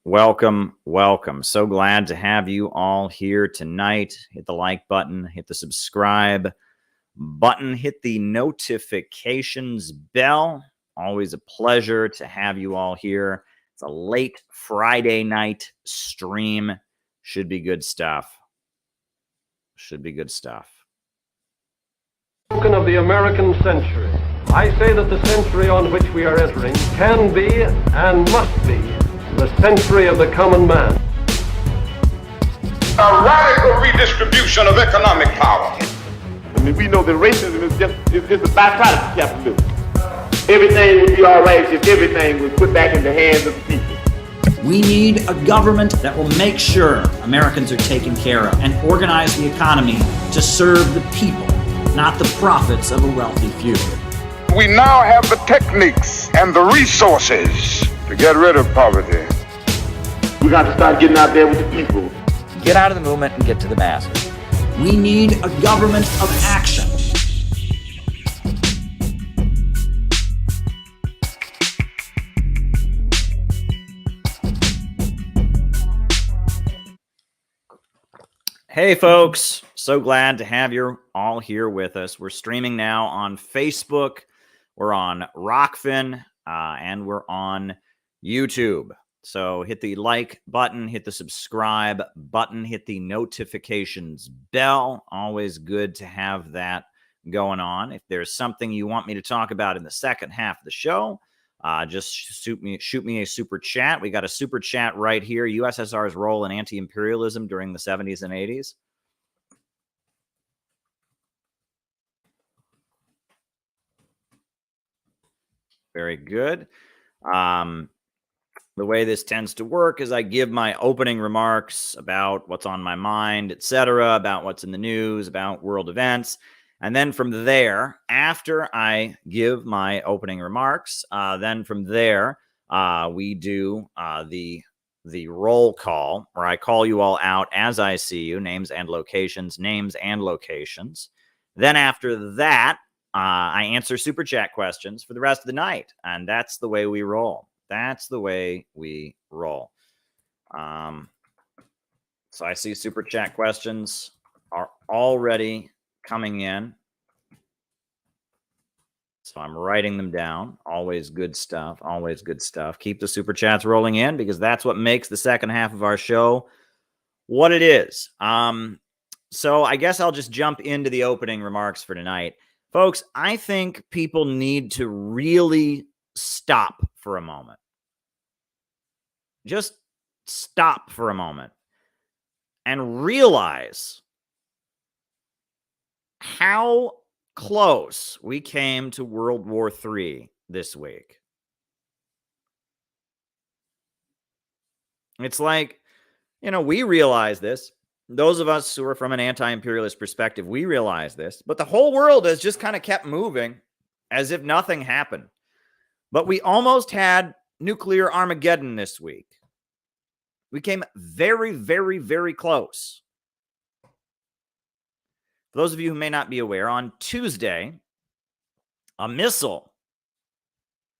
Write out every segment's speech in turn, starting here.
Welcome, welcome. So glad to have you all here tonight. Hit the like button, hit the subscribe button, hit the notifications bell. Always a pleasure to have you all here. It's a late Friday night stream. Should be good stuff. Should be good stuff. Of the American century. I say that the century on which we are entering can be and must be the century of the common man. A radical redistribution of economic power. I mean, we know that racism is just a byproduct of capitalism. Everything would be all right if everything was put back in the hands of the people. We need a government that will make sure Americans are taken care of and organize the economy to serve the people, not the profits of a wealthy few. We now have the techniques and the resources to get rid of poverty. We got to start getting out there with the people. Get out of the movement and get to the masses. We need a government of action. Hey folks, so glad to have you all here with us. We're streaming now on Facebook, we're on Rockfin, and we're on YouTube. So hit the like button, hit the subscribe button, hit the notifications bell. Always good to have that going on. If there's something you want me to talk about in the second half of the show, just shoot me a super chat. We got a super chat right here. USSR's role in anti-imperialism during the 70s and 80s. Very good. The way this tends to work is I give my opening remarks about what's on my mind, etc., about what's in the news, about world events. And then from there, after I give my opening remarks, then from there, we do the roll call, where I call you all out as I see you, names and locations. Then after that, I answer super chat questions for the rest of the night. And that's the way we roll. So I see super chat questions are already coming in. So I'm writing them down. Always good stuff. Keep the super chats rolling in, because that's what makes the second half of our show what it is. So I guess I'll just jump into the opening remarks for tonight. Folks, I think people need to really stop for a moment. Just stop for a moment and realize how close we came to World War III this week. It's like, we realize this. Those of us who are from an anti-imperialist perspective, we realize this. But the whole world has just kind of kept moving as if nothing happened. But we almost had nuclear Armageddon this week. We came very, very, very close. For those of you who may not be aware, on Tuesday, a missile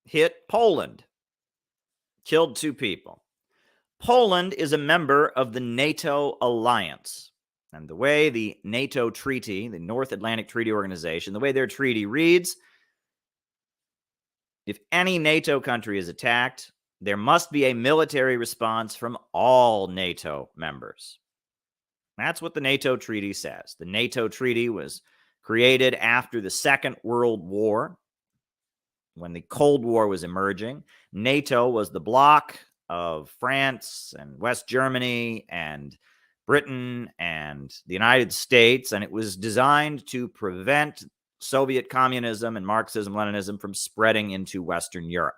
hit Poland, killed 2 people. Poland is a member of the NATO alliance. And the way the NATO treaty, the North Atlantic Treaty Organization, the way their treaty reads, if any NATO country is attacked, there must be a military response from all NATO members. That's what the NATO treaty says. The NATO treaty was created after the Second World War, when the Cold War was emerging. NATO was the bloc of France and West Germany and Britain and the United States, and it was designed to prevent Soviet communism and Marxism-Leninism from spreading into Western Europe.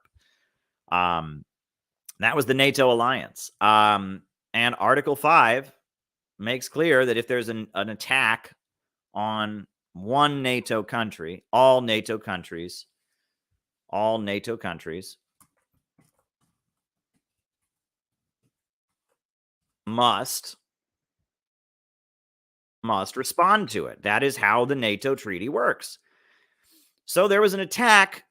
That was the NATO alliance. And Article 5 makes clear that if there's an attack on one NATO country, all NATO countries must respond to it. That is how the NATO treaty works. So there was an attack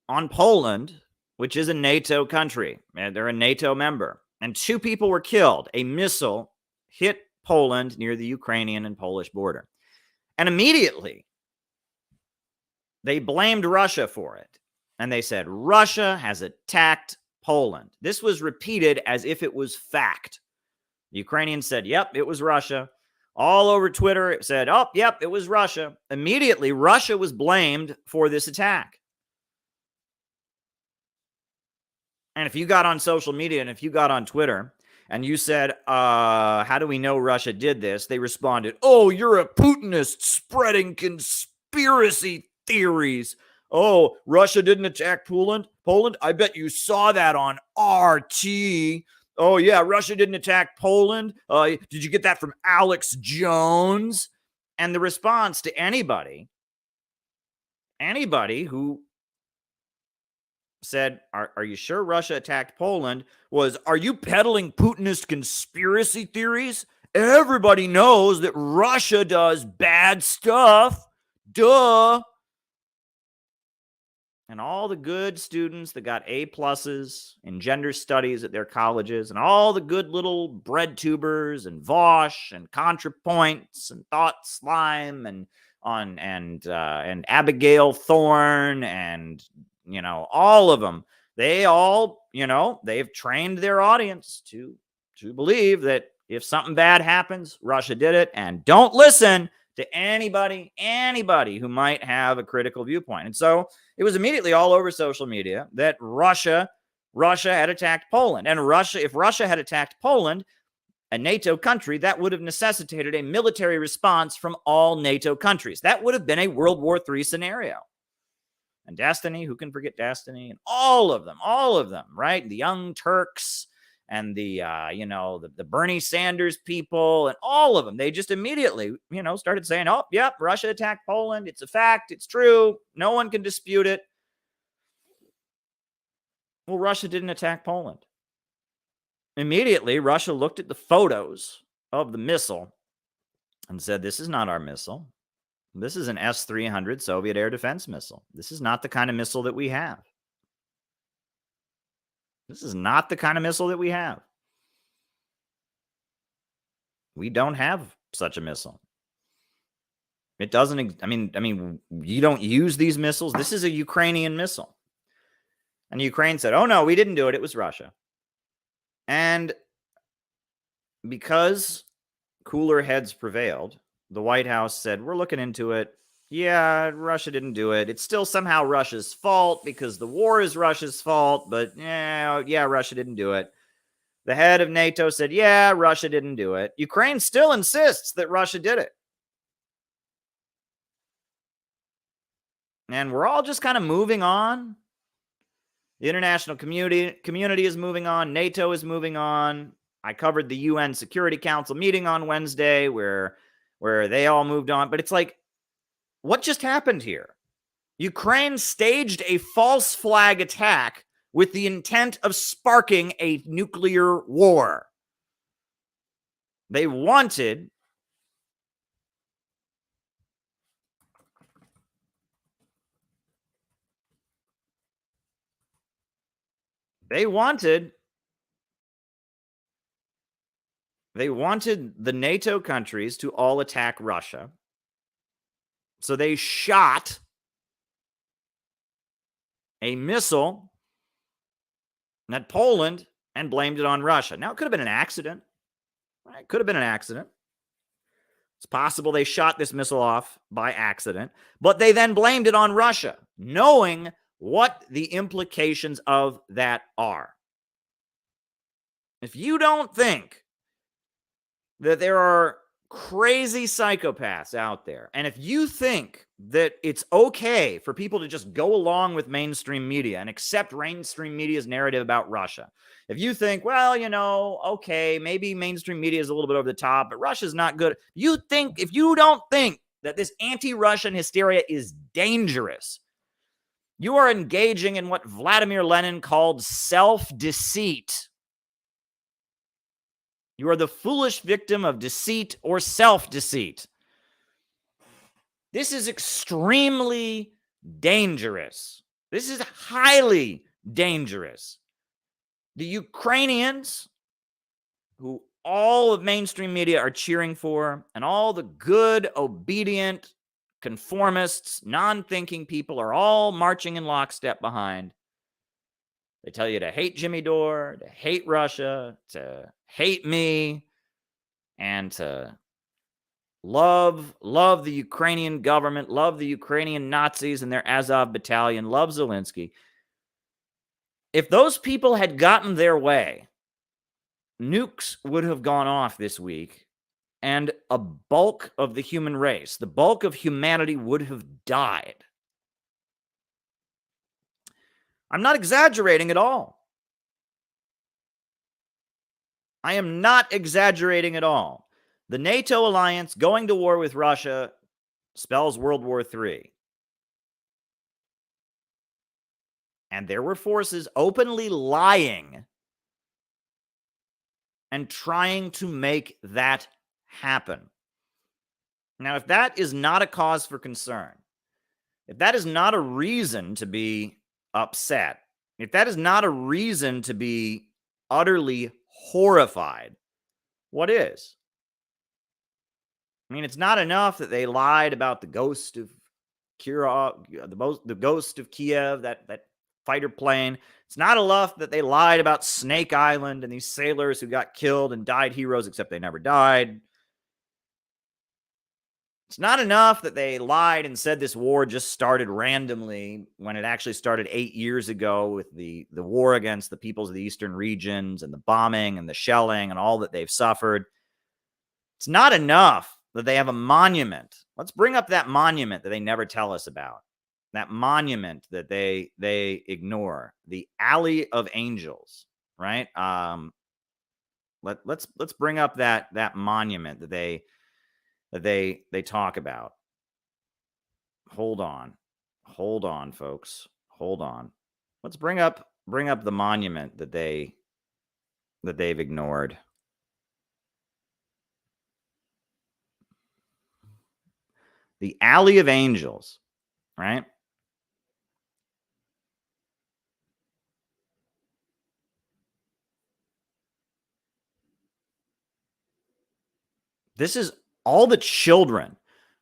on Poland, which is a NATO country, and they're a NATO member. and 2 people were killed. A missile hit Poland near the Ukrainian and Polish border. And immediately, they blamed Russia for it. And they said, Russia has attacked Poland. This was repeated as if it was fact. The Ukrainians said, yep, it was Russia. All over Twitter, it said, oh, yep, it was Russia. Immediately, Russia was blamed for this attack. And if you got on social media and if you got on Twitter and you said, how do we know Russia did this? They responded, oh, you're a Putinist spreading conspiracy theories. Oh, Russia didn't attack Poland? I bet you saw that on RT. Oh, yeah, Russia didn't attack Poland. Did you get that from Alex Jones? And the response to anybody who said, are you sure Russia attacked Poland, was, are you peddling Putinist conspiracy theories? Everybody knows that Russia does bad stuff. Duh. And all the good students that got A+ in gender studies at their colleges, and all the good little bread tubers and Vosh and ContraPoints and Thought Slime and Abigail Thorne and all of them, they all, they've trained their audience to believe that if something bad happens, Russia did it, and don't listen to anybody who might have a critical viewpoint. And so it was immediately all over social media that Russia had attacked Poland. And if Russia had attacked Poland, a NATO country, that would have necessitated a military response from all NATO countries. That would have been a World War III scenario. And Destiny, who can forget Destiny? And all of them, right? The Young Turks and the Bernie Sanders people and all of them, they just immediately, started saying, oh, yep, Russia attacked Poland. It's a fact. It's true. No one can dispute it. Well, Russia didn't attack Poland. Immediately, Russia looked at the photos of the missile and said, this is not our missile. This is an S-300 Soviet air defense missile. This is not the kind of missile that we have. This is not the kind of missile that we have. We don't have such a missile. It doesn't, you don't use these missiles. This is a Ukrainian missile. And Ukraine said, oh no, we didn't do it. It was Russia. And because cooler heads prevailed, the White House said, we're looking into it. Yeah, Russia didn't do it. It's still somehow Russia's fault because the war is Russia's fault, but yeah, Russia didn't do it. The head of NATO said, yeah, Russia didn't do it. Ukraine still insists that Russia did it. And we're all just kind of moving on. The international community is moving on. NATO is moving on. I covered the UN Security Council meeting on Wednesday where they all moved on. But it's like, what just happened here? Ukraine staged a false flag attack with the intent of sparking a nuclear war. They wanted the NATO countries to all attack Russia. So they shot a missile at Poland and blamed it on Russia. Now, it could have been an accident. It could have been an accident. It's possible they shot this missile off by accident, but they then blamed it on Russia, knowing what the implications of that are. If you don't think that there are crazy psychopaths out there, and if you think that it's okay for people to just go along with mainstream media and accept mainstream media's narrative about Russia, if you think, well, okay, maybe mainstream media is a little bit over the top, but Russia's not good. If you don't think that this anti-Russian hysteria is dangerous, you are engaging in what Vladimir Lenin called self-deceit. You are the foolish victim of deceit or self-deceit. This is extremely dangerous. This is highly dangerous. The Ukrainians who all of mainstream media are cheering for, and all the good, obedient, conformists, non-thinking people are all marching in lockstep behind. They tell you to hate Jimmy Dore, to hate Russia, to hate me, and to love the Ukrainian government, love the Ukrainian Nazis and their Azov battalion, love Zelensky. If those people had gotten their way, nukes would have gone off this week, and a bulk of the human race, the bulk of humanity would have died. I'm not exaggerating at all. I am not exaggerating at all. The NATO alliance going to war with Russia spells World War III. And there were forces openly lying and trying to make that happen. Now, if that is not a cause for concern, if that is not a reason to be upset, if that is not a reason to be utterly horrified, what is? I mean, it's not enough that they lied about the ghost of Kirov, the ghost of Kiev, that fighter plane. It's not enough that they lied about Snake Island and these sailors who got killed and died heroes, except they never died. It's not enough that they lied and said this war just started randomly when it actually started 8 years ago with the war against the peoples of the eastern regions and the bombing and the shelling and all that they've suffered. It's not enough that they have a monument. Let's bring up that monument that they never tell us about. That monument that they ignore. The Alley of Angels, right? Let's bring up that monument that they talk about. Hold on, folks. Hold on. Let's bring up the monument that they've ignored. The Alley of Angels, right? This is all the children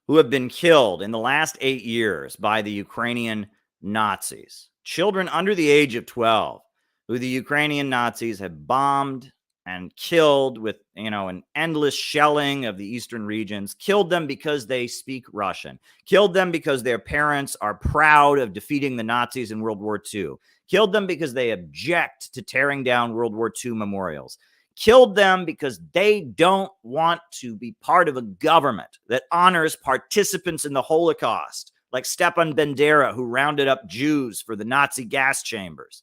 who have been killed in the last 8 years by the Ukrainian Nazis. Children under the age of 12 who the Ukrainian Nazis have bombed and killed with, an endless shelling of the eastern regions, killed them because they speak Russian, killed them because their parents are proud of defeating the Nazis in World War II, killed them because they object to tearing down World War II memorials, killed them because they don't want to be part of a government that honors participants in the Holocaust, like Stepan Bandera, who rounded up Jews for the Nazi gas chambers.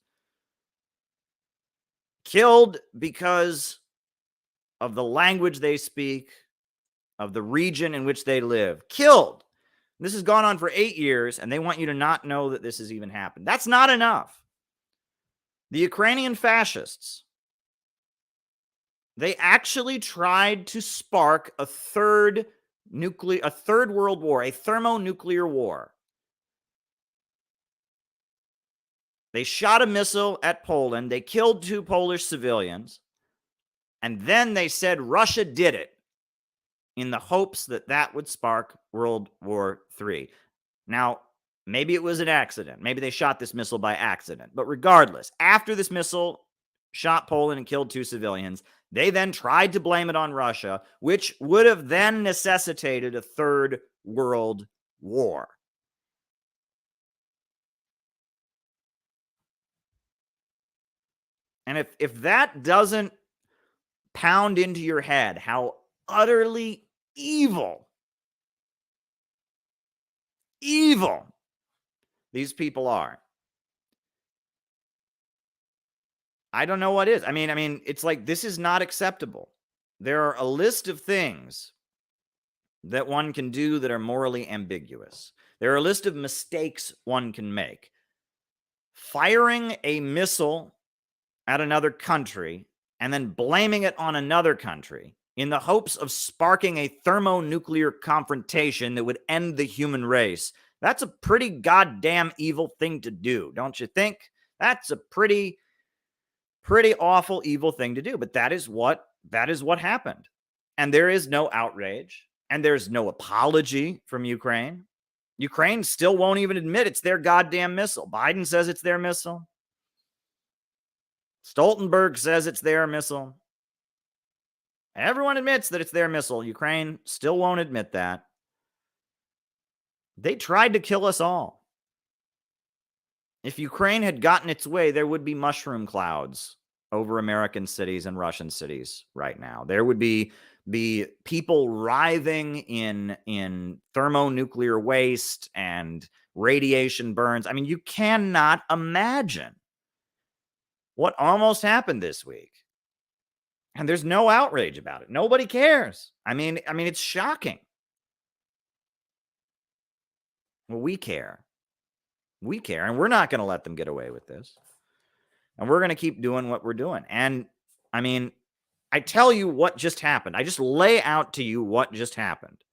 Killed because of the language they speak, of the region in which they live. Killed. This has gone on for 8 years, and they want you to not know that this has even happened. That's not enough. The Ukrainian fascists, they actually tried to spark a third world war, a thermonuclear war. They shot a missile at Poland. They killed 2 Polish civilians. And then they said Russia did it in the hopes that that would spark World War III. Now, maybe it was an accident. Maybe they shot this missile by accident. But regardless, after this missile shot Poland and killed 2 civilians, they then tried to blame it on Russia, which would have then necessitated a third world war. And if that doesn't pound into your head how utterly evil these people are, I don't know what is. I mean, it's like, this is not acceptable. There are a list of things that one can do that are morally ambiguous. There are a list of mistakes one can make. Firing a missile at another country and then blaming it on another country in the hopes of sparking a thermonuclear confrontation that would end the human race. That's a pretty goddamn evil thing to do, don't you think? That's a pretty awful, evil thing to do. But that is what that is what happened. And there is no outrage, and there's no apology from Ukraine. Ukraine still won't even admit it's their goddamn missile. Biden says it's their missile. Stoltenberg says it's their missile. Everyone admits that it's their missile. Ukraine still won't admit that. They tried to kill us all. If Ukraine had gotten its way, there would be mushroom clouds over American cities and Russian cities right now. There would be people writhing in thermonuclear waste and radiation burns. I mean, you cannot imagine what almost happened this week. And there's no outrage about it. Nobody cares. I mean, it's shocking. Well, we care. We care, and we're not going to let them get away with this. And we're going to keep doing what we're doing. And I mean, I tell you what just happened. I just lay out to you what just happened.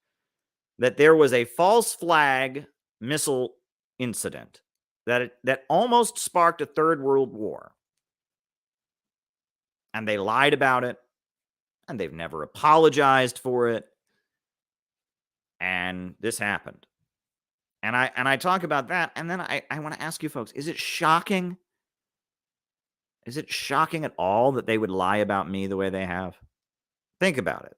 That there was a false flag missile incident that almost sparked a third world war. And they lied about it, and they've never apologized for it. And this happened. And I talk about that, and then I want to ask you folks, is it shocking? Is it shocking at all that they would lie about me the way they have? Think about it,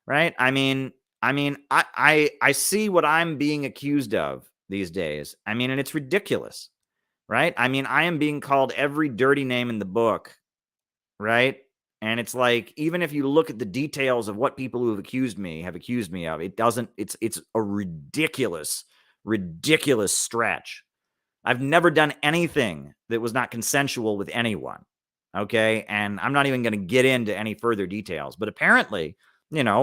right? I mean, I see what I'm being accused of these days. I mean, and it's ridiculous, right? I mean, I am being called every dirty name in the book, right? And it's like, even if you look at the details of what people who have accused me of, it's a ridiculous stretch. I've never done anything that was not consensual with anyone. Okay. And I'm not even going to get into any further details, but apparently, on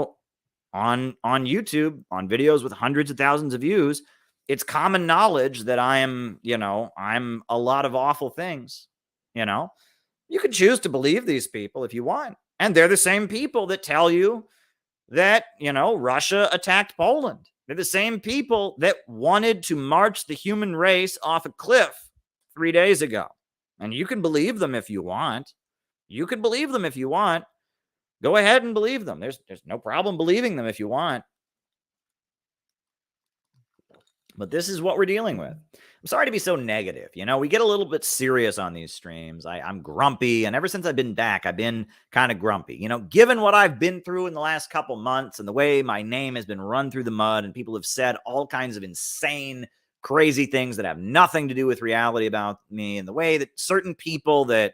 YouTube, on videos with hundreds of thousands of views, it's common knowledge that I'm a lot of awful things. You can choose to believe these people if you want. And they're the same people that tell you that, Russia attacked Poland. They're the same people that wanted to march the human race off a cliff 3 days ago. And you can believe them if you want. You can believe them if you want. Go ahead and believe them. There's no problem believing them if you want. But this is what we're dealing with. I'm sorry to be so negative. We get a little bit serious on these streams. I'm grumpy. And ever since I've been back, I've been kind of grumpy. Given what I've been through in the last couple months and the way my name has been run through the mud and people have said all kinds of insane, crazy things that have nothing to do with reality about me, and the way that certain people that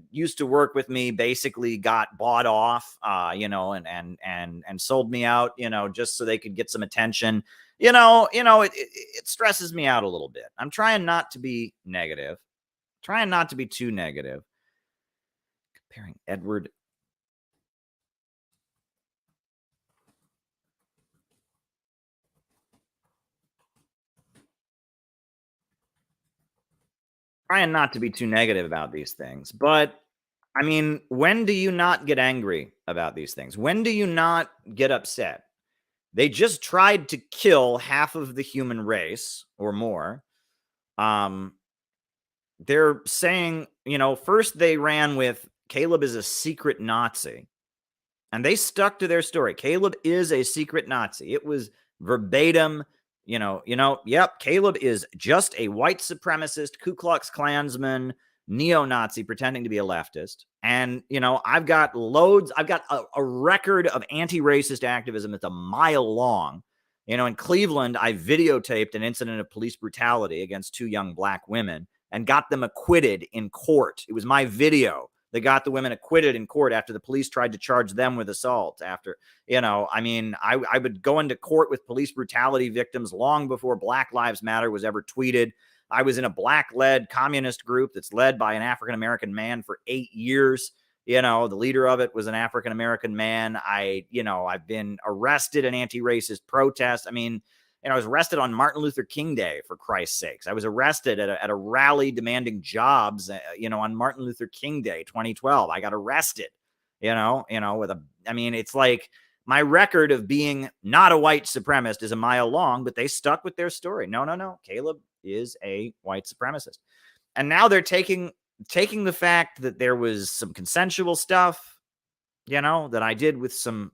used to work with me basically got bought off, and sold me out, just so they could get some attention. It stresses me out a little bit. I'm trying not to be negative, trying not to be too negative. Comparing Edward. Trying not to be too negative about these things. But I mean, when do you not get angry about these things? When do you not get upset? They just tried to kill half of the human race or more. They're saying, first they ran with Caleb is a secret Nazi. And they stuck to their story. Caleb is a secret Nazi. It was verbatim. Yep, Caleb is just a white supremacist, Ku Klux Klansman, neo-Nazi pretending to be a leftist. And, I've got a record of anti-racist activism that's a mile long. In Cleveland, I videotaped an incident of police brutality against 2 young black women and got them acquitted in court. It was my video that got the women acquitted in court after the police tried to charge them with assault. After, I would go into court with police brutality victims long before Black Lives Matter was ever tweeted. I was in a black-led communist group that's led by an African-American man for 8 years. The leader of it was an African-American man. I've been arrested in anti-racist protests. I was arrested on Martin Luther King Day, for Christ's sakes. I was arrested at a rally demanding jobs, on Martin Luther King Day, 2012. I got arrested, it's like my record of being not a white supremacist is a mile long, but they stuck with their story. No. Caleb is a white supremacist. And now they're taking the fact that there was some consensual stuff, that I did with some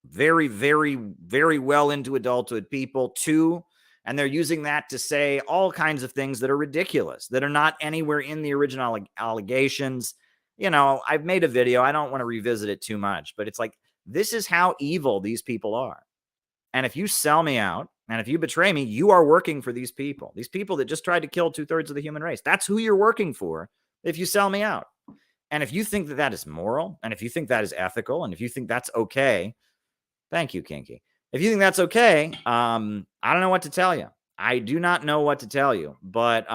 very, very, very well into adulthood people too. And they're using that to say all kinds of things that are ridiculous, that are not anywhere in the original allegations. I've made a video. I don't want to revisit it too much, but it's like, this is how evil these people are. And if you sell me out and if you betray me, you are working for these people that just tried to kill 2/3 of the human race. That's who you're working for if you sell me out. And if you think that that is moral, and if you think that is ethical, and if you think that's okay, thank you, Kinky. If you think that's okay, I don't know what to tell you. I do not know what to tell you. But,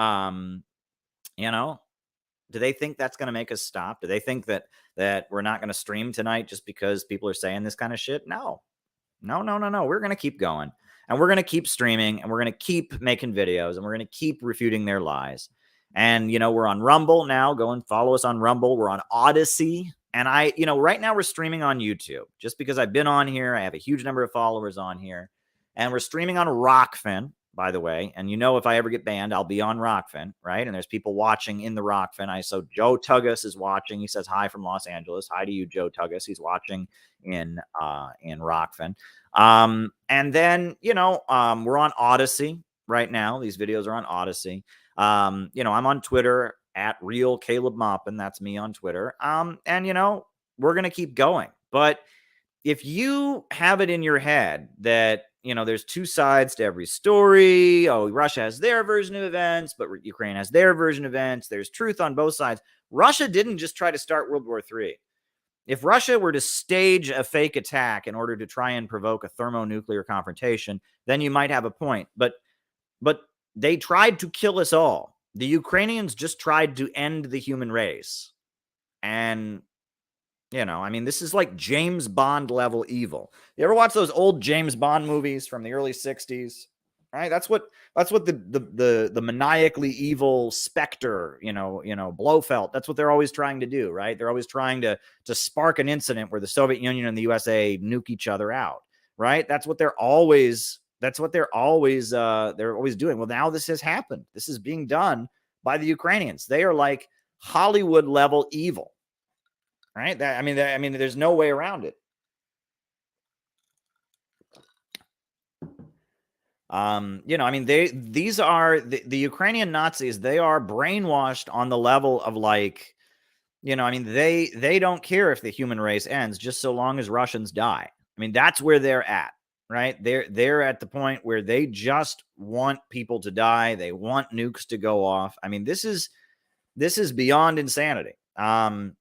do they think that's going to make us stop? Do they think that we're not going to stream tonight just because people are saying this kind of shit? No. We're going to keep going. And we're going to keep streaming. And we're going to keep making videos. And we're going to keep refuting their lies. And, we're on Rumble now. Go and follow us on Rumble. We're on Odyssey. And right now we're streaming on YouTube just because I've been on here. I have a huge number of followers on here. And we're streaming on Rockfin, by the way. And if I ever get banned, I'll be on Rockfin, right? And there's people watching in the Rockfin. So Joe Tuggus is watching. He says hi from Los Angeles. Hi to you, Joe Tuggus. He's watching in Rockfin. And then, we're on Odyssey right now. These videos are on Odyssey. I'm on Twitter at Real Caleb Maupin. That's me on Twitter. And we're going to keep going. But if you have it in your head that, there's two sides to every story. Oh, Russia has their version of events, but Ukraine has their version of events. There's truth on both sides. Russia didn't just try to start World War III. If Russia were to stage a fake attack in order to try and provoke a thermonuclear confrontation, then you might have a point. But they tried to kill us all. The Ukrainians just tried to end the human race. And, this is like James Bond level evil. You ever watch those old James Bond movies from the early 60s? Right? That's what the maniacally evil Spectre, Blofeld, that's what they're always trying to do, right? They're always trying to spark an incident where the Soviet Union and the USA nuke each other out, right? That's what they're always doing. Well, now this has happened. This is being done by the Ukrainians. They are like Hollywood level evil, right? There's no way around it. These are the Ukrainian Nazis. They are brainwashed on the level of like, they don't care if the human race ends just so long as Russians die. That's where they're at. Right. They're at the point where they just want people to die. They want nukes to go off. This is beyond insanity. I'm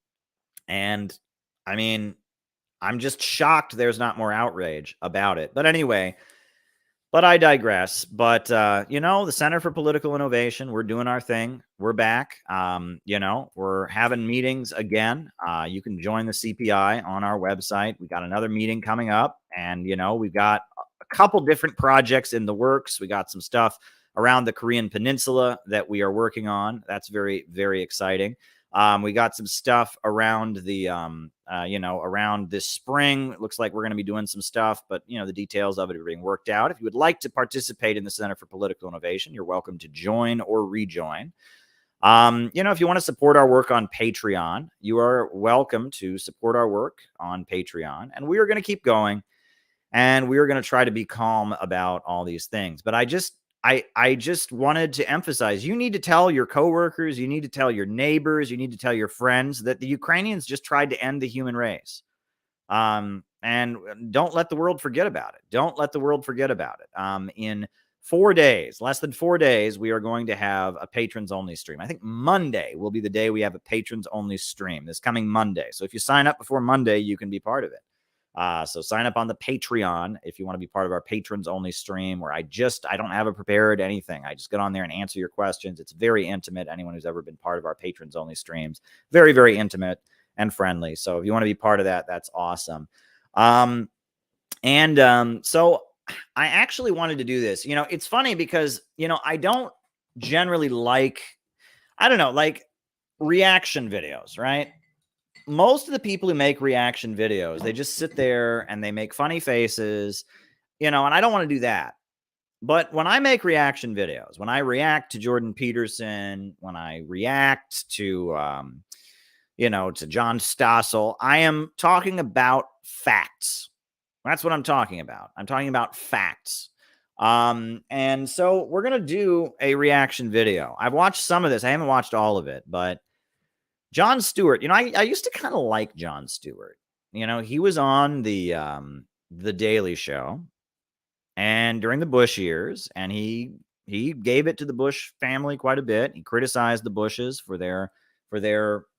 just shocked there's not more outrage about it. But anyway, I digress. But, the Center for Political Innovation, we're doing our thing. We're back. We're having meetings again. You can join the CPI on our website. We got another meeting coming up, and, we've got a couple different projects in the works. We got some stuff around the Korean Peninsula that we are working on. That's very, very exciting. We got some stuff around the, around this spring. It looks like we're going to be doing some stuff, but, the details of it are being worked out. If you would like to participate in the Center for Political Innovation, you're welcome to join or rejoin. If you want to support our work on Patreon, you are welcome to support our work on Patreon. And we are going to keep going, and we are going to try to be calm about all these things. But I just wanted to emphasize, you need to tell your coworkers, you need to tell your neighbors, you need to tell your friends that the Ukrainians just tried to end the human race. And don't let the world forget about it. Don't let the world forget about it. In 4 days, less than 4 days, we are going to have a patrons only stream. I think Monday will be the day we have a patrons only stream, this coming Monday. So if you sign up before Monday, you can be part of it. So sign up on the Patreon if you want to be part of our patrons only stream, where I don't have a prepared anything. I just get on there and answer your questions. It's very intimate. Anyone who's ever been part of our patrons only streams, very, very intimate and friendly. So if you want to be part of that, that's awesome. So I actually wanted to do this. It's funny because, I don't generally like reaction videos, right? Most of the people who make reaction videos, they just sit there and they make funny faces, and I don't want to do that. But when I make reaction videos, when I react to Jordan Peterson, when I react to, to John Stossel. I am talking about facts. That's what I'm talking about. I'm talking about facts. And so we're going to do a reaction video. I've watched some of this. I haven't watched all of it, but Jon Stewart, I used to kind of like Jon Stewart. He was on the Daily Show and during the Bush years, and he gave it to the Bush family quite a bit. He criticized the Bushes for their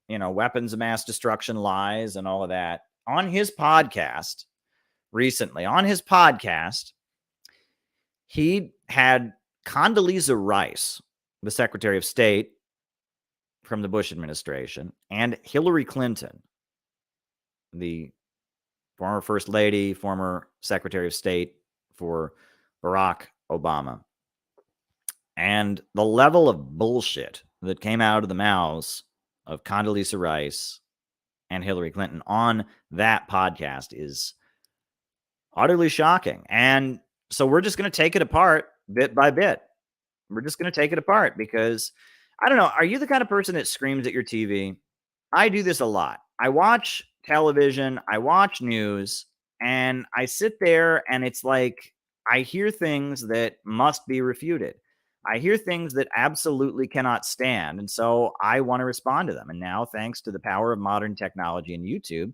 weapons of mass destruction lies and all of that. On his podcast recently, he had Condoleezza Rice, the Secretary of State from the Bush administration, and Hillary Clinton, the former First Lady, former Secretary of State for Barack Obama. And the level of bullshit that came out of the mouths of Condoleezza Rice and Hillary Clinton on that podcast is utterly shocking. And so we're just going to take it apart bit by bit. We're just going to take it apart because, I don't know, are you the kind of person that screams at your TV? I do this a lot. I watch television, I watch news, and I sit there and it's like I hear things that must be refuted. I hear things that absolutely cannot stand. And so I want to respond to them. And now, thanks to the power of modern technology and YouTube,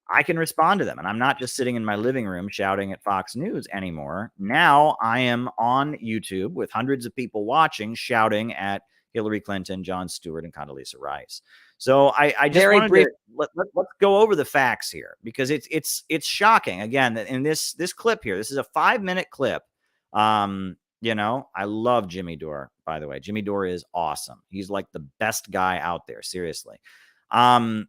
I can respond to them. And I'm not just sitting in my living room shouting at Fox News anymore. Now I am on YouTube with hundreds of people watching, shouting at Hillary Clinton, Jon Stewart, and Condoleezza Rice. So I just Very wanted brief. to let's go over the facts here because it's shocking. Again, in this clip here, this is a 5-minute clip. I love Jimmy Dore, by the way. Jimmy Dore is awesome. He's like the best guy out there, seriously. And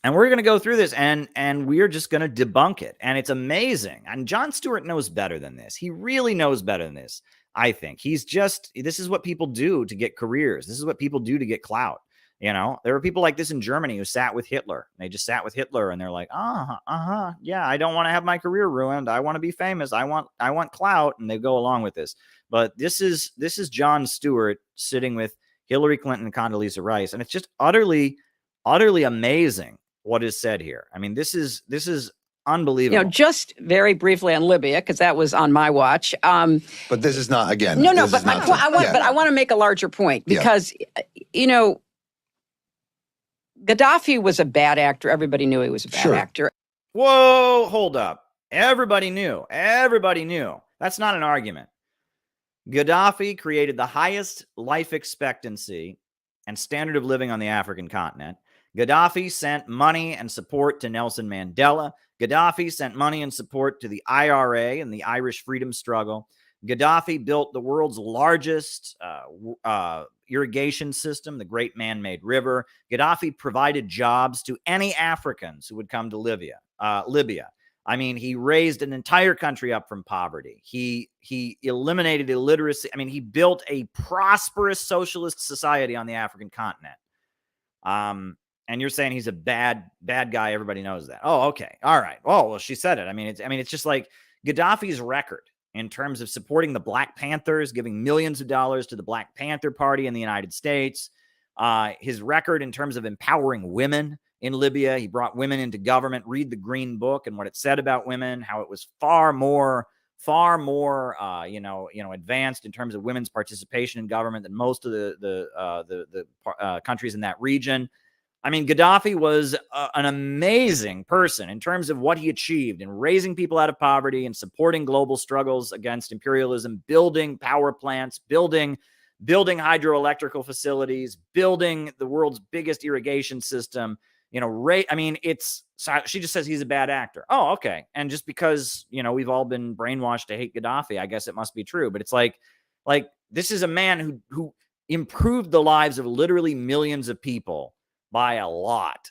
we're going to go through this and we're just going to debunk it. And it's amazing. And Jon Stewart knows better than this. He really knows better than this, I think. This is what people do to get careers. This is what people do to get clout. There were people like this in Germany who sat with Hitler. They just sat with Hitler and they're like, yeah, I don't want to have my career ruined. I want to be famous. I want clout. And they go along with this. But this is Jon Stewart sitting with Hillary Clinton and Condoleezza Rice. And it's just utterly amazing what is said here. I mean, this is unbelievable. Just very briefly on Libya, because that was on my watch. But this is not, again. No, but my point, I want to make a larger point because, Gaddafi was a bad actor. Everybody knew he was a bad actor. Whoa, hold up. Everybody knew. That's not an argument. Gaddafi created the highest life expectancy and standard of living on the African continent. Gaddafi sent money and support to Nelson Mandela. Gaddafi sent money and support to the IRA and the Irish freedom struggle. Gaddafi built the world's largest irrigation system, the Great Man-Made River. Gaddafi provided jobs to any Africans who would come to Libya. I mean, he raised an entire country up from poverty. He eliminated illiteracy. I mean, he built a prosperous socialist society on the African continent. And you're saying he's a bad guy. Everybody knows that. Oh, okay. All right. Oh, well, she said it. I mean, it's just like Gaddafi's record in terms of supporting the Black Panthers, giving millions of dollars to the Black Panther Party in the United States. His record in terms of empowering women in Libya. He brought women into government. Read the Green Book and what it said about women, how it was far more advanced in terms of women's participation in government than most of the countries in that region. I mean, Gaddafi was an amazing person in terms of what he achieved in raising people out of poverty and supporting global struggles against imperialism, building power plants, building hydroelectrical facilities, building the world's biggest irrigation system. She just says he's a bad actor. Oh, okay. And just because, we've all been brainwashed to hate Gaddafi, I guess it must be true. But it's like this is a man who improved the lives of literally millions of people by a lot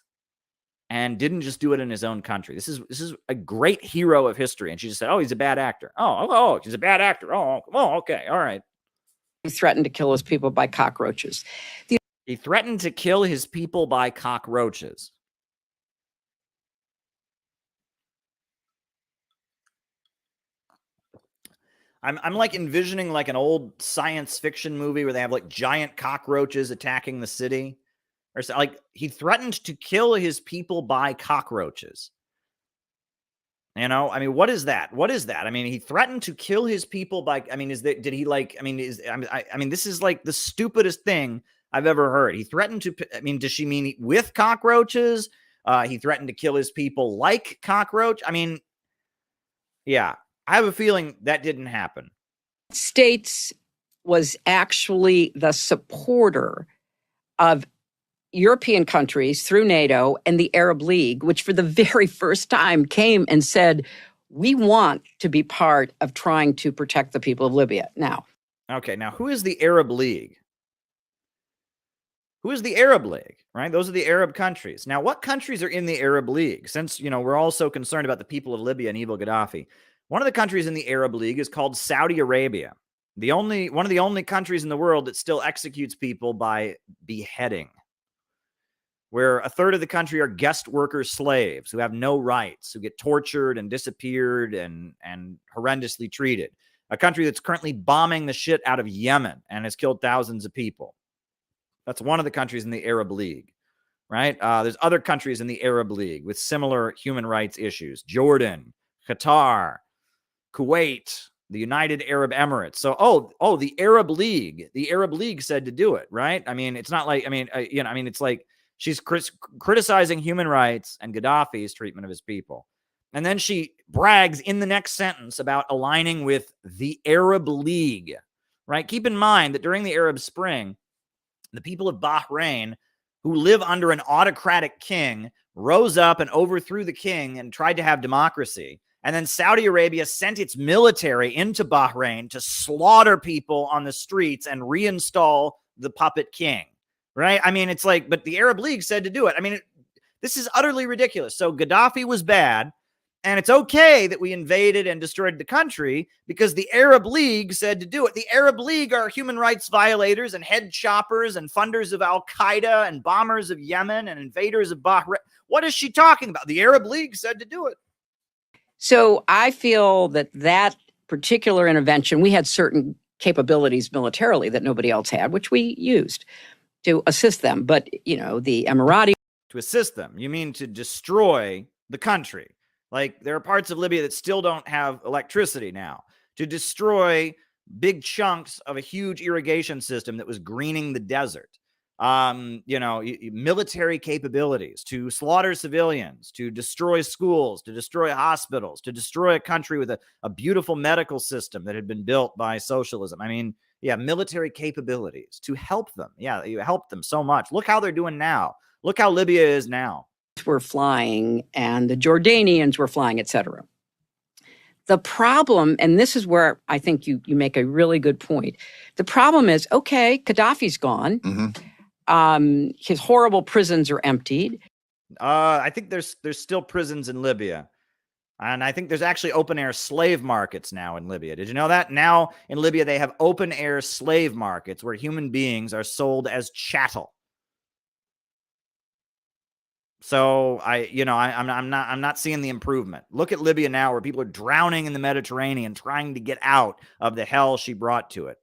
and didn't just do it in his own country. This is a great hero of history. And she just said, oh, he's a bad actor. Oh, he's a bad actor. Oh, okay. All right. He threatened to kill his people by cockroaches. He threatened to kill his people by cockroaches. I'm like envisioning like an old science fiction movie where they have like giant cockroaches attacking the city. or so, like he threatened to kill his people by cockroaches. You know, I mean, what is that? What is that? I mean, he threatened to kill his people by, I mean, did he like, I mean, I mean, this is like the stupidest thing I've ever heard. He threatened to, I mean, does she mean with cockroaches? He threatened to kill his people like cockroach. I mean, yeah, I have a feeling that didn't happen. States was actually the supporter of European countries through NATO and the Arab League, which for the very first time came and said, we want to be part of trying to protect the people of Libya. Now, okay, now who is the Arab League? Who is the Arab League, right? Those are the Arab countries. Now, what countries are in the Arab League? Since, you know, we're all so concerned about the people of Libya and evil Gaddafi, one of the countries in the Arab League is called Saudi Arabia. One of the only countries in the world that still executes people by beheading, where a third of the country are guest worker slaves who have no rights, who get tortured and disappeared and horrendously treated. A country that's currently bombing the shit out of Yemen and has killed thousands of people. That's one of the countries in the Arab League, right? There's other countries in the Arab League with similar human rights issues. Jordan, Qatar, Kuwait, the United Arab Emirates. So, the Arab League said to do it, right? I mean, it's not like, it's like she's criticizing human rights and Gaddafi's treatment of his people. And then she brags in the next sentence about aligning with the Arab League, right? Keep in mind that during the Arab Spring, the people of Bahrain, who live under an autocratic king, rose up and overthrew the king and tried to have democracy. And then Saudi Arabia sent its military into Bahrain to slaughter people on the streets and reinstall the puppet king, right? I mean, it's like, but the Arab League said to do it. I mean, this is utterly ridiculous. So Gaddafi was bad, and it's okay that we invaded and destroyed the country because the Arab League said to do it. The Arab League are human rights violators and head choppers and funders of Al-Qaeda and bombers of Yemen and invaders of Bahrain. What is she talking about? The Arab League said to do it. So I feel that particular intervention, we had certain capabilities militarily that nobody else had, which we used to assist them. But, you know, the Emirati. To assist them, you mean to destroy the country? Like, there are parts of Libya that still don't have electricity now. To destroy big chunks of a huge irrigation system that was greening the desert. Military capabilities to slaughter civilians, to destroy schools, to destroy hospitals, to destroy a country with a beautiful medical system that had been built by socialism. I mean, yeah, military capabilities to help them. Yeah, you helped them so much. Look how they're doing now. Look how Libya is now. Were flying and the Jordanians were flying, etc. The problem, and this is where I think you make a really good point. The problem is, okay, Gaddafi's gone. Mm-hmm. His horrible prisons are emptied. I think there's still prisons in Libya. And I think there's actually open-air slave markets now in Libya. Did you know that? Now in Libya, they have open-air slave markets where human beings are sold as chattel. So I'm not seeing the improvement. Look at Libya now, where people are drowning in the Mediterranean, trying to get out of the hell she brought to it.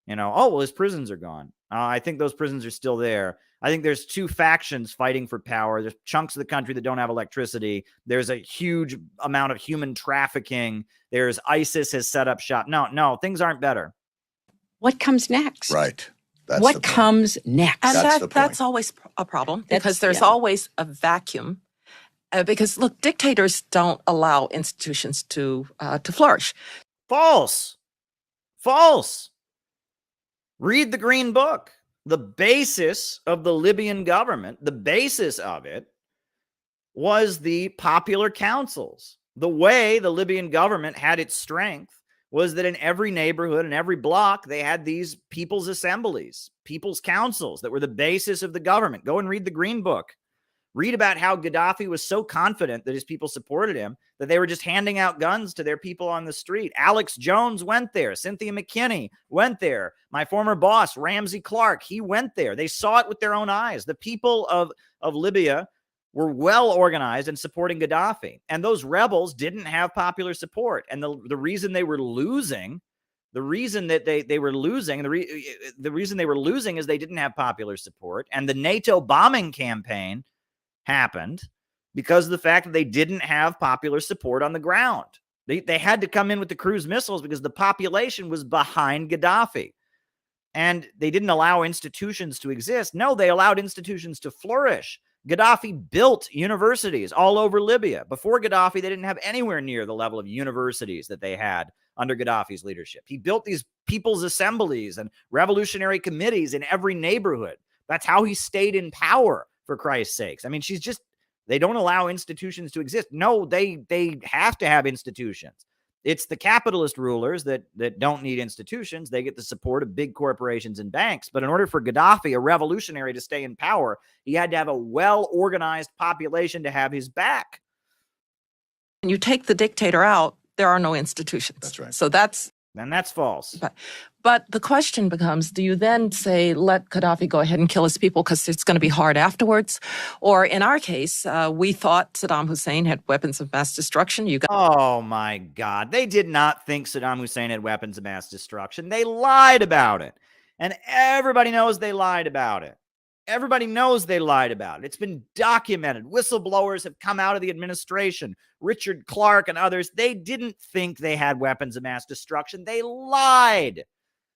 His prisons are gone. I think those prisons are still there. I think there's two factions fighting for power. There's chunks of the country that don't have electricity. There's a huge amount of human trafficking. There's ISIS has set up shop. No, things aren't better. What comes next? Right. That's what comes next? And that's always a problem because there's always a vacuum. Because look, dictators don't allow institutions to flourish. False. Read the Green Book. The basis of the Libyan government, the basis of it was the popular councils. The way the Libyan government had its strength was that in every neighborhood and every block, they had these people's assemblies, people's councils that were the basis of the government. Go and read the Green Book. Read about how Gaddafi was so confident that his people supported him that they were just handing out guns to their people on the street. Alex Jones went there. Cynthia McKinney went there. My former boss, Ramsey Clark, he went there. They saw it with their own eyes. The people of Libya were well organized in supporting Gaddafi. And those rebels didn't have popular support. And the reason they were losing The reason that they were losing, the reason they were losing is they didn't have popular support. And the NATO bombing campaign happened because of the fact that they didn't have popular support on the ground. They had to come in with the cruise missiles because the population was behind Gaddafi. And they didn't allow institutions to exist. No, they allowed institutions to flourish. Gaddafi built universities all over Libya. Before Gaddafi, they didn't have anywhere near the level of universities that they had under Gaddafi's leadership. He built these people's assemblies and revolutionary committees in every neighborhood. That's how he stayed in power, for Christ's sakes. I mean, they don't allow institutions to exist. No, they have to have institutions. It's the capitalist rulers that don't need institutions. They get the support of big corporations and banks. But in order for Gaddafi, a revolutionary, to stay in power, he had to have a well-organized population to have his back. When you take the dictator out, there are no institutions. That's right. So that's false. But the question becomes, do you then say, let Gaddafi go ahead and kill his people because it's going to be hard afterwards? Or in our case, we thought Saddam Hussein had weapons of mass destruction. Oh, my God. They did not think Saddam Hussein had weapons of mass destruction. They lied about it. And everybody knows they lied about it. Everybody knows they lied about it. It's been documented. Whistleblowers have come out of the administration. Richard Clark and others, they didn't think they had weapons of mass destruction. They lied.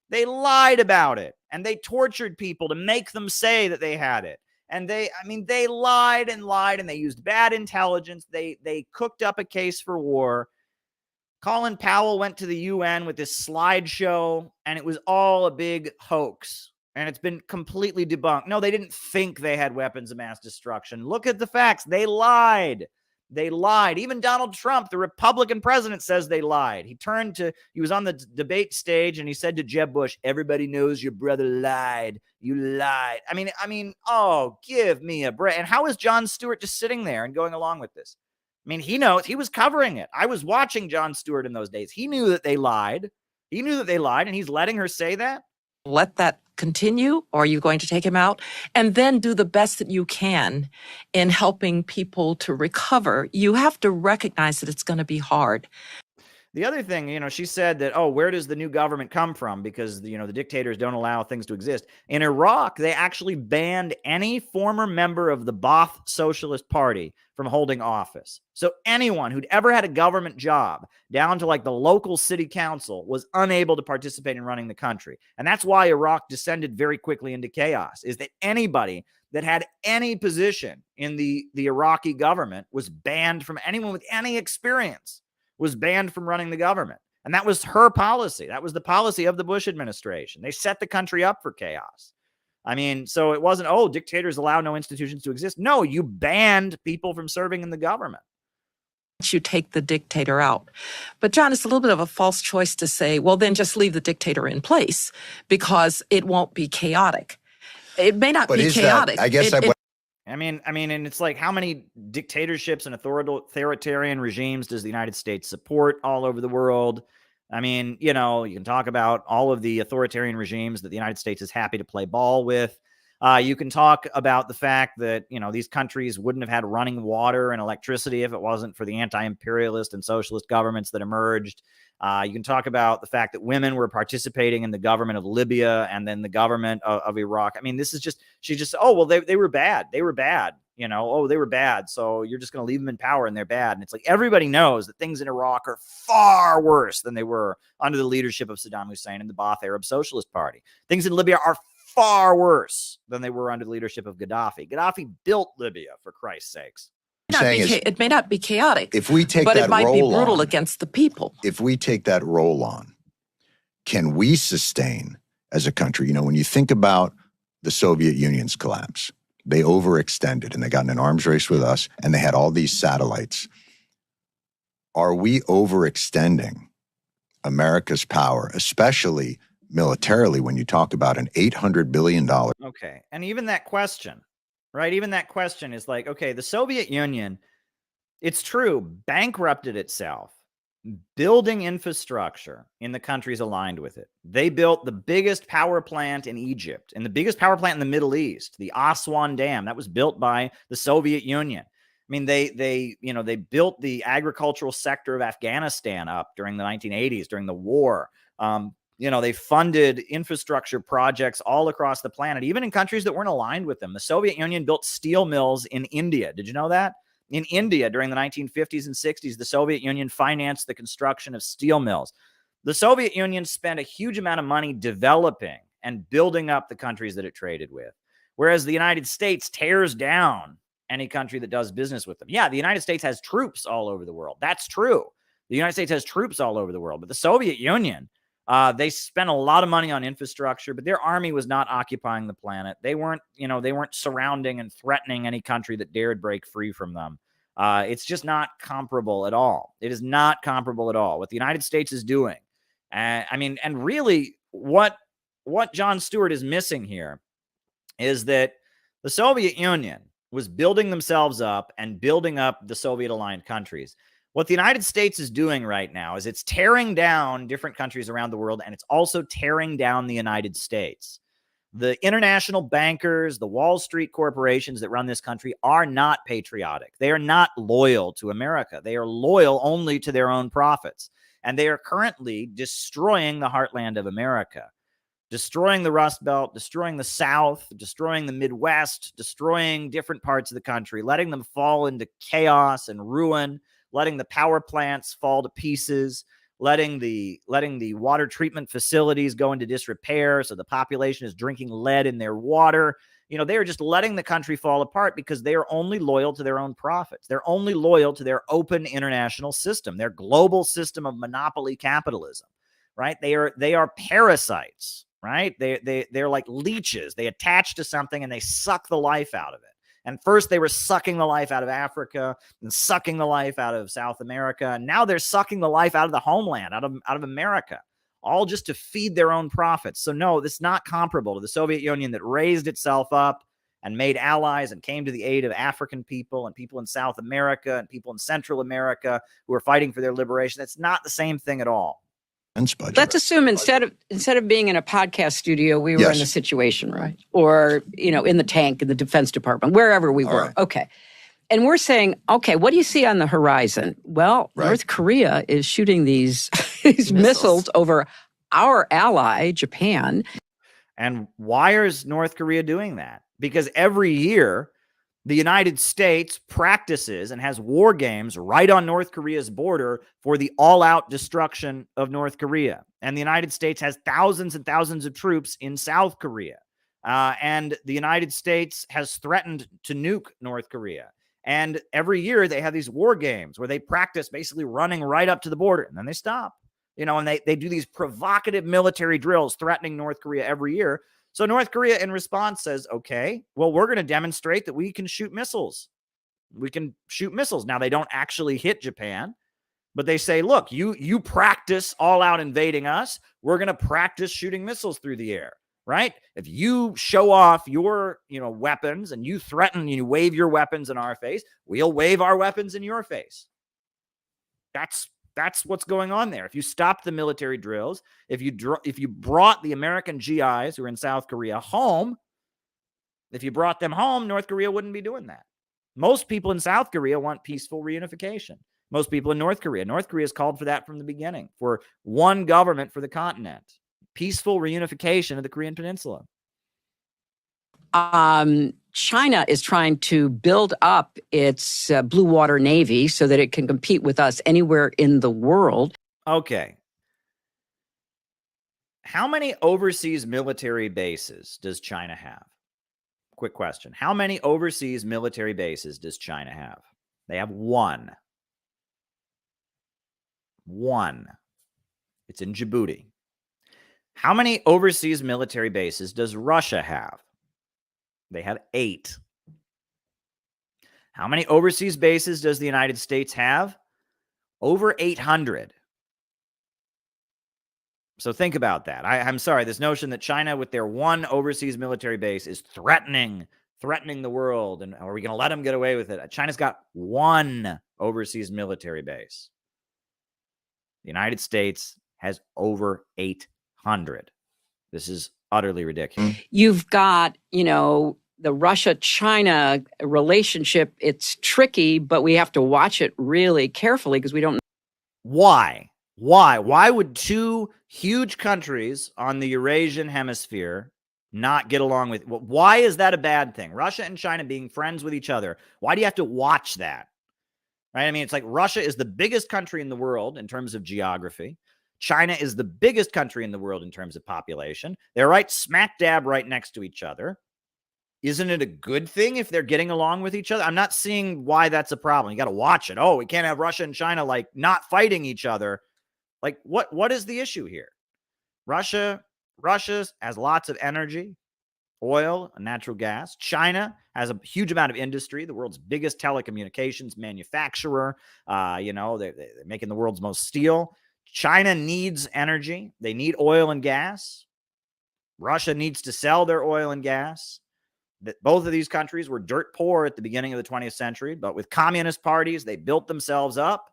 They lied about it. And they tortured people to make them say that they had it. And they lied and lied, and they used bad intelligence. They cooked up a case for war. Colin Powell went to the UN with this slideshow, and it was all a big hoax. And it's been completely debunked. No, they didn't think they had weapons of mass destruction. Look at the facts. They lied. They lied. Even Donald Trump, the Republican president, says they lied. He was on the debate stage and he said to Jeb Bush, everybody knows your brother lied. You lied. I mean, oh, give me a break. And how is Jon Stewart just sitting there and going along with this? I mean, he knows. He was covering it. I was watching Jon Stewart in those days. He knew that they lied. He knew that they lied, and he's letting her say that? Let that continue, or are you going to take him out? And then do the best that you can in helping people to recover. You have to recognize that it's going to be hard. The other thing, she said that, where does the new government come from? Because, the dictators don't allow things to exist. In Iraq, they actually banned any former member of the Ba'ath Socialist Party from holding office. So anyone who'd ever had a government job, down to like the local city council, was unable to participate in running the country. And that's why Iraq descended very quickly into chaos, is that anybody that had any position in the Iraqi government was banned from, anyone with any experience was banned from running the government. And that was her policy. That was the policy of the Bush administration. They set the country up for chaos. I mean, so it wasn't, dictators allow no institutions to exist. No, you banned people from serving in the government. You take the dictator out. But John, it's a little bit of a false choice to say, well, then just leave the dictator in place because it won't be chaotic. It may not be chaotic. I mean, and it's like, how many dictatorships and authoritarian regimes does the United States support all over the world? I mean, you can talk about all of the authoritarian regimes that the United States is happy to play ball with. You can talk about the fact that, these countries wouldn't have had running water and electricity if it wasn't for the anti-imperialist and socialist governments that emerged. You can talk about the fact that women were participating in the government of Libya and then the government of Iraq. I mean, this is they were bad. They were bad. They were bad. So you're just going to leave them in power and they're bad. And it's like, everybody knows that things in Iraq are far worse than they were under the leadership of Saddam Hussein and the Ba'ath Arab Socialist Party. Things in Libya are far worse than they were under the leadership of Gaddafi. Gaddafi built Libya, for Christ's sakes. It may not be chaotic, if we take but that it might be role brutal on, against the people. If we take that role on, can we sustain as a country? When you think about the Soviet Union's collapse, they overextended and they got in an arms race with us and they had all these satellites. Are we overextending America's power, especially militarily, when you talk about an $800 billion? Okay. And even that question, right? Even that question is like, okay, the Soviet Union, it's true, bankrupted itself, building infrastructure in the countries aligned with it. They built the biggest power plant in Egypt and the biggest power plant in the Middle East, the Aswan Dam. That was built by the Soviet Union. I mean, they built the agricultural sector of Afghanistan up during the 1980s, during the war. They funded infrastructure projects all across the planet, even in countries that weren't aligned with them. The Soviet Union built steel mills in India. Did you know that? In India, during the 1950s and 60s, the Soviet Union financed the construction of steel mills. The Soviet Union spent a huge amount of money developing and building up the countries that it traded with, whereas the United States tears down any country that does business with them. Yeah, the United States has troops all over the world. That's true. The United States has troops all over the world, but the Soviet Union, they spent a lot of money on infrastructure, but their army was not occupying the planet. They weren't surrounding and threatening any country that dared break free from them. It's just not comparable at all. It is not comparable at all. What the United States is doing, and really what Jon Stewart is missing here is that the Soviet Union was building themselves up and building up the Soviet-aligned countries. What the United States is doing right now is it's tearing down different countries around the world, and it's also tearing down the United States. The international bankers, the Wall Street corporations that run this country are not patriotic. They are not loyal to America. They are loyal only to their own profits. And they are currently destroying the heartland of America, destroying the Rust Belt, destroying the South, destroying the Midwest, destroying different parts of the country, letting them fall into chaos and ruin, letting the power plants fall to pieces, letting the water treatment facilities go into disrepair so the population is drinking lead in their water. They are just letting the country fall apart because they are only loyal to their own profits. They're only loyal to their open international system, their global system of monopoly capitalism, right? They are parasites, right? They're like leeches. They attach to something and they suck the life out of it. And first they were sucking the life out of Africa and sucking the life out of South America. And now they're sucking the life out of the homeland, out of America, all just to feed their own profits. So no, this is not comparable to the Soviet Union that raised itself up and made allies and came to the aid of African people and people in South America and people in Central America who are fighting for their liberation. That's not the same thing at all. Budget. Let's assume instead of being in a podcast studio, we were in the Situation Room, or in the tank in the Defense Department, wherever we were. Right. Okay, and we're saying, okay, what do you see on the horizon? Well, North Korea is shooting these missiles over our ally, Japan. And why is North Korea doing that? Because every year, the United States practices and has war games right on North Korea's border for the all-out destruction of North Korea. And the United States has thousands and thousands of troops in South Korea. And the United States has threatened to nuke North Korea. And every year they have these war games where they practice basically running right up to the border, and then they stop. And they do these provocative military drills threatening North Korea every year. So North Korea, in response, says, okay, well, we're going to demonstrate that we can shoot missiles. We can shoot missiles. Now, they don't actually hit Japan, but they say, look, you practice all out invading us. We're going to practice shooting missiles through the air, right? If you show off your, weapons and you threaten, you wave your weapons in our face, we'll wave our weapons in your face. That's what's going on there. If you stopped the military drills, if you brought the American GIs who are in South Korea home, if you brought them home, North Korea wouldn't be doing that. Most people in South Korea want peaceful reunification. Most people in North Korea has called for that from the beginning, for one government for the continent, peaceful reunification of the Korean Peninsula. China is trying to build up its blue water navy so that it can compete with us anywhere in the world. Okay. How many overseas military bases does China have? Quick question. How many overseas military bases does China have? They have one. One. It's in Djibouti. How many overseas military bases does Russia have? They have 8. How many overseas bases does the United States have? Over 800. So think about that. I'm sorry, this notion that China, with their one overseas military base, is threatening the world, and are we going to let them get away with it? China's got one overseas military base. The United States has over 800. This is utterly ridiculous. You've got, the Russia-China relationship. It's tricky, but we have to watch it really carefully because we don't know. Why? Why? Why would two huge countries on the Eurasian hemisphere not get along with? Why is that a bad thing? Russia and China being friends with each other. Why do you have to watch that? Right? I mean, it's like Russia is the biggest country in the world in terms of geography. China is the biggest country in the world in terms of population. They're right smack dab right next to each other. Isn't it a good thing if they're getting along with each other? I'm not seeing why that's a problem. You got to watch it. Oh, we can't have Russia and China like not fighting each other. Like what is the issue here? Russia has lots of energy, oil, and natural gas. China has a huge amount of industry, the world's biggest telecommunications manufacturer. They're making the world's most steel. China needs energy. They need oil and gas. Russia needs to sell their oil and gas. Both of these countries were dirt poor at the beginning of the 20th century, but with communist parties, they built themselves up.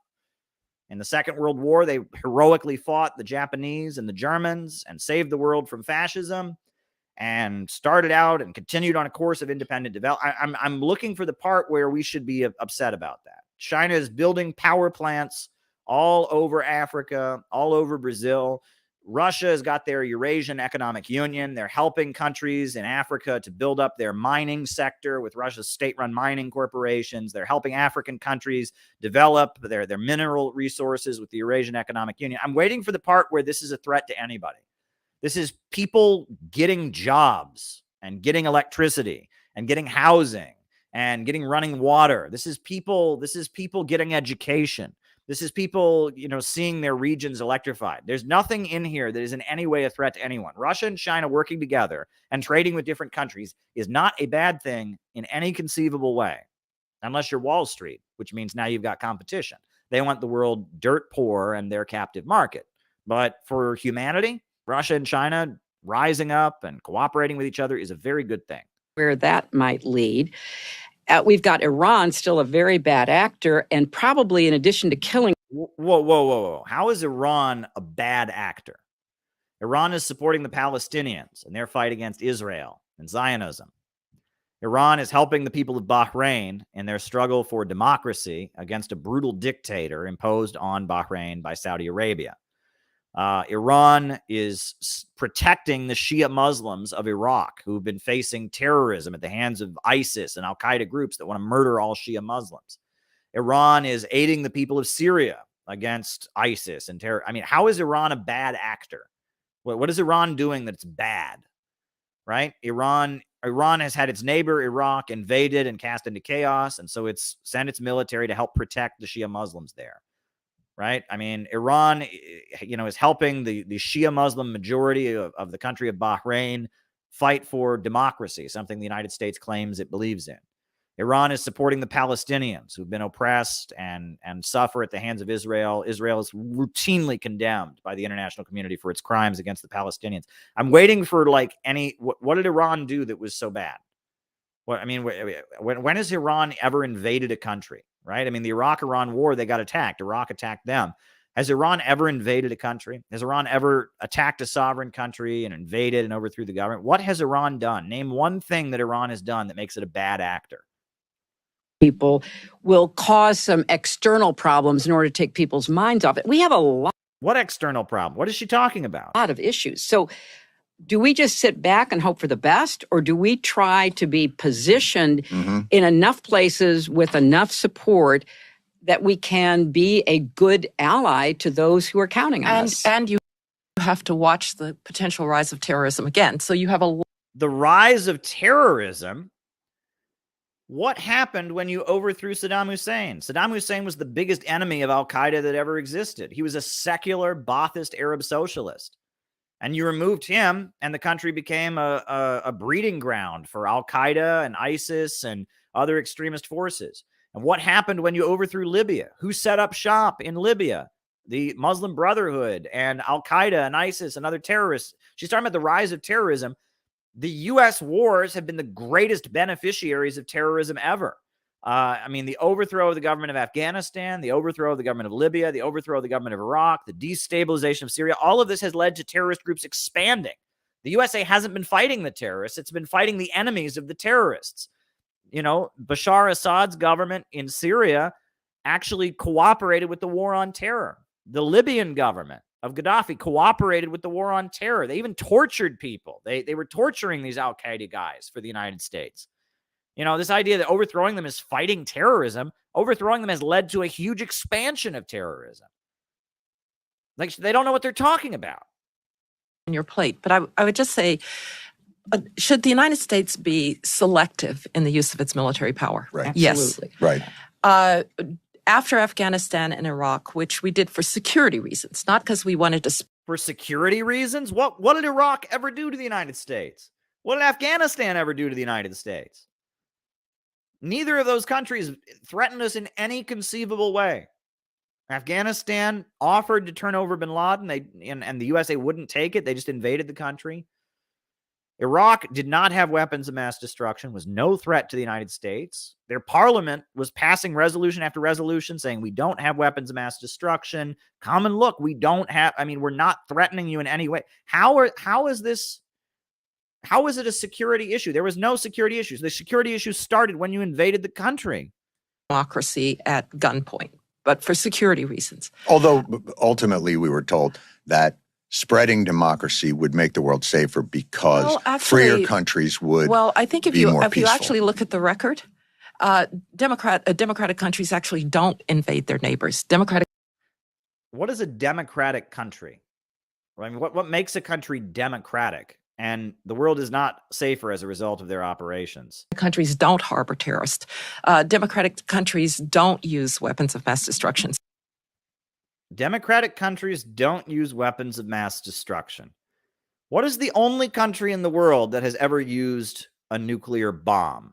In the Second World War, they heroically fought the Japanese and the Germans and saved the world from fascism and started out and continued on a course of independent development. I'm looking for the part where we should be upset about that. China is building power plants all over Africa, all over Brazil. Russia has got their Eurasian Economic Union. They're helping countries in Africa to build up their mining sector with Russia's state-run mining corporations. They're helping African countries develop their mineral resources with the Eurasian Economic Union. I'm waiting for the part where this is a threat to anybody. This is people getting jobs and getting electricity and getting housing and getting running water. This is people getting education. This is people, seeing their regions electrified. There's nothing in here that is in any way a threat to anyone. Russia and China working together and trading with different countries is not a bad thing in any conceivable way, unless you're Wall Street, which means now you've got competition. They want the world dirt poor and their captive market. But for humanity, Russia and China rising up and cooperating with each other is a very good thing. Where that might lead. We've got Iran, still a very bad actor, and probably in addition to killing. Whoa. How is Iran a bad actor? Iran is supporting the Palestinians in their fight against Israel and Zionism. Iran is helping the people of Bahrain in their struggle for democracy against a brutal dictator imposed on Bahrain by Saudi Arabia. Iran is protecting the Shia Muslims of Iraq who've been facing terrorism at the hands of ISIS and Al-Qaeda groups that want to murder all Shia Muslims. Iran is aiding the people of Syria against ISIS and terror. I mean, how is Iran a bad actor? What is Iran doing that's bad, right? Iran has had its neighbor Iraq invaded and cast into chaos, and so it's sent its military to help protect the Shia Muslims there. Right? I mean, Iran, is helping the Shia Muslim majority of the country of Bahrain fight for democracy, something the United States claims it believes in. Iran is supporting the Palestinians who've been oppressed and suffer at the hands of Israel. Israel is routinely condemned by the international community for its crimes against the Palestinians. I'm waiting for what did Iran do that was so bad? When has Iran ever invaded a country? Right? I mean, the Iraq-Iran war, they got attacked. Iraq attacked them. Has Iran ever invaded a country? Has Iran ever attacked a sovereign country and invaded and overthrew the government? What has Iran done? Name one thing that Iran has done that makes it a bad actor. People will cause some external problems in order to take people's minds off it. We have a lot. What external problem? What is she talking about? A lot of issues. So do we just sit back and hope for the best, or do we try to be positioned in enough places with enough support that we can be a good ally to those who are counting on us? And you have to watch the potential rise of terrorism again. So you have the rise of terrorism. What happened when you overthrew Saddam Hussein? Saddam Hussein was the biggest enemy of Al-Qaeda that ever existed. He was a secular Ba'athist Arab socialist. And you removed him, and the country became a breeding ground for Al-Qaeda and ISIS and other extremist forces. And what happened when you overthrew Libya? Who set up shop in Libya? The Muslim Brotherhood and Al-Qaeda and ISIS and other terrorists. She's talking about the rise of terrorism. The U.S. wars have been the greatest beneficiaries of terrorism ever. The overthrow of the government of Afghanistan, the overthrow of the government of Libya, the overthrow of the government of Iraq, the destabilization of Syria, all of this has led to terrorist groups expanding. The USA hasn't been fighting the terrorists. It's been fighting the enemies of the terrorists. Bashar Assad's government in Syria actually cooperated with the war on terror. The Libyan government of Gaddafi cooperated with the war on terror. They even tortured people. They were torturing these Al-Qaeda guys for the United States. You know, this idea that overthrowing them is fighting terrorism, overthrowing them has led to a huge expansion of terrorism. Like, they don't know what they're talking about. On your plate. But I would just say, should the United States be selective in the use of its military power? Right. Absolutely. Right. After Afghanistan and Iraq, which we did for security reasons, not because we wanted to. For security reasons? What did Iraq ever do to the United States? What did Afghanistan ever do to the United States? Neither of those countries threatened us in any conceivable way. Afghanistan offered to turn over bin Laden, and the USA wouldn't take it. They just invaded the country. Iraq did not have weapons of mass destruction, was no threat to the United States. Their parliament was passing resolution after resolution saying, we don't have weapons of mass destruction. Come and look, we don't have, we're not threatening you in any way. How is it a security issue? There was no security issues. The security issues started when you invaded the country. Democracy at gunpoint, but for security reasons. Although ultimately we were told that spreading democracy would make the world safer because freer countries would. Well, I think if be you more you peaceful. actually look at the record, democratic countries actually don't invade their neighbors. What is a democratic country? What makes a country democratic? And the world is not safer as a result of their operations. Countries don't harbor terrorists. Democratic countries don't use weapons of mass destruction. Democratic countries don't use weapons of mass destruction. What is the only country in the world that has ever used a nuclear bomb?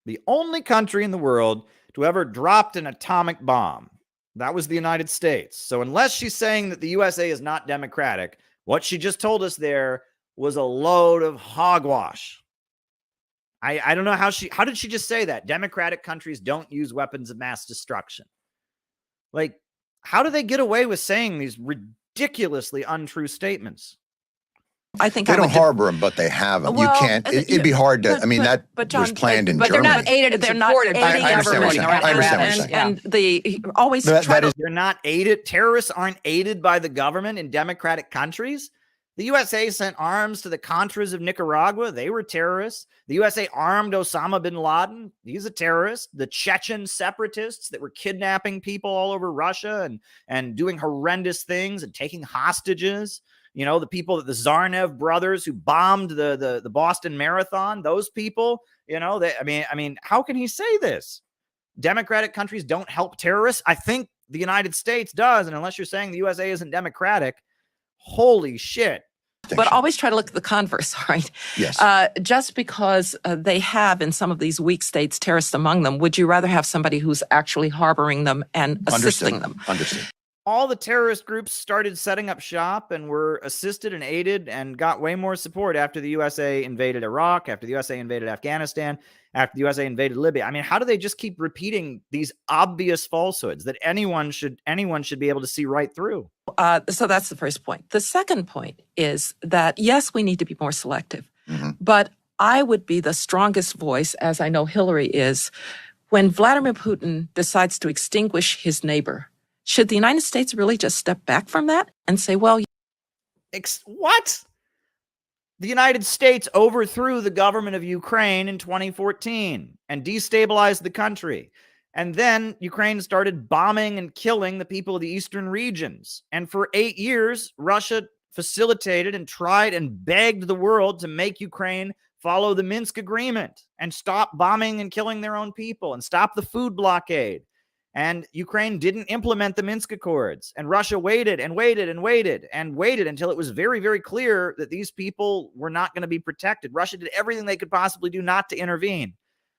The only country in the world to ever dropped an atomic bomb. That was the United States. So unless she's saying that the USA is not democratic, what she just told us there was a load of hogwash. I don't know how did she just say that? Democratic countries don't use weapons of mass destruction. Like, how do they get away with saying these ridiculously untrue statements? I think they don't harbor them, but they have them. Well, you can't. It'd be hard to. That was planned in but Germany. they're not aided and supported by the I understand what government. you're saying. I understand what you're saying. And they always try to. They're not aided. Terrorists aren't aided by the government in democratic countries. The USA sent arms to the Contras of Nicaragua. They were terrorists. The USA armed Osama bin Laden. He's a terrorist. The Chechen separatists that were kidnapping people all over Russia and doing horrendous things and taking hostages. You know, the people that the Zarnev brothers who bombed the Boston Marathon, those people, how can he say this? Democratic countries don't help terrorists. I think the United States does. And unless you're saying the USA isn't democratic, holy shit. But always try to look at the converse, right? Yes. Just because they have in some of these weak states terrorists among them, would you rather have somebody who's actually harboring them and assisting them? Understood. All the terrorist groups started setting up shop and were assisted and aided and got way more support after the USA invaded Iraq, after the USA invaded Afghanistan, after the USA invaded Libya. How do they just keep repeating these obvious falsehoods that anyone should be able to see right through? So that's the first point. The second point is that, yes, we need to be more selective, but I would be the strongest voice, as I know Hillary is, when Vladimir Putin decides to extinguish his neighbor. Should the United States really just step back from that and say, well... What? The United States overthrew the government of Ukraine in 2014 and destabilized the country. And then Ukraine started bombing and killing the people of the eastern regions. And for 8 years, Russia facilitated and tried and begged the world to make Ukraine follow the Minsk agreement and stop bombing and killing their own people and stop the food blockade. And Ukraine didn't implement the Minsk Accords. And Russia waited and waited and waited and waited until it was very, very clear that these people were not going to be protected. Russia did everything they could possibly do not to intervene.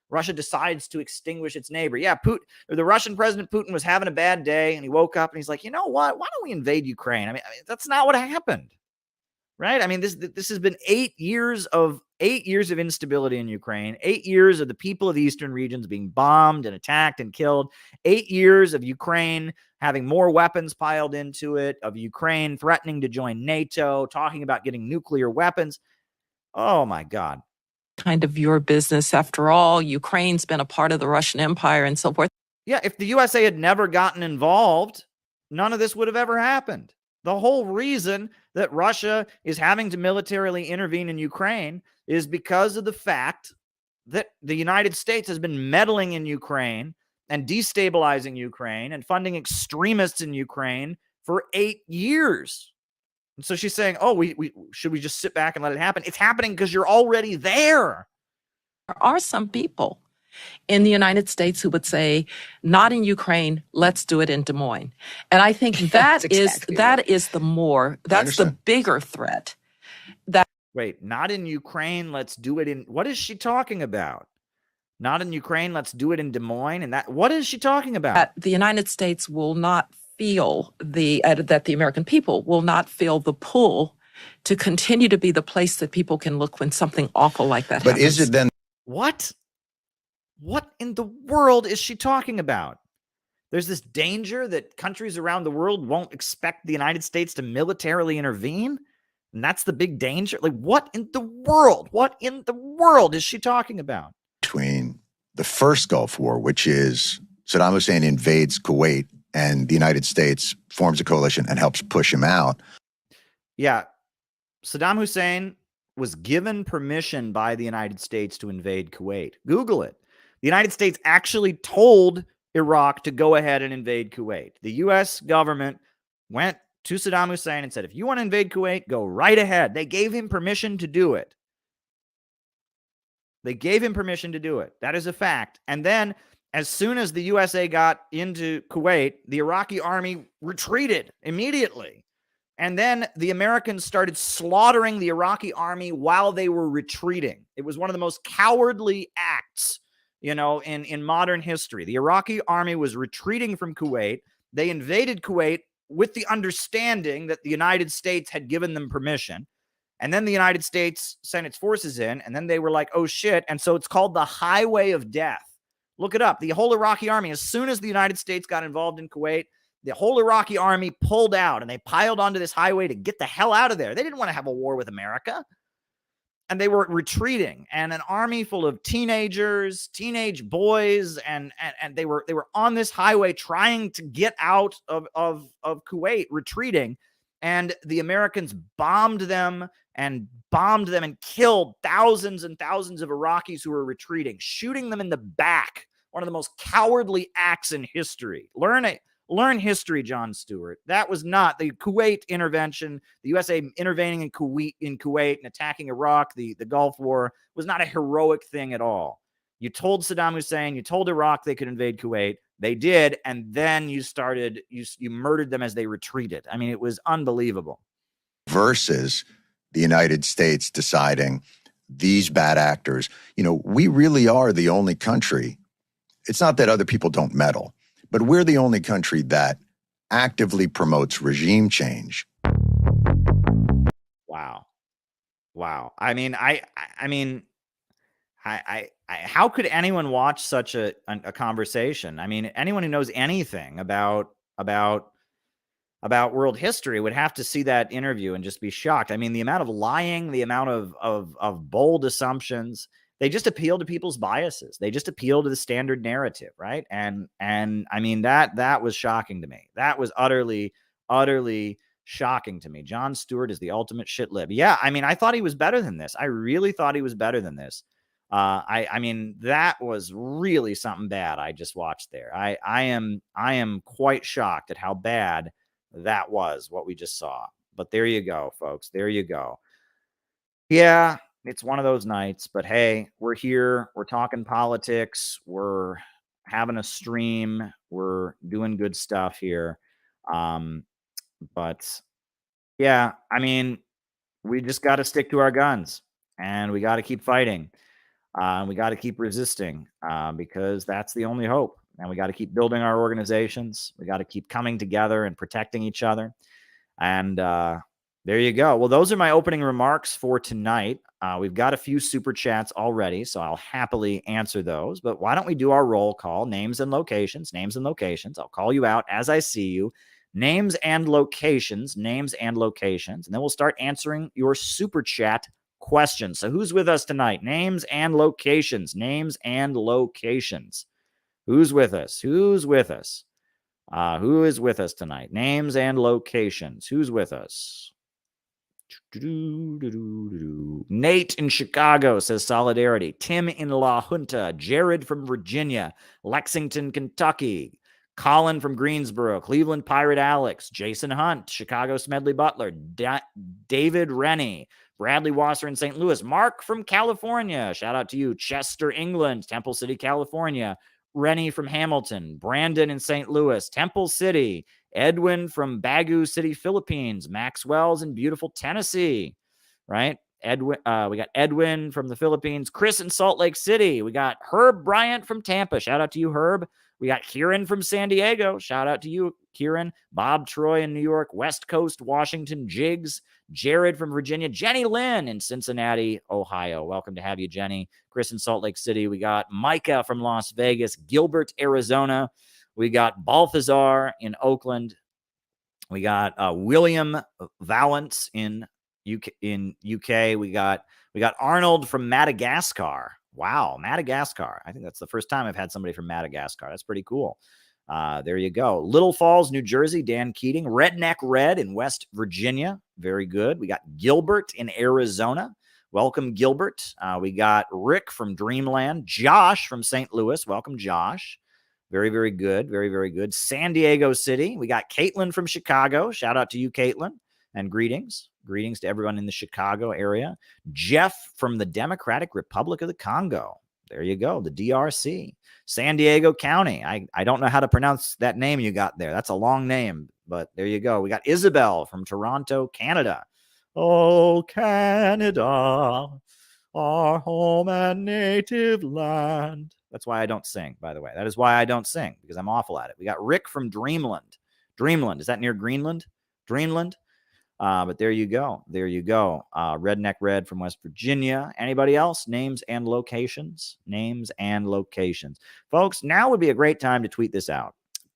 Russia decides to extinguish its neighbor. Yeah, the Russian President Putin was having a bad day, and he woke up and he's like, you know what? Why don't we invade Ukraine? That's not what happened, right? This has been 8 years of instability in Ukraine, 8 years of the people of the eastern regions being bombed and attacked and killed, 8 years of Ukraine having more weapons piled into it, of Ukraine threatening to join NATO, talking about getting nuclear weapons. Oh, my God. Kind of your business. After all, Ukraine's been a part of the Russian Empire and so forth. Yeah, if the USA had never gotten involved, none of this would have ever happened. The whole reason that Russia is having to militarily intervene in Ukraine is because of the fact that the United States has been meddling in Ukraine and destabilizing Ukraine and funding extremists in Ukraine for 8 years. And so she's saying, oh, we should we just sit back and let it happen? It's happening because you're already there. There are some people in the United States who would say, not in Ukraine, let's do it in Des Moines. And I think that's the bigger threat. Wait, not in Ukraine, let's do it in, what is she talking about? Not in Ukraine, let's do it in Des Moines. And what is she talking about? That the United States will not feel that the American people will not feel the pull to continue to be the place that people can look when something awful like that happens. But is it then? What in the world is she talking about? There's this danger that countries around the world won't expect the United States to militarily intervene? And that's the big danger? Like, what in the world is she talking about? Between the first Gulf War, which is Saddam Hussein invades Kuwait and the United States forms a coalition and helps push him out. Yeah. Saddam Hussein was given permission by the United States to invade Kuwait. Google it. The United States actually told Iraq to go ahead and invade Kuwait. The U.S. government went to Saddam Hussein and said, if you want to invade Kuwait, go right ahead. They gave him permission to do it. That is a fact. And then as soon as the USA got into Kuwait, the Iraqi army retreated immediately. And then the Americans started slaughtering the Iraqi army while they were retreating. It was one of the most cowardly acts, in modern history. The Iraqi army was retreating from Kuwait. They invaded Kuwait with the understanding that the United States had given them permission. And then the United States sent its forces in, and then they were like, oh shit. And so it's called the Highway of Death. Look it up. The whole Iraqi army, as soon as the United States got involved in Kuwait, the whole Iraqi army pulled out and they piled onto this highway to get the hell out of there. They didn't want to have a war with America. And they were retreating, and an army full of teenagers, teenage boys, and they were on this highway trying to get out of Kuwait, retreating. And the Americans bombed them and killed thousands and thousands of Iraqis who were retreating, shooting them in the back. One of the most cowardly acts in history. Learn history, Jon Stewart. That was not the Kuwait intervention. The USA intervening in Kuwait and attacking Iraq, the Gulf War, was not a heroic thing at all. You told Saddam Hussein, you told Iraq they could invade Kuwait. They did, and then you murdered them as they retreated. I mean, it was unbelievable. Versus the United States deciding these bad actors, we really are the only country. It's not that other people don't meddle, but we're the only country that actively promotes regime change. Wow. I mean, how could anyone watch such a conversation? I mean, anyone who knows anything about world history would have to see that interview and just be shocked. I mean, the amount of lying, the amount of bold assumptions. They just appeal to people's biases. They just appeal to the standard narrative, right? And I mean, that was shocking to me. That was utterly shocking to me. Jon Stewart is the ultimate shit lib. Yeah, I mean, I thought he was better than this. I really thought he was better than this. I mean, that was really something bad I just watched there. I am quite shocked at how bad that was, what we just saw. But there you go, folks. There you go. Yeah. It's one of those nights, but hey, we're here. We're talking politics. We're having a stream. We're doing good stuff here. But yeah, I mean, we just got to stick to our guns and we got to keep fighting. We got to keep resisting because that's the only hope. And we got to keep building our organizations. We got to keep coming together and protecting each other. And there you go. Well, those are my opening remarks for tonight. We've got a few super chats already, so I'll happily answer those. But why don't we do our roll call? Names and locations. I'll call you out as I see you. Names and locations. And then we'll start answering your super chat questions. So who's with us tonight? Names and locations. Who's with us? Who is with us tonight? Names and locations. Who's with us? Nate in Chicago says solidarity. Tim in La Junta. Jared from Virginia. Lexington, Kentucky. Colin from Greensboro. Cleveland Pirate Alex. Jason Hunt. Chicago Smedley Butler. David Rennie. Bradley Wasser in St. Louis. Mark from California. Shout out to you. Chester, England. Temple City, California. Rennie from Hamilton. Brandon in St. Louis. Temple City. Edwin from Bagu City, Philippines. Max Wells in beautiful Tennessee, right? Edwin, we got Edwin from the Philippines. Chris in Salt Lake City. We got Herb Bryant from Tampa. Shout out to you, Herb. We got Kieran from San Diego. Shout out to you, Kieran. Bob Troy in New York. West Coast, Washington. Jigs. Jared from Virginia. Jenny Lynn in Cincinnati, Ohio. Welcome to have you, Jenny. Chris in Salt Lake City. We got Micah from Las Vegas. Gilbert, Arizona. We got Balthazar in Oakland. We got William Valance in UK. We got Arnold from Madagascar. Wow, Madagascar. I think that's the first time I've had somebody from Madagascar. That's pretty cool. There you go. Little Falls, New Jersey. Dan Keating. Redneck Red in West Virginia. Very good. We got Gilbert in Arizona. Welcome, Gilbert. We got Rick from Dreamland. Josh from St. Louis. Welcome, Josh. Very, very good. Very, very good. San Diego City. We got Caitlin from Chicago. Shout out to you, Caitlin. And greetings. Greetings to everyone in the Chicago area. Jeff from the Democratic Republic of the Congo. There you go. The DRC. San Diego County. I don't know how to pronounce that name you got there. That's a long name, but there you go. We got Isabel from Toronto, Canada. Oh, Canada, our home and native land. That's why I don't sing, by the way. That is why I don't sing, because I'm awful at it. We got Rick from Dreamland. Dreamland. Is that near Greenland? Dreamland? But there you go. There you go. Redneck Red from West Virginia. Anybody else? Names and locations. Names and locations. Folks, now would be a great time to tweet this out.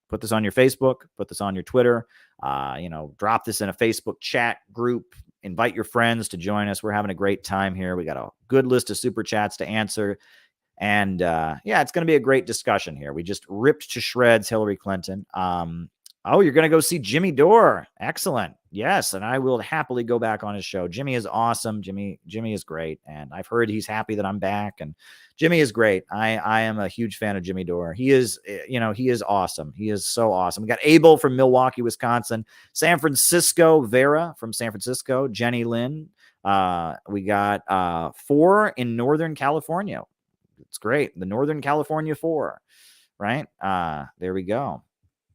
Put this on your Facebook. Put this on your Twitter. Drop this in a Facebook chat group. Invite your friends to join us. We're having a great time here. We got a good list of super chats to answer. And it's going to be a great discussion here. We just ripped to shreds Hillary Clinton. You're going to go see Jimmy Dore. Excellent. Yes, and I will happily go back on his show. Jimmy is awesome. Jimmy is great. And I've heard he's happy that I'm back. And Jimmy is great. I am a huge fan of Jimmy Dore. He is, he is awesome. He is so awesome. We got Abel from Milwaukee, Wisconsin. San Francisco, Vera from San Francisco. Jenny Lynn. We got 4 in Northern California. It's great. The Northern California 4, right? There we go.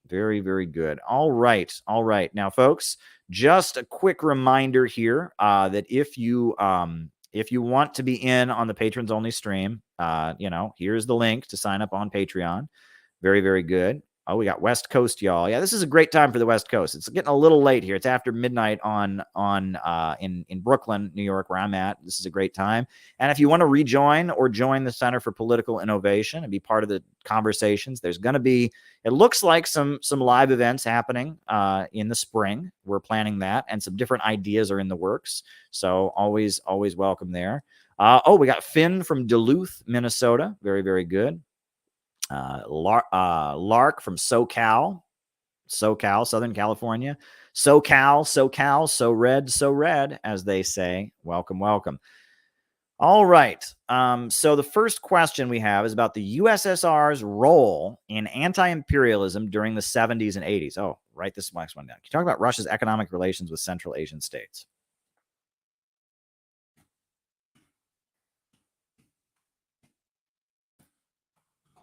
Very, very good. All right. All right. Now, folks, just a quick reminder here that if you want to be in on the patrons only stream, here's the link to sign up on Patreon. Very, very good. Oh, we got West Coast, y'all. Yeah, this is a great time for the West Coast. It's getting a little late here. It's after midnight in Brooklyn, New York, where I'm at. This is a great time. And if you want to rejoin or join the Center for Political Innovation and be part of the conversations, there's going to be, it looks like some live events happening in the spring. We're planning that, and some different ideas are in the works. So always welcome there. We got Finn from Duluth, Minnesota. Very, very good. Lark from SoCal, Southern California. SoCal, so red, as they say. Welcome. All right. So the first question we have is about the USSR's role in anti-imperialism during the 70s and 80s. Oh, write this next one down. Can you talk about Russia's economic relations with Central Asian states?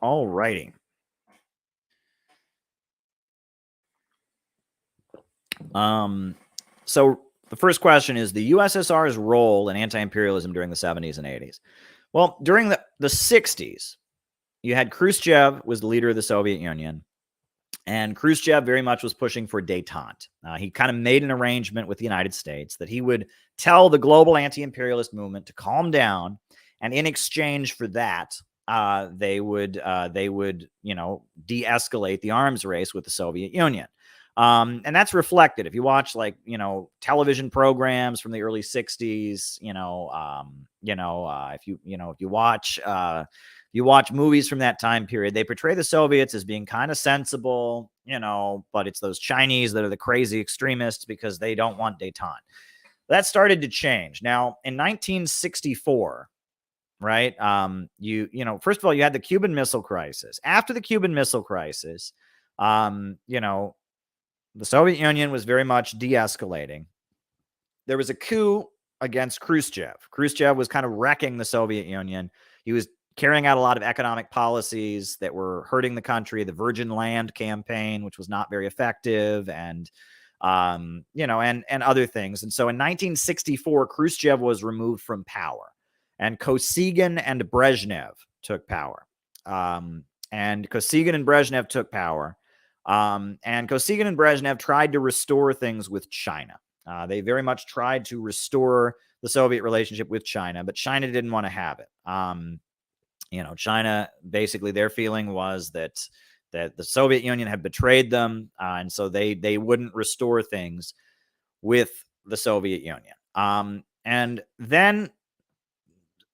All righty. So the first question is the USSR's role in anti-imperialism during the 70s and 80s. Well, during the 60s, you had Khrushchev was the leader of the Soviet Union, and Khrushchev very much was pushing for détente. He kind of made an arrangement with the United States that he would tell the global anti-imperialist movement to calm down, and in exchange for that, they would de-escalate the arms race with the Soviet Union. And that's reflected if you watch television programs from the early 60s, if you watch you watch movies from that time period, they portray the Soviets as being kind of sensible, but it's those Chinese that are the crazy extremists because they don't want détente. That started to change. Now, in 1964, right? First of all, you had the Cuban Missile Crisis. After the Cuban Missile Crisis, the Soviet Union was very much de-escalating. There was a coup against Khrushchev. Khrushchev was kind of wrecking the Soviet Union. He was carrying out a lot of economic policies that were hurting the country. The Virgin Land campaign, which was not very effective, and other things. And so in 1964, Khrushchev was removed from power, and Kosygin and Brezhnev took power. And Kosygin and Brezhnev tried to restore things with China. They very much tried to restore the Soviet relationship with China, but China didn't want to have it. China, basically their feeling was that the Soviet Union had betrayed them, and so they wouldn't restore things with the Soviet Union. And then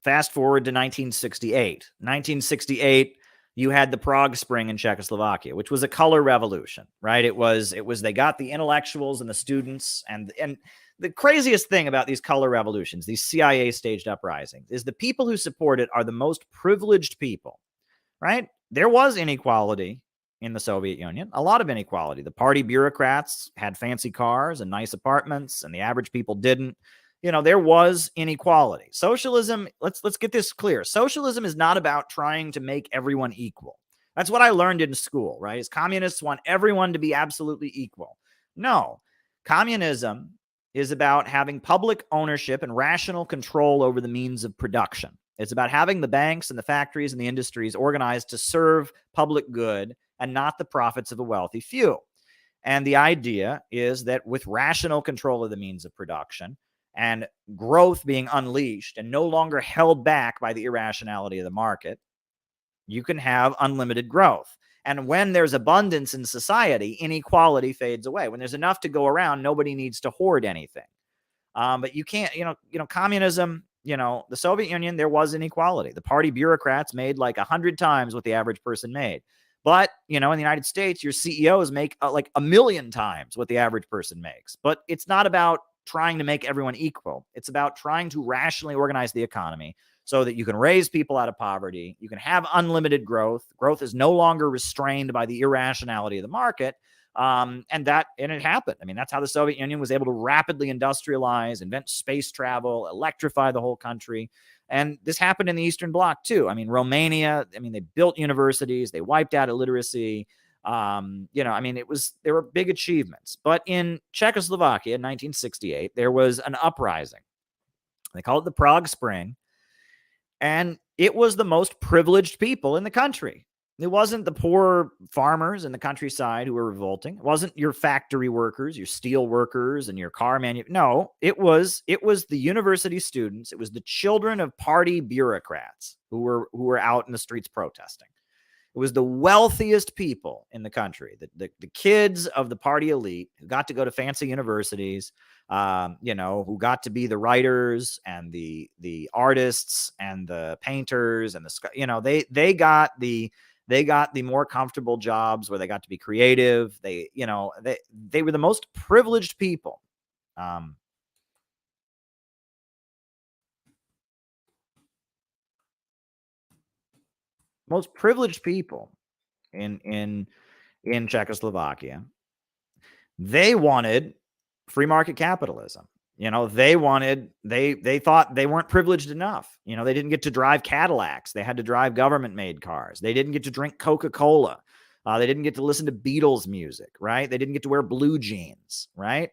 fast forward to 1968. 1968, you had the Prague Spring in Czechoslovakia, which was a color revolution, right? It was they got the intellectuals and the students, and the craziest thing about these color revolutions, these CIA staged uprisings, is the people who support it are the most privileged people, right? There was inequality in the Soviet Union, a lot of inequality. The party bureaucrats had fancy cars and nice apartments, and the average people didn't. There was inequality. Socialism, let's get this clear. Socialism is not about trying to make everyone equal. That's what I learned in school, right? Is communists want everyone to be absolutely equal. No, communism is about having public ownership and rational control over the means of production. It's about having the banks and the factories and the industries organized to serve public good and not the profits of a wealthy few. And the idea is that with rational control of the means of production and growth being unleashed and no longer held back by the irrationality of the market, you can have unlimited growth. And when there's abundance in society, inequality fades away. When there's enough to go around, nobody needs to hoard anything. But you can't, communism, the Soviet Union, there was inequality. The party bureaucrats made like 100 times what the average person made. But, in the United States, your CEOs make like 1 million times what the average person makes. But it's not about trying to make everyone equal. It's about trying to rationally organize the economy so that you can raise people out of poverty. You can have unlimited growth. Growth is no longer restrained by the irrationality of the market. And it happened. I mean, that's how the Soviet Union was able to rapidly industrialize, invent space travel, electrify the whole country. And this happened in the Eastern Bloc too. I mean, Romania, they built universities, they wiped out illiteracy. There were big achievements. But in Czechoslovakia in 1968, there was an uprising. They call it the Prague Spring. And it was the most privileged people in the country. It wasn't the poor farmers in the countryside who were revolting. It wasn't your factory workers, your steel workers, and your car No, it was the university students. It was the children of party bureaucrats who were out in the streets protesting. It was the wealthiest people in the country, the kids of the party elite who got to go to fancy universities, who got to be the writers and the artists and the painters and they got the more comfortable jobs where they got to be creative. They were the most privileged people. Most privileged people in Czechoslovakia. They wanted free market capitalism. They thought they weren't privileged enough. They didn't get to drive Cadillacs. They had to drive government-made cars. They didn't get to drink Coca-Cola. They didn't get to listen to Beatles music, right? They didn't get to wear blue jeans, right?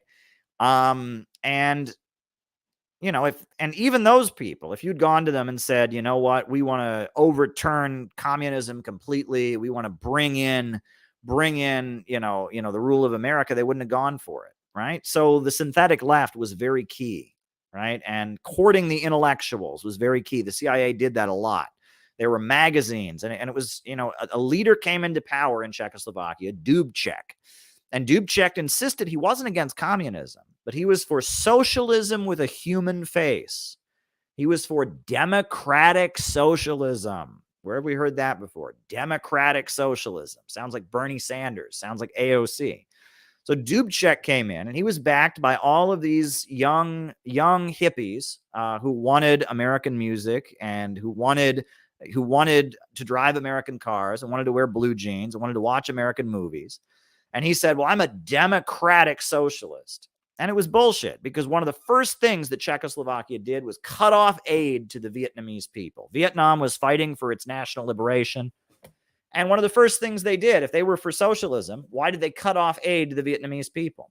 Even those people, if you'd gone to them and said, you know what, we want to overturn communism completely, we want to bring in, the rule of America, they wouldn't have gone for it, right? So the synthetic left was very key, right? And courting the intellectuals was very key. The CIA did that a lot. There were magazines, and it was, a leader came into power in Czechoslovakia, Dubček. And Dubček insisted he wasn't against communism, but he was for socialism with a human face. He was for democratic socialism. Where have we heard that before? Democratic socialism. Sounds like Bernie Sanders. Sounds like AOC. So Dubček came in, and he was backed by all of these young hippies who wanted American music and who wanted to drive American cars and wanted to wear blue jeans and wanted to watch American movies. And he said, well, I'm a democratic socialist. And it was bullshit, because one of the first things that Czechoslovakia did was cut off aid to the Vietnamese people. Vietnam was fighting for its national liberation. And one of the first things they did, if they were for socialism, why did they cut off aid to the Vietnamese people?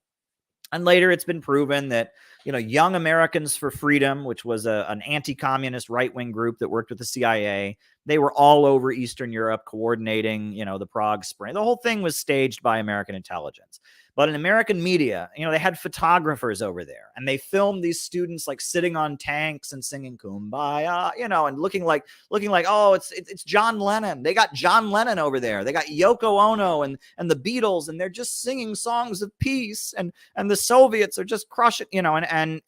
And later it's been proven that, Young Americans for Freedom, which was an anti-communist right-wing group that worked with the CIA, they were all over Eastern Europe coordinating, the Prague Spring. The whole thing was staged by American intelligence. But in American media, they had photographers over there, and they filmed these students like sitting on tanks and singing "Kumbaya," and looking like, oh, it's John Lennon. They got John Lennon over there. They got Yoko Ono and the Beatles, and they're just singing songs of peace, and the Soviets are just crushing, and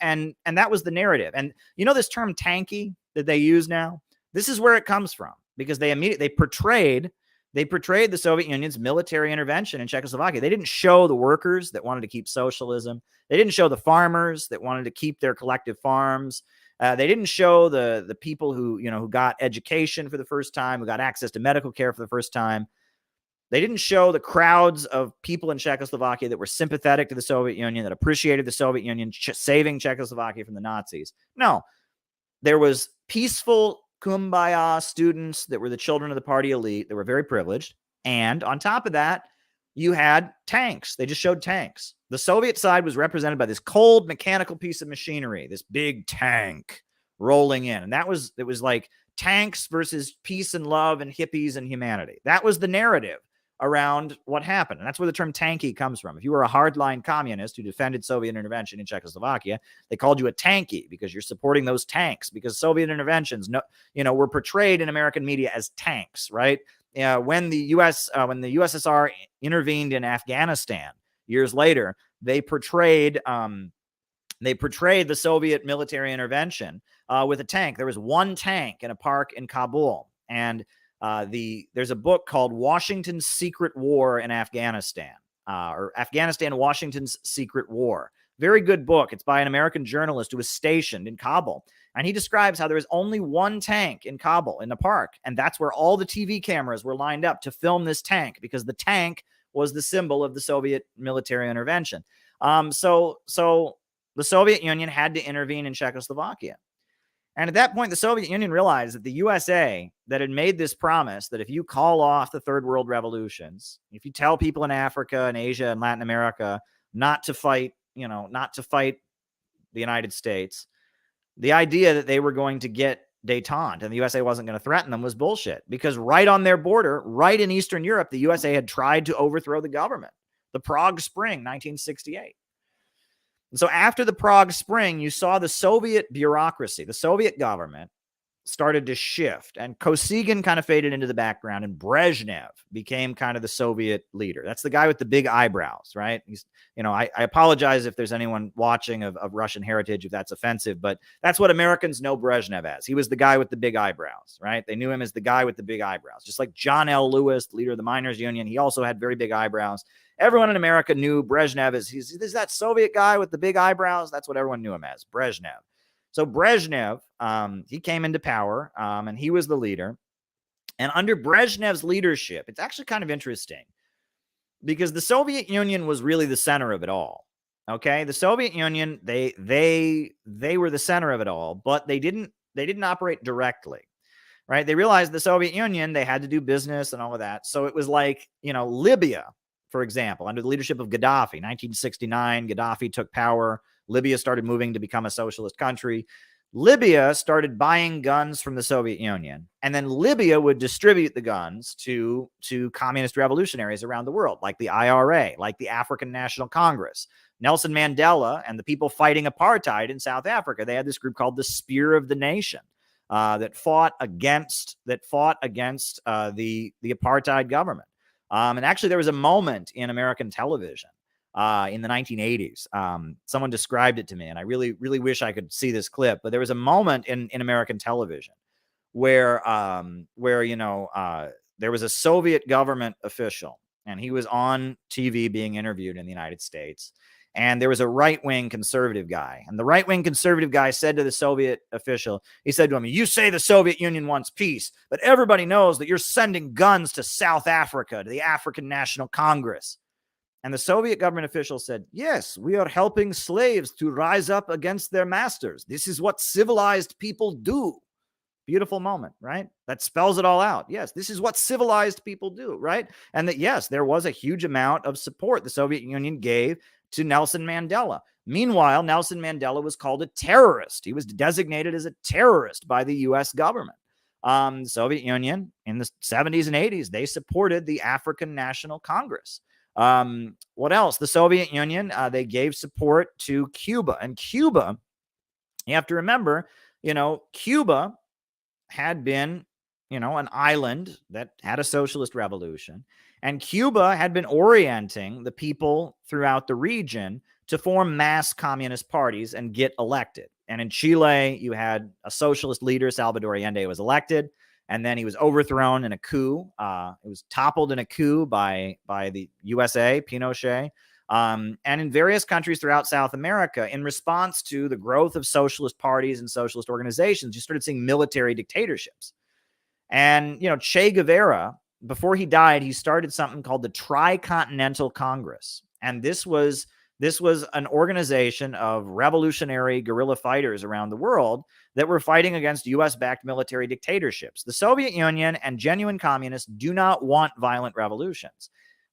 that was the narrative. And this term tanky that they use now, this is where it comes from, because they portrayed the Soviet Union's military intervention in Czechoslovakia. They didn't show the workers that wanted to keep socialism. They didn't show the farmers that wanted to keep their collective farms. They didn't show the people who got education for the first time, who got access to medical care for the first time. They didn't show the crowds of people in Czechoslovakia that were sympathetic to the Soviet Union, that appreciated the Soviet Union saving Czechoslovakia from the Nazis. No, there was peaceful Kumbaya students that were the children of the party elite that were very privileged. And on top of that, you had tanks. They just showed tanks. The Soviet side was represented by this cold mechanical piece of machinery, this big tank rolling in. And it was like tanks versus peace and love and hippies and humanity. That was the narrative around what happened. And that's where the term tanky comes from. If you were a hardline communist who defended Soviet intervention in Czechoslovakia, they called you a tanky because you're supporting those tanks, because Soviet interventions, were portrayed in American media as tanks, right? When the USSR intervened in Afghanistan years later, they portrayed the Soviet military intervention with a tank. There was one tank in a park in Kabul, and there's a book called Washington's Secret War in Afghanistan, or Afghanistan, Washington's Secret War. Very good book. It's by an American journalist who was stationed in Kabul. And he describes how there was only one tank in Kabul in the park. And that's where all the TV cameras were lined up to film this tank, because the tank was the symbol of the Soviet military intervention. So the Soviet Union had to intervene in Czechoslovakia. And at that point, the Soviet Union realized that the USA, that had made this promise that if you call off the third world revolutions, if you tell people in Africa and Asia and Latin America not to fight the United States, the idea that they were going to get détente and the USA wasn't going to threaten them was bullshit, because right on their border, right in Eastern Europe, the USA had tried to overthrow the government. The Prague Spring, 1968. And so after the Prague Spring, you saw the Soviet bureaucracy, the Soviet government started to shift, and Kosygin kind of faded into the background, and Brezhnev became kind of the Soviet leader. That's the guy with the big eyebrows, right? He's, I apologize if there's anyone watching of Russian heritage, if that's offensive, but that's what Americans know Brezhnev as. He was the guy with the big eyebrows, right? They knew him as the guy with the big eyebrows, just like John L. Lewis, the leader of the miners' union. He also had very big eyebrows. Everyone in America knew Brezhnev as he's that Soviet guy with the big eyebrows. That's what everyone knew him as, Brezhnev. So Brezhnev, he came into power, and he was the leader. And under Brezhnev's leadership, it's actually kind of interesting, because the Soviet Union was really the center of it all. Okay, the Soviet Union, they were the center of it all, but they didn't operate directly, right? They realized the Soviet Union, they had to do business and all of that. So it was like, Libya, for example, under the leadership of Gaddafi, 1969, Gaddafi took power. Libya started moving to become a socialist country. Libya started buying guns from the Soviet Union, and then Libya would distribute the guns to communist revolutionaries around the world, like the IRA, like the African National Congress. Nelson Mandela and the people fighting apartheid in South Africa, they had this group called the Spear of the Nation that fought against the apartheid government. And actually, there was a moment in American television in the 1980s. Someone described it to me, and I really, really wish I could see this clip. But there was a moment in American television where there was a Soviet government official, and he was on TV being interviewed in the United States. And there was a right-wing conservative guy. And the right-wing conservative guy said to the Soviet official, he said to him, "You say the Soviet Union wants peace, but everybody knows that you're sending guns to South Africa, to the African National Congress." And the Soviet government official said, "Yes, we are helping slaves to rise up against their masters. This is what civilized people do." Beautiful moment, right? That spells it all out. Yes, this is what civilized people do, right? And that, yes, there was a huge amount of support the Soviet Union gave to Nelson Mandela. Meanwhile, Nelson Mandela was called a terrorist. He was designated as a terrorist by the U.S. government. The Soviet Union in the 70s and 80s, they supported the African National Congress. What else? The Soviet Union, they gave support to Cuba. And Cuba, you have to remember, Cuba had been, an island that had a socialist revolution. And Cuba had been orienting the people throughout the region to form mass communist parties and get elected. And in Chile, you had a socialist leader, Salvador Allende, was elected. And then he was overthrown in a coup. It was toppled in a coup by the USA, Pinochet. And in various countries throughout South America, in response to the growth of socialist parties and socialist organizations, you started seeing military dictatorships. And, Che Guevara, before he died, he started something called the Tricontinental Congress. And this was an organization of revolutionary guerrilla fighters around the world that were fighting against U.S.-backed military dictatorships. The Soviet Union and genuine communists do not want violent revolutions.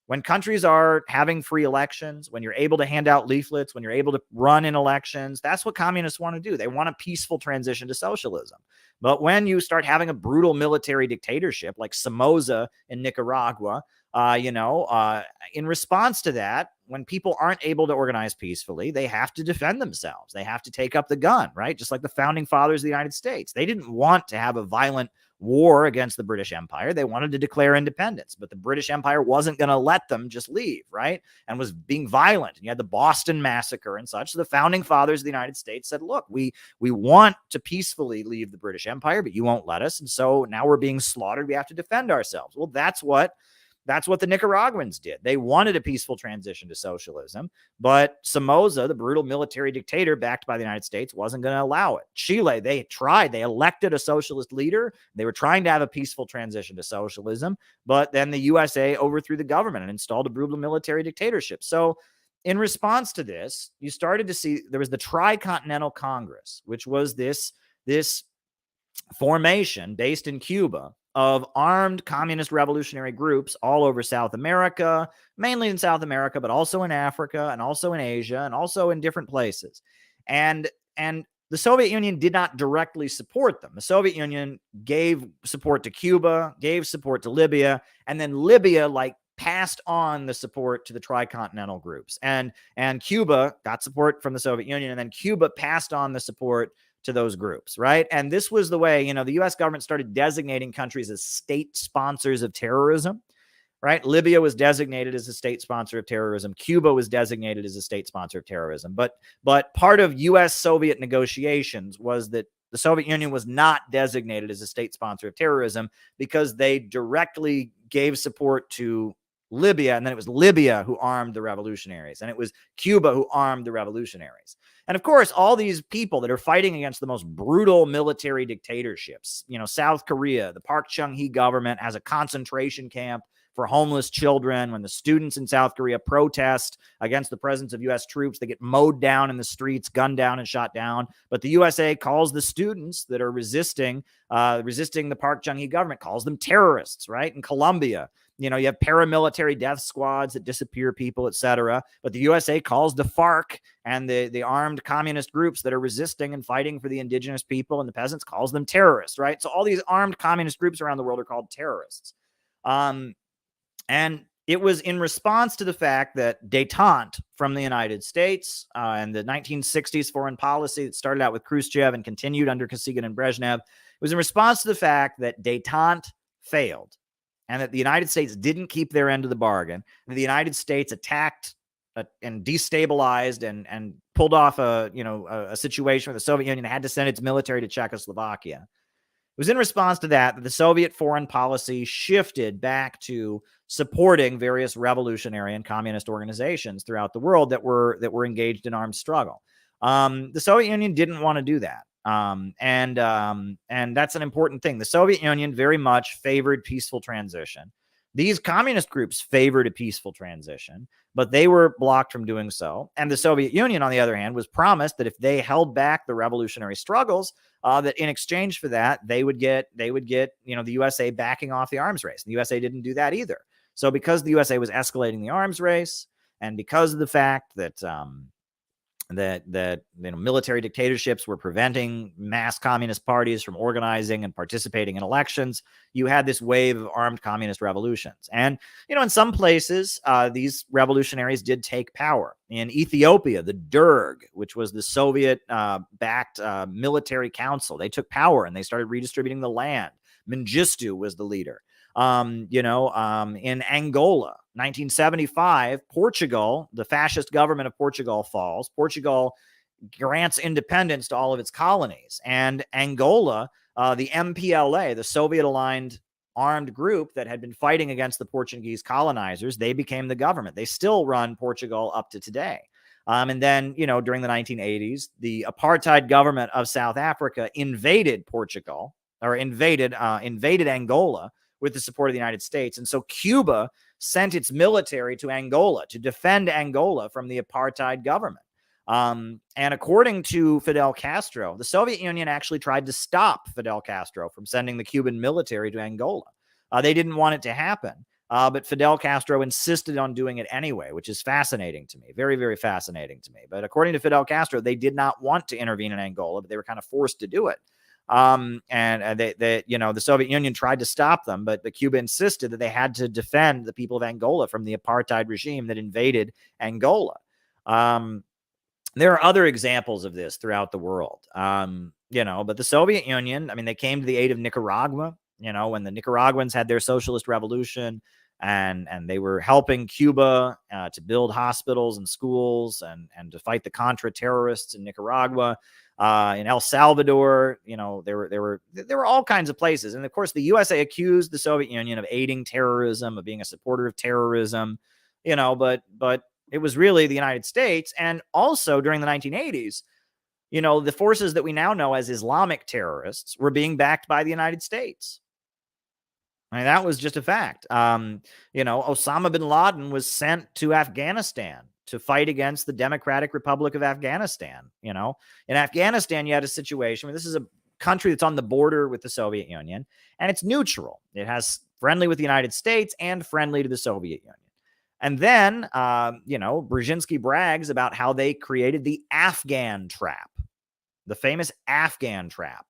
When countries are having free elections, when you're able to hand out leaflets, when you're able to run in elections, that's what communists want to do. They want a peaceful transition to socialism. But when you start having a brutal military dictatorship like Somoza in Nicaragua, in response to that, when people aren't able to organize peacefully, they have to defend themselves. They have to take up the gun, right? Just like the founding fathers of the United States. They didn't want to have a violent war against the British Empire. They wanted to declare independence, but the British Empire wasn't going to let them just leave, right? And was being violent. And you had the Boston Massacre and such. So the founding fathers of the United States said, look, we want to peacefully leave the British Empire, but you won't let us. And so now we're being slaughtered. We have to defend ourselves. Well, that's what the Nicaraguans did. They wanted a peaceful transition to socialism, but Somoza, the brutal military dictator backed by the United States, wasn't going to allow it. Chile, they elected a socialist leader. They were trying to have a peaceful transition to socialism, but then the USA overthrew the government and installed a brutal military dictatorship. So in response to this, you started to see there was the Tricontinental Congress, which was this formation based in Cuba of armed communist revolutionary groups all over South America, mainly in South America, but also in Africa and also in Asia and also in different places. And the Soviet Union did not directly support them. The Soviet Union gave support to Cuba, gave support to Libya, and then Libya passed on the support to the tricontinental groups. And Cuba got support from the Soviet Union, and then Cuba passed on the support to those groups, right? And this was the way, the U.S. government started designating countries as state sponsors of terrorism, right? Libya was designated as a state sponsor of terrorism. Cuba was designated as a state sponsor of terrorism. But part of U.S.-Soviet negotiations was that the Soviet Union was not designated as a state sponsor of terrorism because they directly gave support to Libya, and then it was Libya who armed the revolutionaries, and it was Cuba who armed the revolutionaries. And of course, all these people that are fighting against the most brutal military dictatorships, South Korea, the Park Chung-hee government has a concentration camp for homeless children. When the students in South Korea protest against the presence of U.S. troops, they get mowed down in the streets, gunned down and shot down. But the USA calls the students that are resisting the Park Chung-hee government, calls them terrorists, right? In Colombia, you have paramilitary death squads that disappear people, etc. But the USA calls the FARC and the armed communist groups that are resisting and fighting for the indigenous people and the peasants, calls them terrorists, right? So all these armed communist groups around the world are called terrorists. And it was in response to the fact that détente from the United States and the 1960s foreign policy that started out with Khrushchev and continued under Kosygin and Brezhnev, it was in response to the fact that détente failed and that the United States didn't keep their end of the bargain, and the United States attacked and destabilized and pulled off a situation where the Soviet Union had to send its military to Czechoslovakia. It was in response to that the Soviet foreign policy shifted back to supporting various revolutionary and communist organizations throughout the world that were engaged in armed struggle. The Soviet Union didn't want to do that. And that's an important thing. The Soviet Union very much favored peaceful transition. These communist groups favored a peaceful transition, but they were blocked from doing so. And the Soviet Union, on the other hand, was promised that if they held back the revolutionary struggles, that in exchange for that, they would get, the USA backing off the arms race. And the USA didn't do that either. So because the USA was escalating the arms race, and because of the fact that military dictatorships were preventing mass communist parties from organizing and participating in elections, you had this wave of armed communist revolutions. And, in some places, these revolutionaries did take power. In Ethiopia, the Derg, which was the Soviet-backed military council, they took power and they started redistributing the land. Mengistu was the leader. In Angola, 1975, Portugal, the fascist government of Portugal falls. Portugal grants independence to all of its colonies. And Angola, the MPLA, the Soviet-aligned armed group that had been fighting against the Portuguese colonizers, they became the government. They still run Portugal up to today. And then, during the 1980s, the apartheid government of South Africa invaded Portugal, or invaded Angola, with the support of the United States. And so Cuba sent its military to Angola to defend Angola from the apartheid government. And according to Fidel Castro, the Soviet Union actually tried to stop Fidel Castro from sending the Cuban military to Angola. They didn't want it to happen, but Fidel Castro insisted on doing it anyway, which is fascinating to me, very, very fascinating to me. But according to Fidel Castro, they did not want to intervene in Angola, but they were kind of forced to do it. The Soviet Union tried to stop them, but Cuba insisted that they had to defend the people of Angola from the apartheid regime that invaded Angola. There are other examples of this throughout the world, but the Soviet Union, they came to the aid of Nicaragua, when the Nicaraguans had their socialist revolution, and they were helping Cuba to build hospitals and schools and to fight the Contra terrorists in Nicaragua. In El Salvador, there were all kinds of places. And of course, the USA accused the Soviet Union of aiding terrorism, of being a supporter of terrorism, but it was really the United States. And also during the 1980s, the forces that we now know as Islamic terrorists were being backed by the United States. That was just a fact. Osama bin Laden was sent to Afghanistan to fight against the Democratic Republic of Afghanistan. In Afghanistan, you had a situation where this is a country that's on the border with the Soviet Union, and it's neutral. It has friendly with the United States and friendly to the Soviet Union. And then, Brzezinski brags about how they created the Afghan trap, the famous Afghan trap,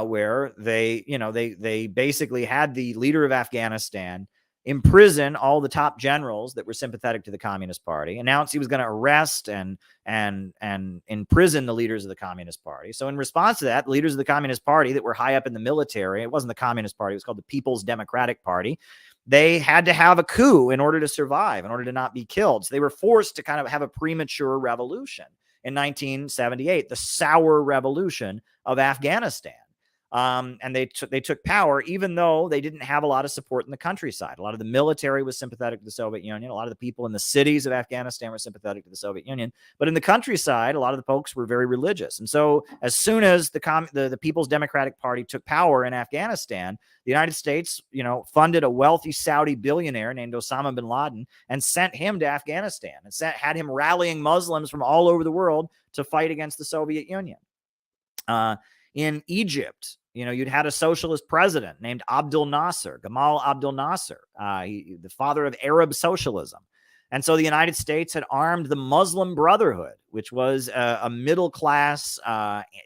where they basically had the leader of Afghanistan imprison all the top generals that were sympathetic to the Communist Party, announced he was going to arrest and imprison the leaders of the Communist Party. So in response to that, the leaders of the Communist Party that were high up in the military, it wasn't the Communist Party, it was called the People's Democratic Party, they had to have a coup in order to survive, in order to not be killed. So they were forced to kind of have a premature revolution in 1978, the Sour Revolution of Afghanistan. And they took power, even though they didn't have a lot of support in the countryside. A lot of the military was sympathetic to the Soviet Union. A lot of the people in the cities of Afghanistan were sympathetic to the Soviet Union. But in the countryside, a lot of the folks were very religious. And so as soon as the People's Democratic Party took power in Afghanistan, the United States, funded a wealthy Saudi billionaire named Osama bin Laden and sent him to Afghanistan and had him rallying Muslims from all over the world to fight against the Soviet Union. In Egypt, you'd had a socialist president named Gamal Abdel Nasser, the father of Arab socialism. And so the United States had armed the Muslim Brotherhood, which was a middle-class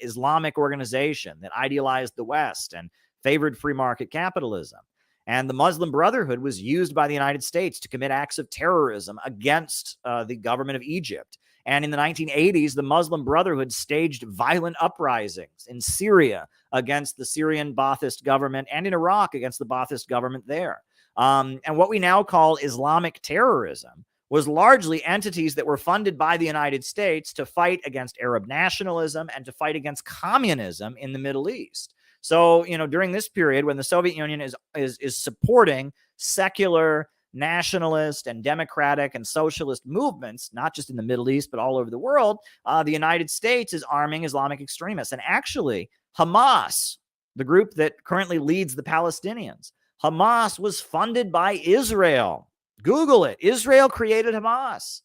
Islamic organization that idealized the West and favored free market capitalism. And the Muslim Brotherhood was used by the United States to commit acts of terrorism against the government of Egypt. And in the 1980s, the Muslim Brotherhood staged violent uprisings in Syria against the Syrian Ba'athist government and in Iraq against the Ba'athist government there. And what we now call Islamic terrorism was largely entities that were funded by the United States to fight against Arab nationalism and to fight against communism in the Middle East. So, during this period when the Soviet Union is supporting secular, nationalist, and democratic and socialist movements, not just in the Middle East, but all over the world, the United States is arming Islamic extremists. And actually, Hamas, the group that currently leads the Palestinians, Hamas was funded by Israel. Google it. Israel created Hamas.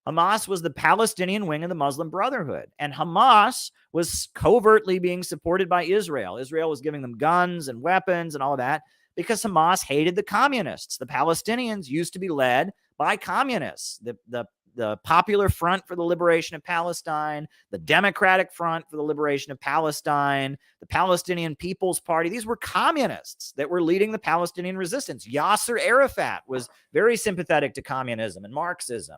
Hamas was the Palestinian wing of the Muslim Brotherhood. And Hamas was covertly being supported by Israel. Israel was giving them guns and weapons and all of that because Hamas hated the communists. The Palestinians used to be led by communists. The Popular Front for the Liberation of Palestine, the Democratic Front for the Liberation of Palestine, the Palestinian People's Party. These were communists that were leading the Palestinian resistance. Yasser Arafat was very sympathetic to communism and Marxism.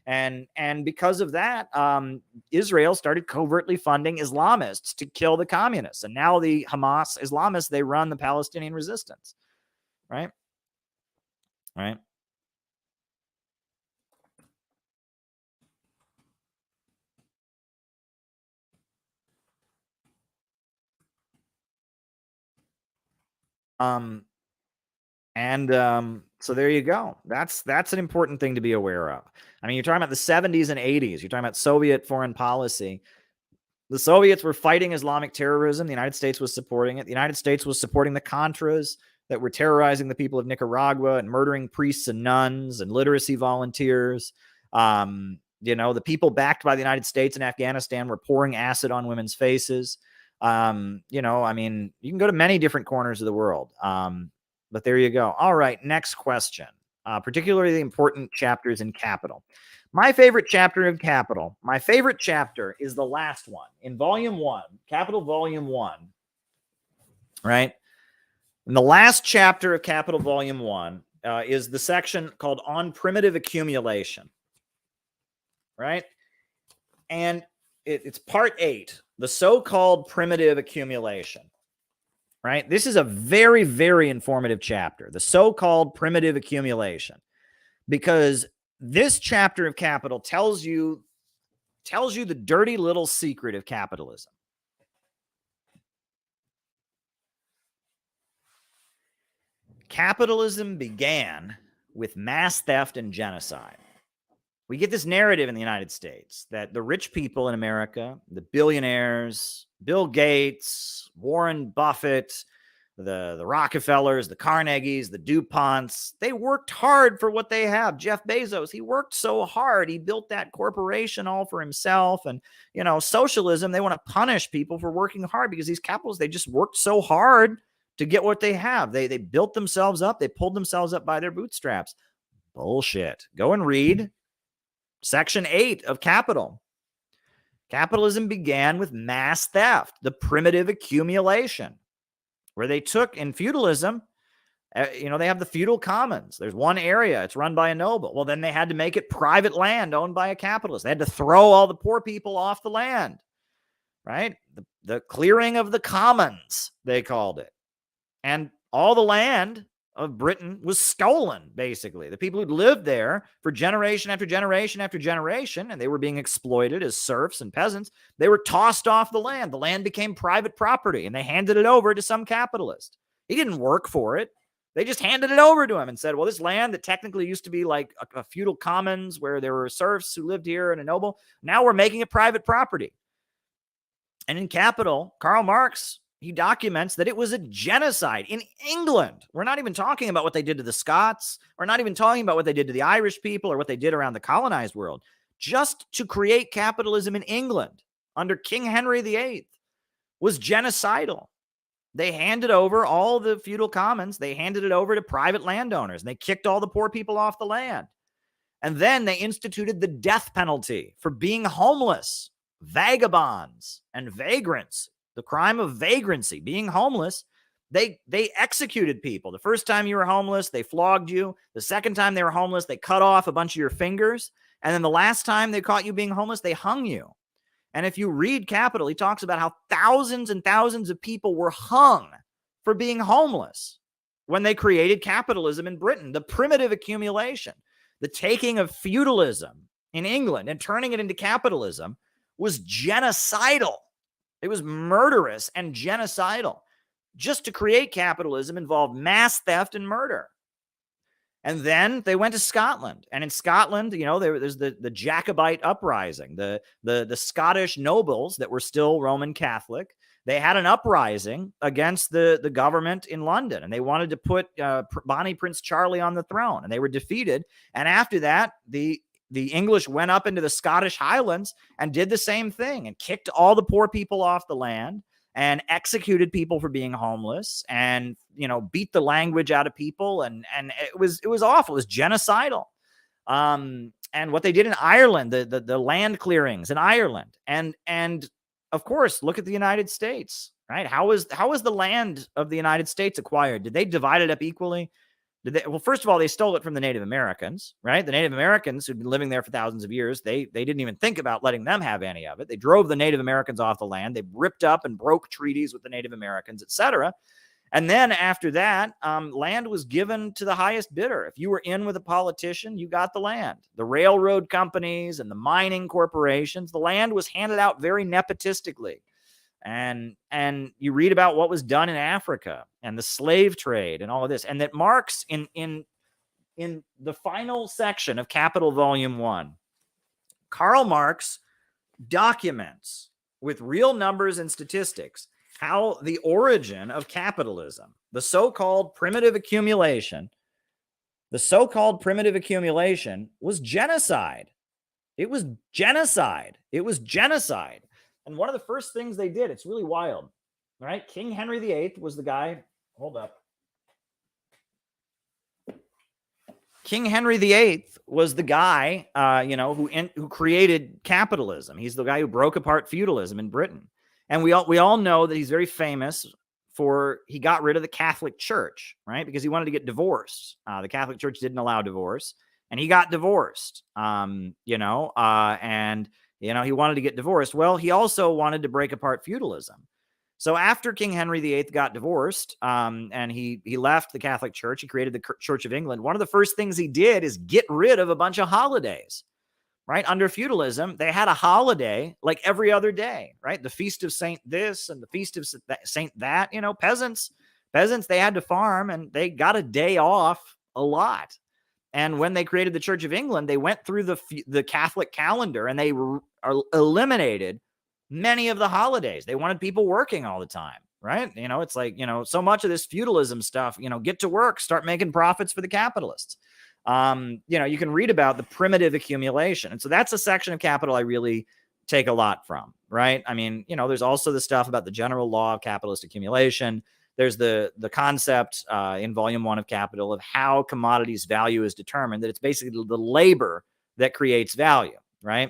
And because of that, Israel started covertly funding Islamists to kill the communists. And now the Hamas Islamists, they run the Palestinian resistance. Right? Right? So there you go. That's an important thing to be aware of. I mean, you're talking about the 70s and 80s. You're talking about Soviet foreign policy. The Soviets were fighting Islamic terrorism. The United States was supporting it. The United States was supporting the Contras that were terrorizing the people of Nicaragua and murdering priests and nuns and literacy volunteers. The people backed by the United States in Afghanistan were pouring acid on women's faces. I mean, you can go to many different corners of the world. But there you go. All right, next question. Particularly the important chapters in Capital. My favorite chapter of Capital, my favorite chapter is the last one in Volume 1, Capital Volume 1, right? And the last chapter of Capital Volume 1 is the section called On Primitive Accumulation, right? And it's part 8, the so-called primitive accumulation. Right? This is a very, very informative chapter, the so-called primitive accumulation, because this chapter of Capital tells you the dirty little secret of capitalism. Capitalism began with mass theft and genocide. We get this narrative in the United States that the rich people in America, the billionaires, Bill Gates, Warren Buffett, the Rockefellers, the Carnegies, the DuPonts, they worked hard for what they have. Jeff Bezos, he worked so hard. He built that corporation all for himself. And, socialism, they want to punish people for working hard because these capitalists, they just worked so hard to get what they have. They built themselves up. They pulled themselves up by their bootstraps. Bullshit. Go and read Section 8 of Capital. Capitalism began with mass theft, the primitive accumulation, where they took in feudalism, they have the feudal commons. There's one area, it's run by a noble. Well, then they had to make it private land owned by a capitalist. They had to throw all the poor people off the land, right? The clearing of the commons, they called it. And all the land of Britain was stolen, basically. The people who'd lived there for generation after generation after generation, and they were being exploited as serfs and peasants, they were tossed off the land. The land became private property, and they handed it over to some capitalist. He didn't work for it. They just handed it over to him and said, well, this land that technically used to be like a feudal commons where there were serfs who lived here and a noble, now we're making it private property. And in Capital, Karl Marx, he documents that it was a genocide in England. We're not even talking about what they did to the Scots. We're not even talking about what they did to the Irish people or what they did around the colonized world. Just to create capitalism in England under King Henry VIII was genocidal. They handed over all the feudal commons. They handed it over to private landowners. And they kicked all the poor people off the land. And then they instituted the death penalty for being homeless, vagabonds, and vagrants. The crime of vagrancy, being homeless, they executed people. The first time you were homeless, they flogged you. The second time they were homeless, they cut off a bunch of your fingers. And then the last time they caught you being homeless, they hung you. And if you read Capital, he talks about how thousands and thousands of people were hung for being homeless when they created capitalism in Britain, the primitive accumulation, the taking of feudalism in England and turning it into capitalism was genocidal. It was murderous and genocidal. just to create capitalism involved mass theft and murder. And then they went to Scotland. And in Scotland, there's the Jacobite uprising, the Scottish nobles that were still Roman Catholic. They had an uprising against the government in London, and they wanted to put Bonnie Prince Charlie on the throne, and they were defeated. And after that, the English went up into the Scottish Highlands and did the same thing and kicked all the poor people off the land and executed people for being homeless and, beat the language out of people. And it was awful. It was genocidal. And what they did in Ireland, the land clearings in Ireland, and of course, look at the United States, right? How was the land of the United States acquired? Did they divide it up equally? Well, first of all, they stole it from the Native Americans, right? The Native Americans who'd been living there for thousands of years, they didn't even think about letting them have any of it. They drove the Native Americans off the land. They ripped up and broke treaties with the Native Americans, etc. And then after that, land was given to the highest bidder. If you were in with a politician, you got the land. The railroad companies and the mining corporations, the land was handed out very nepotistically. And you read about what was done in Africa and the slave trade and all of this. And that Marx, in the final section of Capital Volume 1, Karl Marx documents with real numbers and statistics how the origin of capitalism, the so-called primitive accumulation, was genocide. It was genocide. And one of the first things they did, it's really wild, right? King Henry VIII was the guy. Hold up. King Henry VIII was the guy, who created capitalism. He's the guy who broke apart feudalism in Britain. And we all know that he's very famous for he got rid of the Catholic Church, right? Because he wanted to get divorced. The Catholic Church didn't allow divorce, and he got divorced. He wanted to get divorced. Well, he also wanted to break apart feudalism. So after King Henry VIII got divorced, and he left the Catholic Church, he created the Church of England. One of the first things he did is get rid of a bunch of holidays, right? Under feudalism, they had a holiday like every other day, right? The Feast of Saint this and the Feast of Saint that. Peasants, they had to farm, and they got a day off a lot. And when they created the Church of England, they went through the Catholic calendar, and they eliminated many of the holidays. They wanted people working all the time, right? It's like, so much of this feudalism stuff, get to work, start making profits for the capitalists. You can read about the primitive accumulation. And so that's a section of Capital I really take a lot from, right? I mean, there's also the stuff about the general law of capitalist accumulation. There's the concept in Volume 1 of Capital of how commodities value is determined, that it's basically the labor that creates value, right?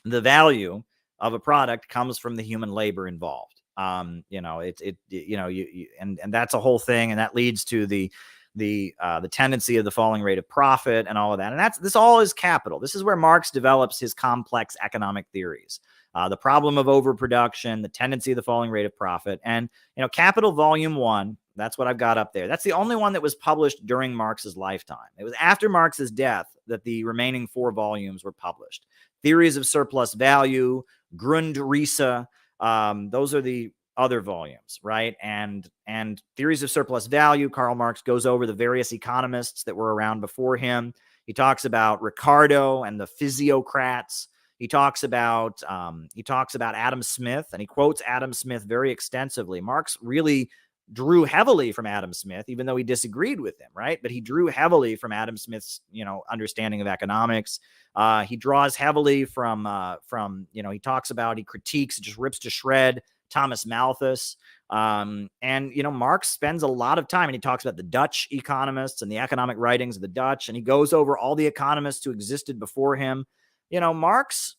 The value of a product comes from the human labor involved. And that's a whole thing. And that leads to the tendency of the falling rate of profit and all of that. And this all is Capital. This is where Marx develops his complex economic theories. The problem of overproduction, the tendency of the falling rate of profit. And, Capital Volume 1, that's what I've got up there. That's the only one that was published during Marx's lifetime. It was after Marx's death that the remaining 4 volumes were published. Theories of Surplus Value, Grundrisse, those are the other volumes, right? And Theories of Surplus Value, Karl Marx goes over the various economists that were around before him. He talks about Ricardo and the physiocrats. He talks about Adam Smith, and he quotes Adam Smith very extensively. Marx really drew heavily from Adam Smith, even though he disagreed with him, right? But he drew heavily from Adam Smith's, understanding of economics. He draws heavily from he critiques, just rips to shred Thomas Malthus. Marx spends a lot of time, and he talks about the Dutch economists and the economic writings of the Dutch, and he goes over all the economists who existed before him. Marx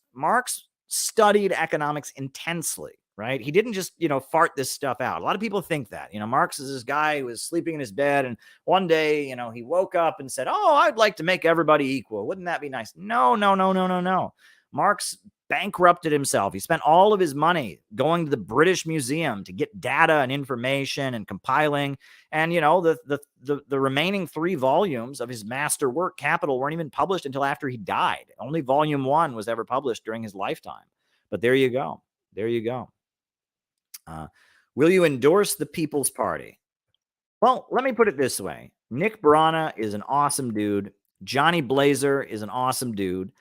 studied economics intensely, right? He didn't just, fart this stuff out. A lot of people think that, Marx is this guy who was sleeping in his bed, and one day, he woke up and said, "Oh, I'd like to make everybody equal. Wouldn't that be nice?" No. Marx bankrupted himself. He spent all of his money going to the British Museum to get data and information and compiling. And, the remaining 3 volumes of his master work, Capital, weren't even published until after he died. Only Volume 1 was ever published during his lifetime. But there you go. Will you endorse the People's Party? Well, let me put it this way. Nick Brana is an awesome dude. Johnny Blazer is an awesome dude.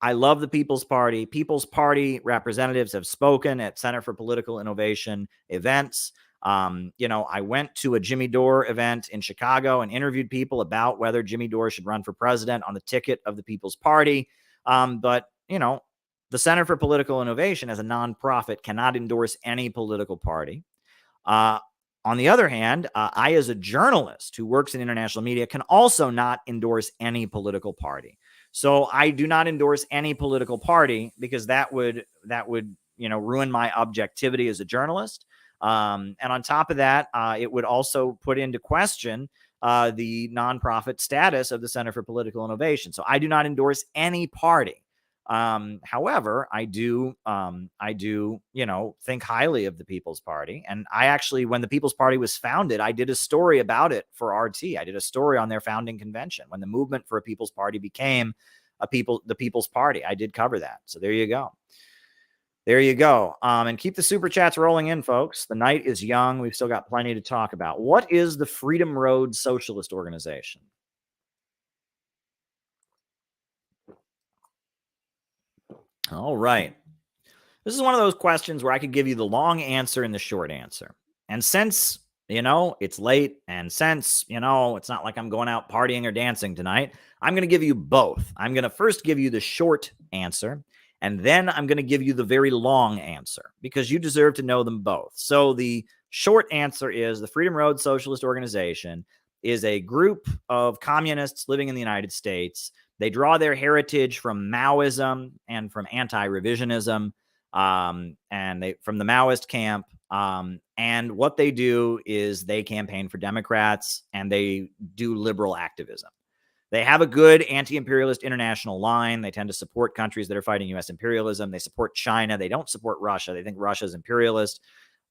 I love the People's Party. People's Party representatives have spoken at Center for Political Innovation events. I went to a Jimmy Dore event in Chicago and interviewed people about whether Jimmy Dore should run for president on the ticket of the People's Party. But the Center for Political Innovation as a nonprofit cannot endorse any political party. On the other hand, I, as a journalist who works in international media, can also not endorse any political party. So I do not endorse any political party because that would ruin my objectivity as a journalist. And on top of that, it would also put into question the nonprofit status of the Center for Political Innovation. So I do not endorse any party. However, I do, think highly of the People's Party. And I actually, when the People's Party was founded, I did a story about it for RT. I did a story on their founding convention when the movement for a People's Party became the People's Party. I did cover that. So there you go. There you go. And keep the super chats rolling in, folks. The night is young. We've still got plenty to talk about. What is the Freedom Road Socialist Organization? All right. This is one of those questions where I could give you the long answer and the short answer. And since, it's late, and since, it's not like I'm going out partying or dancing tonight, I'm going to give you both. I'm going to first give you the short answer, and then I'm going to give you the very long answer, because you deserve to know them both. So the short answer is the Freedom Road Socialist Organization is a group of communists living in the United States. They draw their heritage from Maoism and from anti-revisionism, and from the Maoist camp. And what they do is they campaign for Democrats and they do liberal activism. They have a good anti-imperialist international line. They tend to support countries that are fighting U.S. imperialism. They support China. They don't support Russia. They think Russia is imperialist.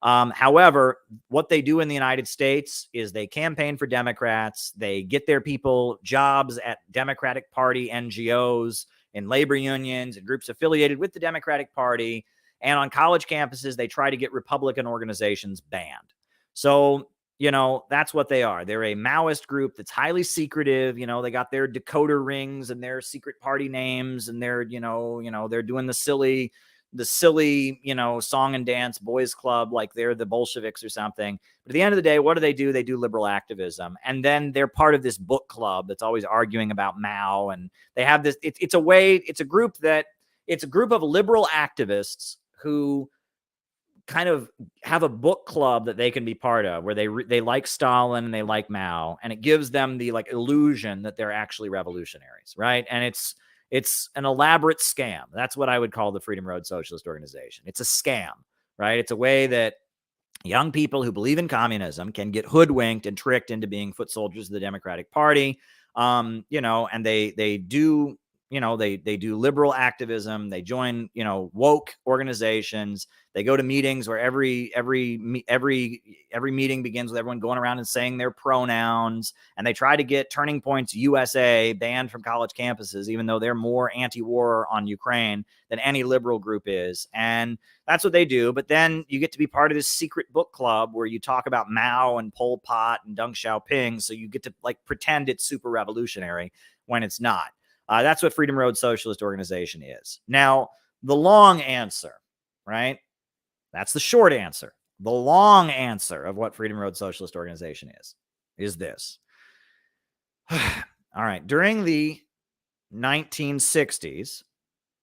However, what they do in the United States is they campaign for Democrats. They get their people jobs at Democratic Party NGOs, in labor unions, and groups affiliated with the Democratic Party. And on college campuses, they try to get Republican organizations banned. So, that's what they are. They're a Maoist group that's highly secretive. They got their decoder rings and their secret party names, and they're, they're doing the silly, song and dance boys club, like they're the Bolsheviks or something. But at the end of the day, what do? They do liberal activism. And then they're part of this book club that's always arguing about Mao. And they have this, it's a group of liberal activists who kind of have a book club that they can be part of, where they like Stalin and they like Mao, and it gives them the illusion that they're actually revolutionaries, right? And it's an elaborate scam. That's what I would call the Freedom Road Socialist Organization. It's a scam, right? It's a way that young people who believe in communism can get hoodwinked and tricked into being foot soldiers of the Democratic Party. And they do liberal activism. They join, woke organizations. They go to meetings where every meeting begins with everyone going around and saying their pronouns. And they try to get Turning Point's USA banned from college campuses, even though they're more anti-war on Ukraine than any liberal group is. And that's what they do. But then you get to be part of this secret book club where you talk about Mao and Pol Pot and Deng Xiaoping. So you get to pretend it's super revolutionary when it's not. That's what Freedom Road Socialist Organization is. Now, the long answer, right? That's the short answer. The long answer of what Freedom Road Socialist Organization is this. All right. During the 1960s,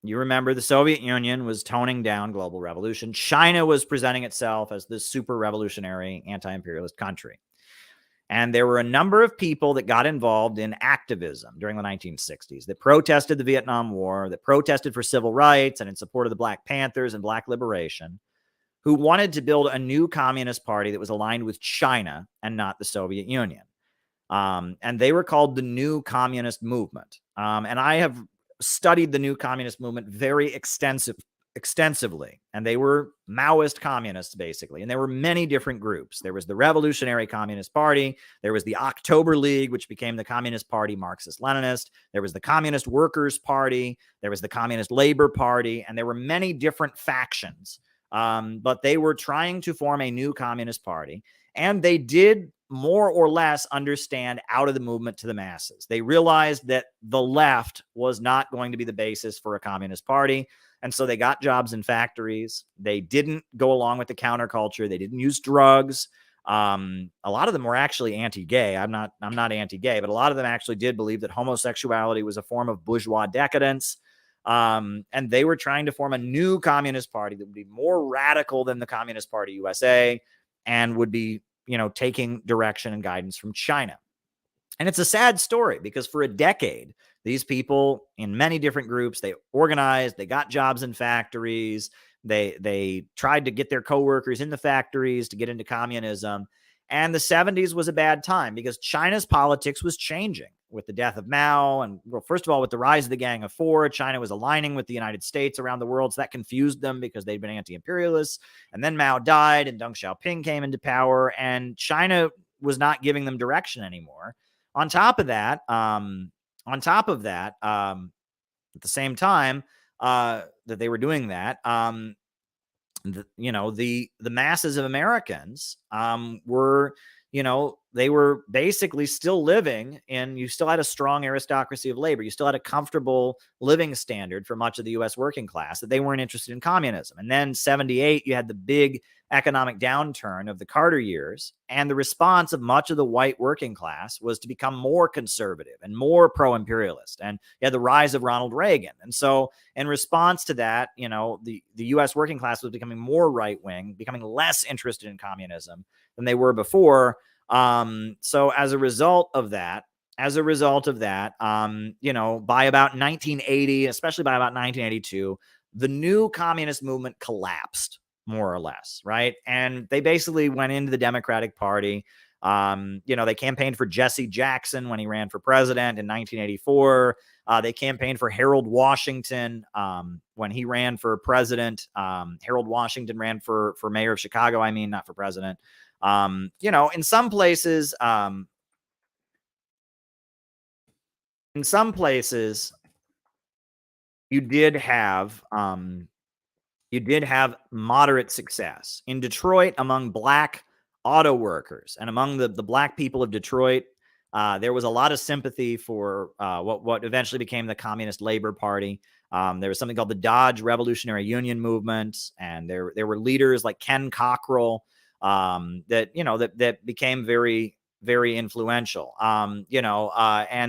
you remember the Soviet Union was toning down global revolution. China was presenting itself as this super revolutionary anti-imperialist country. And there were a number of people that got involved in activism during the 1960s that protested the Vietnam War, that protested for civil rights and in support of the Black Panthers and Black liberation, who wanted to build a new communist party that was aligned with China and not the Soviet Union. And they were called the New Communist Movement. And I have studied the New Communist Movement very extensively, and they were Maoist communists, basically. And there were many different groups. There was the Revolutionary Communist Party. There was the October League, which became the Communist Party Marxist-Leninist. There was the Communist Workers' Party. There was the Communist Labor Party. And there were many different factions But they were trying to form a new communist party, and they did more or less understand out of the movement to the masses. They realized that the left was not going to be the basis for a communist party. And so they got jobs in factories. They didn't go along with the counterculture. They didn't use drugs. A lot of them were actually anti-gay. I'm not anti-gay, but a lot of them actually did believe that homosexuality was a form of bourgeois decadence. And they were trying to form a new communist party that would be more radical than the Communist Party USA and would be, taking direction and guidance from China. And it's a sad story because for a decade, these people in many different groups, they organized, they got jobs in factories, they tried to get their coworkers in the factories to get into communism. And the 70s was a bad time because China's politics was changing with the death of Mao. And, well, first of all, with the rise of the Gang of Four, China was aligning with the United States around the world. So that confused them because they'd been anti-imperialists. And then Mao died and Deng Xiaoping came into power, and China was not giving them direction anymore. On top of that, at the same time that they were doing that, the masses of Americans were, they were basically still living in, you still had a strong aristocracy of labor. You still had a comfortable living standard for much of the U.S. working class, that they weren't interested in communism. And then 78, you had the big economic downturn of the Carter years. And the response of much of the white working class was to become more conservative and more pro-imperialist. And you had the rise of Ronald Reagan. And so in response to that, the U.S. working class was becoming more right-wing, becoming less interested in communism than they were before. So as a result of that, by about 1980, especially by about 1982, the new communist movement collapsed, more or less, right? And they basically went into the Democratic Party. They campaigned for Jesse Jackson when he ran for president in 1984. They campaigned for Harold Washington when he ran for president. Harold Washington ran for mayor of Chicago, not for president. In some places, you did have moderate success. In Detroit, among black auto workers and among the black people of Detroit, there was a lot of sympathy for what eventually became the Communist Labor Party. There was something called the Dodge Revolutionary Union Movement, and there were leaders like Ken Cockrell that became very, very influential. And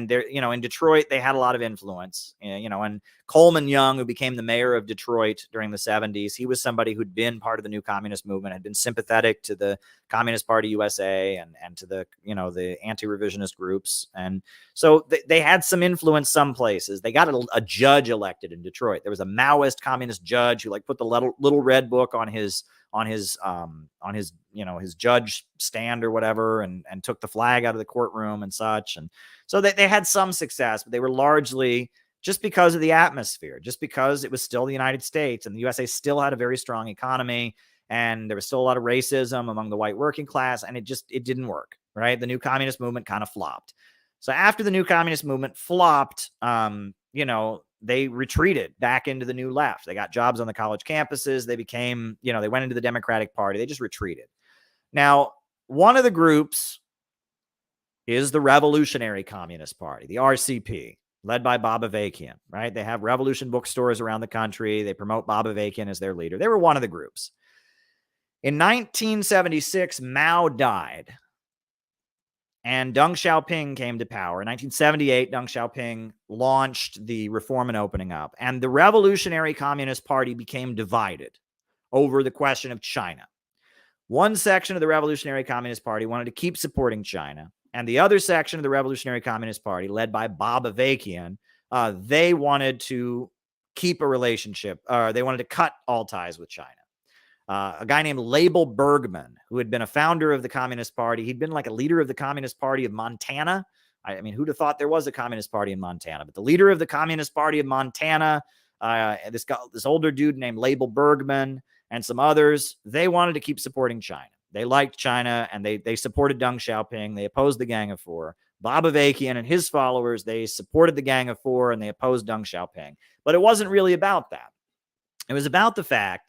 there, in Detroit, they had a lot of influence. And Coleman Young, who became the mayor of Detroit during the 70s, he was somebody who'd been part of the new communist movement, had been sympathetic to the Communist Party USA and to the, the anti-revisionist groups. And so they had some influence some places. They got a judge elected in Detroit. There was a Maoist communist judge who put the little red book on his judge stand or whatever, and took the flag out of the courtroom and such. And so they had some success, but they were largely just because of the atmosphere, just because it was still the United States and the USA still had a very strong economy, and there was still a lot of racism among the white working class, and it didn't work, right? The new communist movement kind of flopped. So after the new communist movement flopped, they retreated back into the new left. They got jobs on the college campuses. They became, they went into the Democratic Party. They just retreated. Now, one of the groups is the Revolutionary Communist Party, the RCP, led by Bob Avakian, right? They have revolution bookstores around the country. They promote Bob Avakian as their leader. They were one of the groups. In 1976, Mao died, and Deng Xiaoping came to power. In 1978, Deng Xiaoping launched the Reform and Opening Up, and the Revolutionary Communist Party became divided over the question of China. One section of the Revolutionary Communist Party wanted to keep supporting China, and the other section of the Revolutionary Communist Party, led by Bob Avakian, they wanted to keep a relationship, or they wanted to cut all ties with China. A guy named Label Bergman, who had been a founder of the Communist Party. He'd been like a leader of the Communist Party of Montana. Who'd have thought there was a Communist Party in Montana? But the leader of the Communist Party of Montana, this older dude named Label Bergman, and some others, they wanted to keep supporting China. They liked China, and they supported Deng Xiaoping. They opposed the Gang of Four. Bob Avakian and his followers, they supported the Gang of Four, and they opposed Deng Xiaoping. But it wasn't really about that. It was about the fact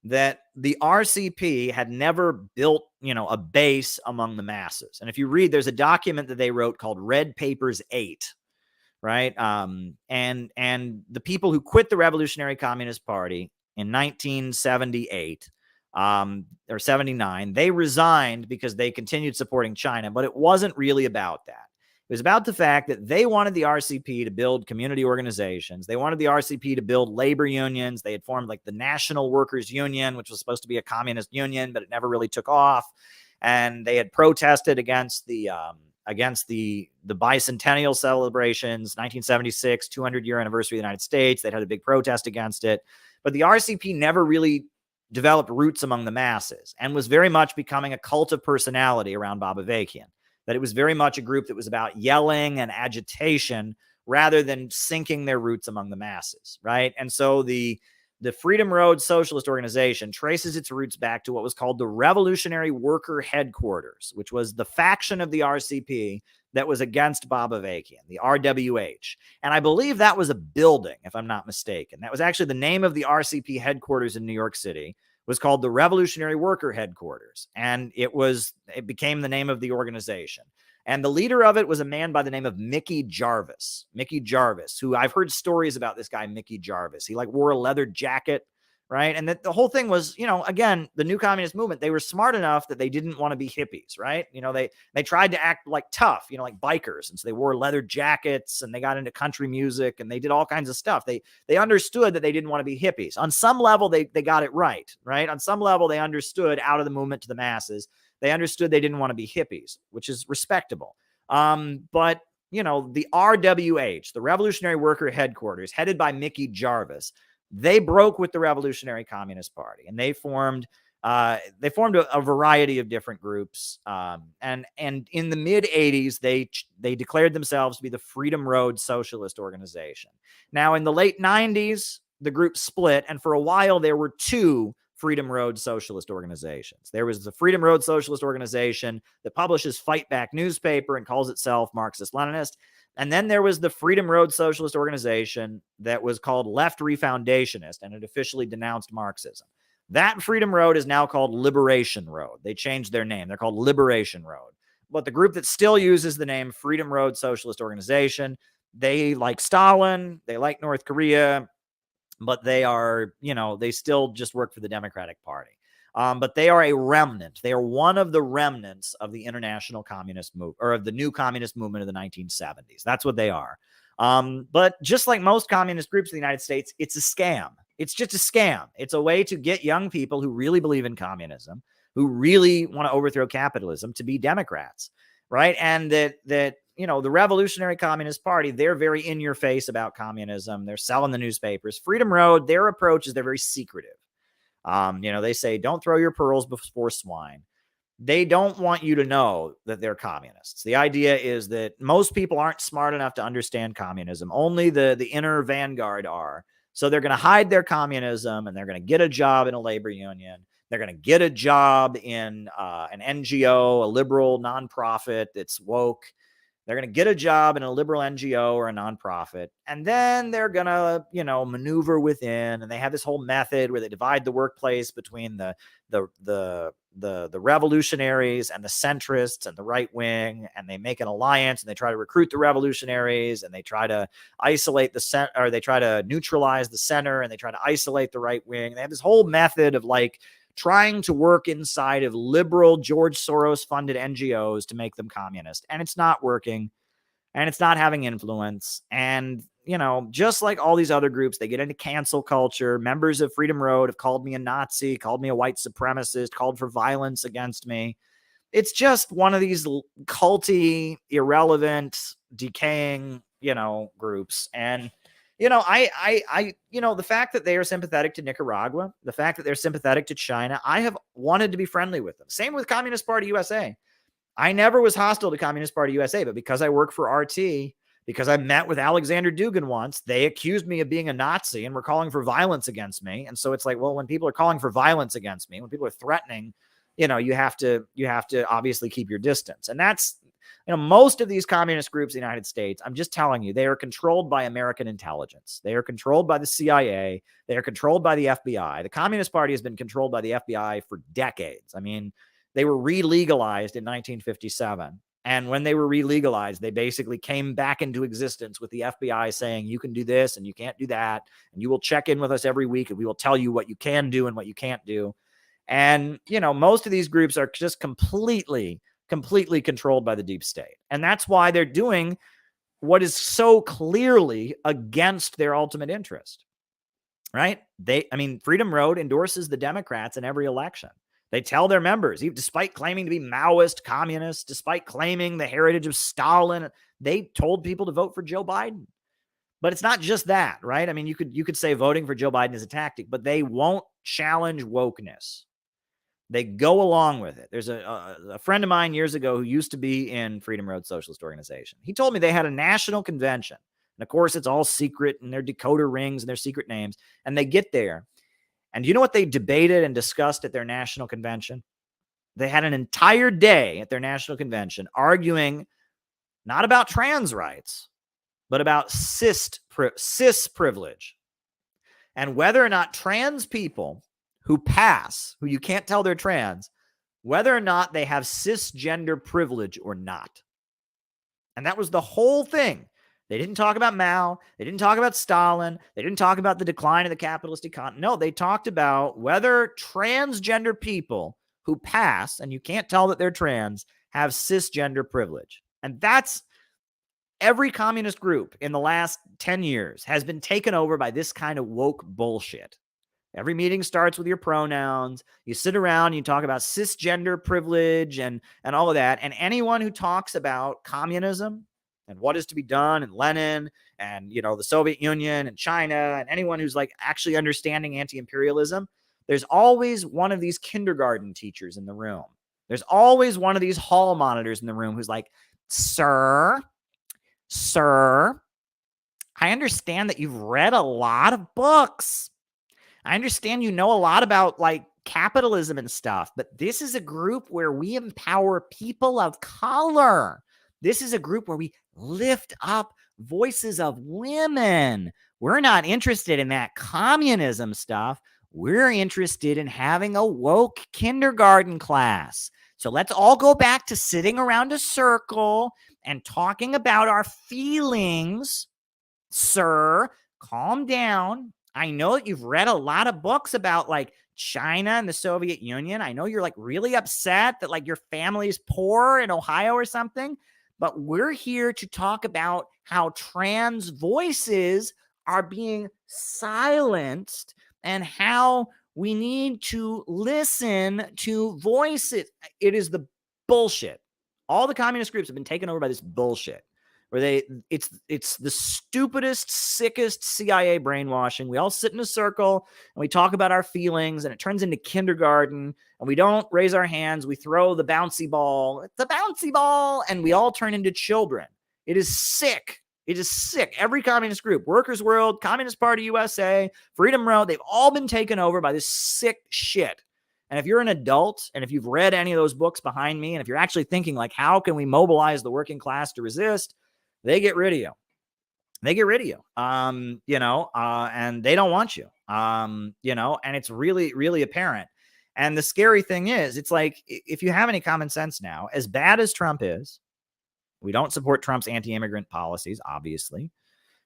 that the RCP had never built, a base among the masses. And if you read, there's a document that they wrote called Red Papers 8, right? And the people who quit the Revolutionary Communist Party in 1978 or 79, they resigned because they continued supporting China, but it wasn't really about that. It was about the fact that they wanted the RCP to build community organizations. They wanted the RCP to build labor unions. They had formed like the National Workers Union, which was supposed to be a communist union, but it never really took off. And they had protested against the bicentennial celebrations, 1976, 200-year anniversary of the United States. They'd had a big protest against it. But the RCP never really developed roots among the masses and was very much becoming a cult of personality around Baba Avakian. That it was very much a group that was about yelling and agitation rather than sinking their roots among the masses, right? And so the Freedom Road Socialist Organization traces its roots back to what was called the Revolutionary Worker Headquarters, which was the faction of the RCP that was against Baba Avakian, the RWH. And I believe that was a building, if I'm not mistaken. That was actually the name of the RCP headquarters in New York City, was called the Revolutionary Worker Headquarters. And it became the name of the organization. And the leader of it was a man by the name of Mickey Jarvis. Mickey Jarvis, who I've heard stories about this guy, Mickey Jarvis. He wore a leather jacket, right? And the whole thing was, again, the new communist movement, they were smart enough that they didn't want to be hippies, right? They tried to act like tough, like bikers. And so they wore leather jackets and they got into country music and they did all kinds of stuff. They understood that they didn't want to be hippies. On some level, they got it right? On some level, they understood out of the movement to the masses. They understood they didn't want to be hippies, which is respectable. But, the RWH, the Revolutionary Worker Headquarters, headed by Mickey Jarvis, they broke with the Revolutionary Communist Party, and they formed a variety of different groups. And in the mid 80s, they declared themselves to be the Freedom Road Socialist Organization. Now, in the late 90s, the group split, and for a while there were two Freedom Road Socialist organizations. There was the Freedom Road Socialist Organization that publishes Fight Back newspaper and calls itself Marxist-Leninist. And then there was the Freedom Road Socialist Organization that was called Left Refoundationist, and it officially denounced Marxism. That Freedom Road is now called Liberation Road. They changed their name. They're called Liberation Road. But the group that still uses the name Freedom Road Socialist Organization, they like Stalin, they like North Korea, but they are, they still just work for the Democratic Party. But they are a remnant. They are one of the remnants of the international communist movement, or of the new communist movement of the 1970s. That's what they are. But just like most communist groups in the United States, it's a scam. It's just a scam. It's a way to get young people who really believe in communism, who really want to overthrow capitalism, to be Democrats, right? And that the Revolutionary Communist Party, they're very in your face about communism. They're selling the newspapers. Freedom Road, their approach is they're very secretive. They say, don't throw your pearls before swine. They don't want you to know that they're communists. The idea is that most people aren't smart enough to understand communism. Only the inner vanguard are. So they're going to hide their communism, and they're going to get a job in a labor union. They're going to get a job in an NGO, a liberal nonprofit that's woke. They're going to get a job in a liberal NGO or a nonprofit, and then they're going to, maneuver within. And they have this whole method where they divide the workplace between the revolutionaries and the centrists and the right wing, and they make an alliance, and they try to recruit the revolutionaries, and they try to isolate they try to neutralize the center, and they try to isolate the right wing. They have this whole method of trying to work inside of liberal George Soros funded NGOs to make them communist. And it's not working, and it's not having influence. And, just like all these other groups, they get into cancel culture. Members of Freedom Road have called me a Nazi, called me a white supremacist, called for violence against me. It's just one of these culty, irrelevant, decaying, groups. And the fact that they are sympathetic to Nicaragua, the fact that they're sympathetic to China, I have wanted to be friendly with them. Same with Communist Party USA. I never was hostile to Communist Party USA, but because I work for RT, because I met with Alexander Dugin once, they accused me of being a Nazi and were calling for violence against me. And so it's like, well, when people are calling for violence against me, when people are threatening, you have to obviously keep your distance. And that's, most of these communist groups in the United States, I'm just telling you, they are controlled by American intelligence. They are controlled by the CIA. They are controlled by the FBI. The Communist Party has been controlled by the FBI for decades. I mean, they were re-legalized in 1957. And when they were re-legalized, they basically came back into existence with the FBI saying, you can do this and you can't do that. And you will check in with us every week and we will tell you what you can do and what you can't do. And, most of these groups are just completely controlled by the deep state. And that's why they're doing what is so clearly against their ultimate interest, right? Freedom Road endorses the Democrats in every election. They tell their members, despite claiming to be Maoist communists, despite claiming the heritage of Stalin, they told people to vote for Joe Biden. But it's not just that, right? I mean, you could say voting for Joe Biden is a tactic, but they won't challenge wokeness. They go along with it. There's a friend of mine years ago who used to be in Freedom Road Socialist Organization. He told me they had a national convention. And of course, it's all secret and their decoder rings and their secret names. And they get there. And you know what they debated and discussed at their national convention? They had an entire day at their national convention arguing not about trans rights, but about cis privilege. And whether or not trans people who pass, who you can't tell they're trans, whether or not they have cisgender privilege or not. And that was the whole thing. They didn't talk about Mao. They didn't talk about Stalin. They didn't talk about the decline of the capitalist economy. No, they talked about whether transgender people who pass, and you can't tell that they're trans, have cisgender privilege. And that's every communist group in the last 10 years has been taken over by this kind of woke bullshit. Every meeting starts with your pronouns. You sit around, you talk about cisgender privilege and all of that. And anyone who talks about communism and what is to be done and Lenin and, the Soviet Union and China and anyone who's like actually understanding anti-imperialism, there's always one of these kindergarten teachers in the room. There's always one of these hall monitors in the room who's like, sir, I understand that you've read a lot of books. I understand you know a lot about like capitalism and stuff, but this is a group where we empower people of color. This is a group where we lift up voices of women. We're not interested in that communism stuff. We're interested in having a woke kindergarten class. So let's all go back to sitting around a circle and talking about our feelings. Sir, calm down. I know that you've read a lot of books about like China and the Soviet Union. I know you're like really upset that like your family's poor in Ohio or something, but we're here to talk about how trans voices are being silenced and how we need to listen to voices. It is the bullshit. All the communist groups have been taken over by this bullshit. Where it's the stupidest, sickest CIA brainwashing. We all sit in a circle and we talk about our feelings and it turns into kindergarten and we don't raise our hands. We throw the bouncy ball. It's a bouncy ball. And we all turn into children. It is sick. It is sick. Every communist group, Workers' World, Communist Party USA, Freedom Road, they've all been taken over by this sick shit. And if you're an adult and if you've read any of those books behind me, and if you're actually thinking like, how can we mobilize the working class to resist? They get rid of you. They get rid of you. And they don't want you. And it's really, really apparent. And the scary thing is, it's like, if you have any common sense now, as bad as Trump is, we don't support Trump's anti-immigrant policies, obviously,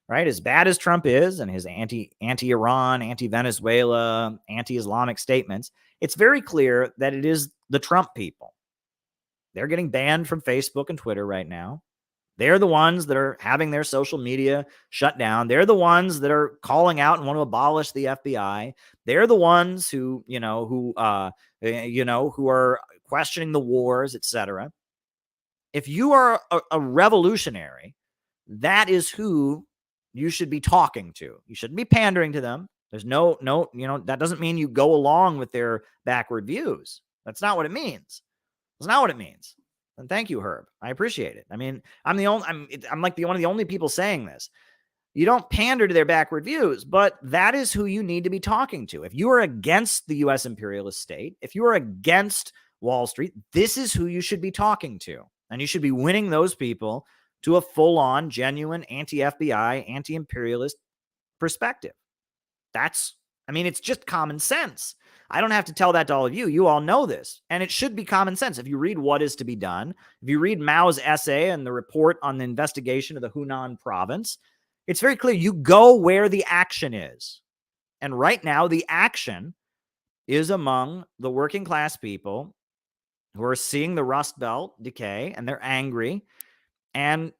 right? As bad as Trump is and his anti-Iran, anti-Venezuela, anti-Islamic statements, it's very clear that it is the Trump people. They're getting banned from Facebook and Twitter right now. They're the ones that are having their social media shut down. They're the ones that are calling out and want to abolish the FBI. They're the ones who are questioning the wars, etc. If you are a revolutionary, that is who you should be talking to. You shouldn't be pandering to them. There's no, that doesn't mean you go along with their backward views. That's not what it means. That's not what it means. And thank you, Herb. I appreciate it. I mean, I'm like one of the only people saying this. You don't pander to their backward views, but that is who you need to be talking to. If you are against the U.S. imperialist state, if you are against Wall Street, this is who you should be talking to. And you should be winning those people to a full-on, genuine anti-FBI, anti-imperialist perspective. It's just common sense. I don't have to tell that to all of you. You all know this. And it should be common sense. If you read What Is to Be Done, if you read Mao's essay and the report on the investigation of the Hunan province, it's very clear. You go where the action is. And right now, the action is among the working class people who are seeing the Rust Belt decay, and they're angry. And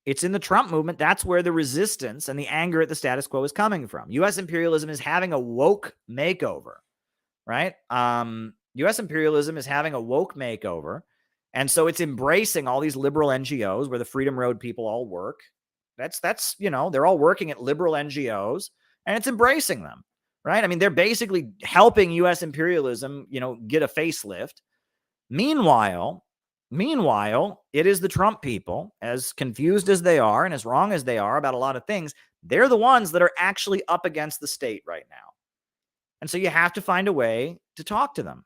it's in the Trump movement. That's where the resistance and the anger at the status quo is coming from. U.S. imperialism is having a woke makeover, right? U.S. imperialism is having a woke makeover. And so it's embracing all these liberal NGOs where the Freedom Road people all work. That's they're all working at liberal NGOs, and it's embracing them, right? I mean, they're basically helping U.S. imperialism, get a facelift. Meanwhile, it is the Trump people, as confused as they are and as wrong as they are about a lot of things, they're the ones that are actually up against the state right now. And so you have to find a way to talk to them.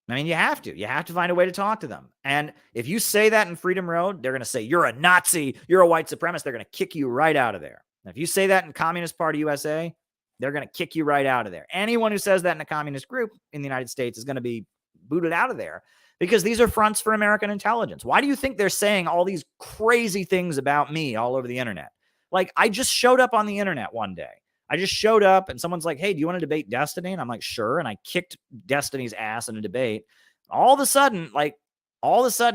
I mean, you have to find a way to talk to them. And if you say that in Freedom Road, they're going to say, you're a Nazi, you're a white supremacist. They're going to kick you right out of there. And if you say that in Communist Party USA, they're going to kick you right out of there. Anyone who says that in a communist group in the United States is going to be booted out of there, because these are fronts for American intelligence. Why do you think they're saying all these crazy things about me all over the internet? Like, I just showed up on the internet one day. I just showed up and someone's like, hey, do you want to debate Destiny? And I'm like, sure. And I kicked Destiny's ass in a debate. All of a sudden,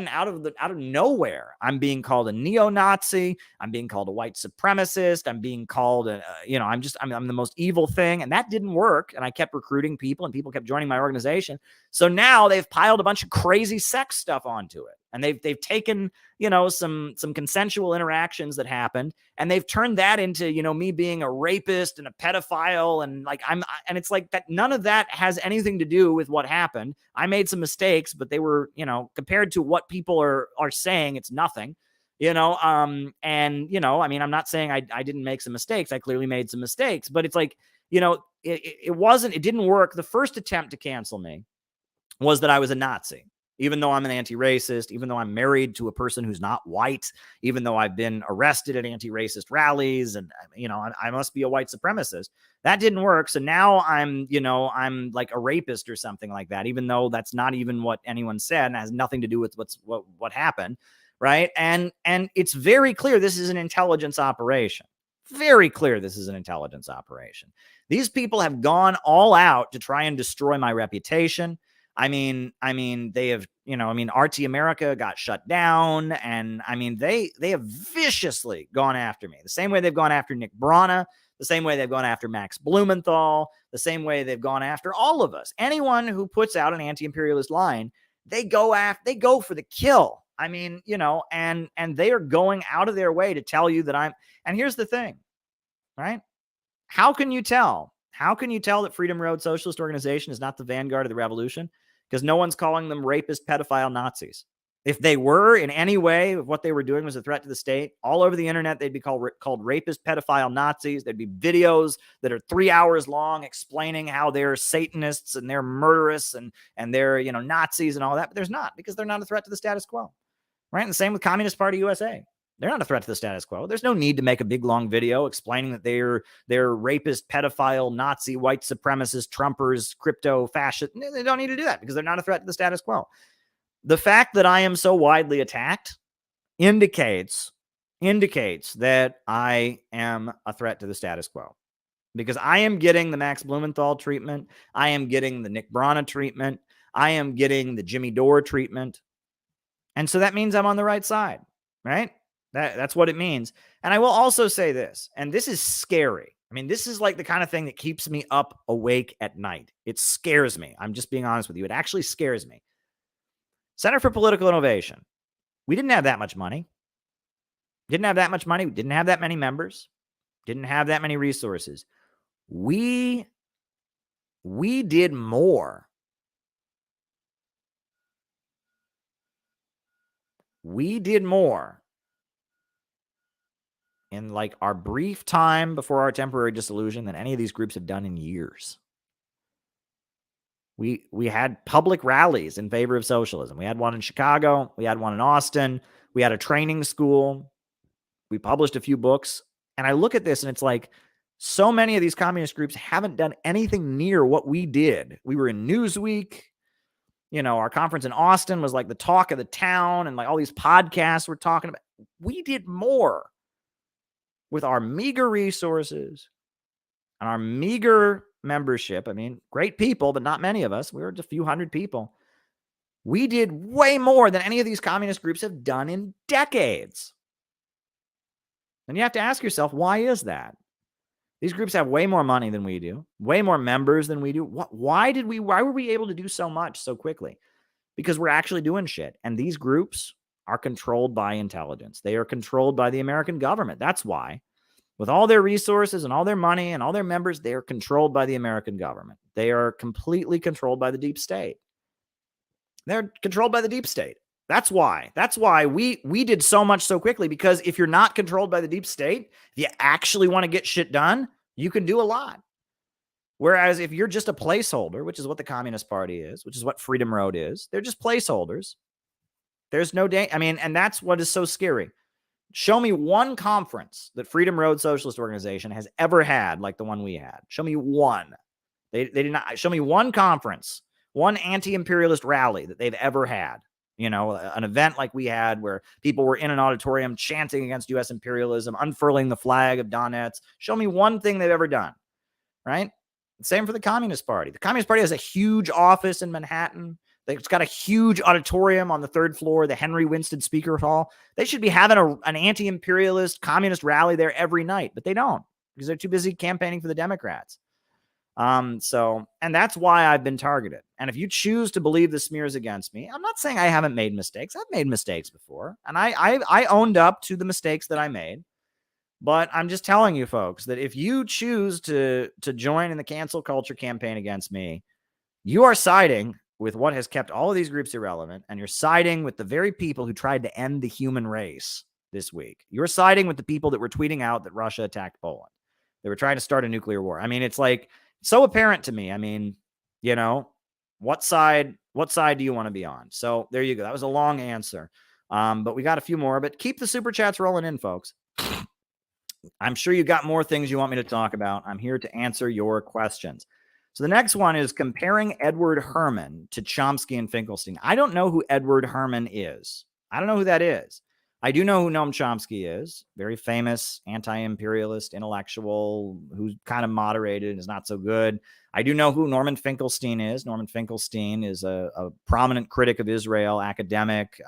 out of nowhere, I'm being called a neo-Nazi. I'm being called a white supremacist. I'm being called I'm the most evil thing. And that didn't work. And I kept recruiting people, and people kept joining my organization. So now they've piled a bunch of crazy sex stuff onto it. And they've taken, some consensual interactions that happened, and they've turned that into, me being a rapist and a pedophile. And and it's like that. None of that has anything to do with what happened. I made some mistakes, but they were, compared to what people are saying, it's nothing, I'm not saying I didn't make some mistakes. I clearly made some mistakes, but it's like, it didn't work. The first attempt to cancel me was that I was a Nazi. Even though I'm an anti-racist, even though I'm married to a person who's not white, even though I've been arrested at anti-racist rallies, and, I must be a white supremacist. That didn't work. So now I'm like a rapist or something like that, even though that's not even what anyone said and has nothing to do with what happened, right? And it's very clear this is an intelligence operation. Very clear this is an intelligence operation. These people have gone all out to try and destroy my reputation. They have, RT America got shut down, and they have viciously gone after me. The same way they've gone after Nick Brana, the same way they've gone after Max Blumenthal, the same way they've gone after all of us. Anyone who puts out an anti-imperialist line, they go for the kill. And they are going out of their way to tell you that and here's the thing, right? How can you tell that Freedom Road Socialist Organization is not the vanguard of the revolution? Because no one's calling them rapist, pedophile Nazis. If they were in any way, if what they were doing was a threat to the state, all over the internet, they'd be called rapist, pedophile Nazis. There'd be videos that are 3 hours long explaining how they're Satanists and they're murderous and they're, Nazis and all that. But there's not, because they're not a threat to the status quo, right? And the same with Communist Party USA. They're not a threat to the status quo. There's no need to make a big, long video explaining that they're rapist, pedophile, Nazi, white supremacist, Trumpers, crypto, fascist. They don't need to do that because they're not a threat to the status quo. The fact that I am so widely attacked indicates that I am a threat to the status quo, because I am getting the Max Blumenthal treatment. I am getting the Nick Brana treatment. I am getting the Jimmy Dore treatment. And so that means I'm on the right side, right? That's what it means. And I will also say this, and this is scary. This is like the kind of thing that keeps me up awake at night. It scares me. I'm just being honest with you. It actually scares me. Center for Political Innovation. We didn't have that much money. We didn't have that many members. Didn't have that many resources. We did more. We did more in like our brief time before our temporary dissolution than any of these groups have done in years. We had public rallies in favor of socialism. We had one in Chicago. We had one in Austin. We had a training school. We published a few books. And I look at this and it's like, so many of these communist groups haven't done anything near what we did. We were in Newsweek. Our conference in Austin was like the talk of the town, and like all these podcasts we're talking about. We did more with our meager resources and our meager membership. I mean, great people, but not many of us. We were just a few hundred people. We did way more than any of these communist groups have done in decades. And you have to ask yourself, why is that? These groups have way more money than we do, way more members than we do. Why were we able to do so much so quickly? Because we're actually doing shit. And these groups are controlled by intelligence. They are controlled by the American government. That's why. With all their resources and all their money and all their members, they are controlled by the American government. They are completely controlled by the deep state. They're controlled by the deep state. That's why. That's why we did so much so quickly, because if you're not controlled by the deep state, if you actually want to get shit done, you can do a lot. Whereas if you're just a placeholder, which is what the Communist Party is, which is what Freedom Road is, they're just placeholders. There's no day. I mean, and that's what is so scary. Show me one conference that Freedom Road Socialist Organization has ever had like the one we had. Show me one. They did not show me one conference, one anti-imperialist rally that they've ever had. An event like we had where people were in an auditorium chanting against U.S. imperialism, unfurling the flag of Donetsk. Show me one thing they've ever done, right? Same for the Communist Party. The Communist Party has a huge office in Manhattan. It's got a huge auditorium on the third floor, the Henry Winston Speaker Hall. They should be having an anti-imperialist communist rally there every night, but they don't, because they're too busy campaigning for the Democrats. And that's why I've been targeted. And if you choose to believe the smears against me, I'm not saying I haven't made mistakes. I've made mistakes before, and I owned up to the mistakes that I made. But I'm just telling you folks that if you choose to join in the cancel culture campaign against me, you are siding with what has kept all of these groups irrelevant, and you're siding with the very people who tried to end the human race this week. You're siding with the people that were tweeting out that Russia attacked Poland. They were trying to start a nuclear war. I mean, it's like so apparent to me. I mean, what side do you want to be on? So there you go. That was a long answer. But we got a few more, but keep the super chats rolling in, folks. I'm sure you got more things you want me to talk about. I'm here to answer your questions. So the next one is comparing Edward Herman to Chomsky and Finkelstein. I don't know who Edward Herman is. I don't know who that is. I do know who Noam Chomsky is. Very famous anti-imperialist intellectual who's kind of moderated and is not so good. I do know who Norman Finkelstein is. Norman Finkelstein is a prominent critic of Israel, academic.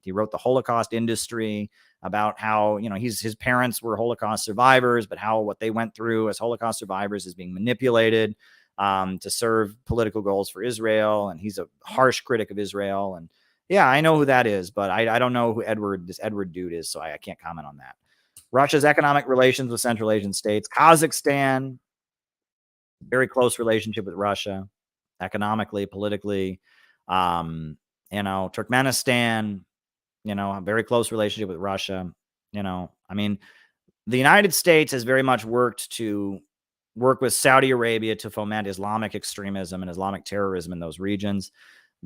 He wrote The Holocaust Industry, about how, his parents were Holocaust survivors, but how what they went through as Holocaust survivors is being manipulated to serve political goals for Israel. And he's a harsh critic of Israel. And yeah, I know who that is, but I don't know who this Edward dude is, so I can't comment on that. Russia's economic relations with Central Asian states. Kazakhstan, very close relationship with Russia, economically, politically. Turkmenistan, a very close relationship with Russia. I mean, the United States has very much worked with Saudi Arabia to foment Islamic extremism and Islamic terrorism in those regions.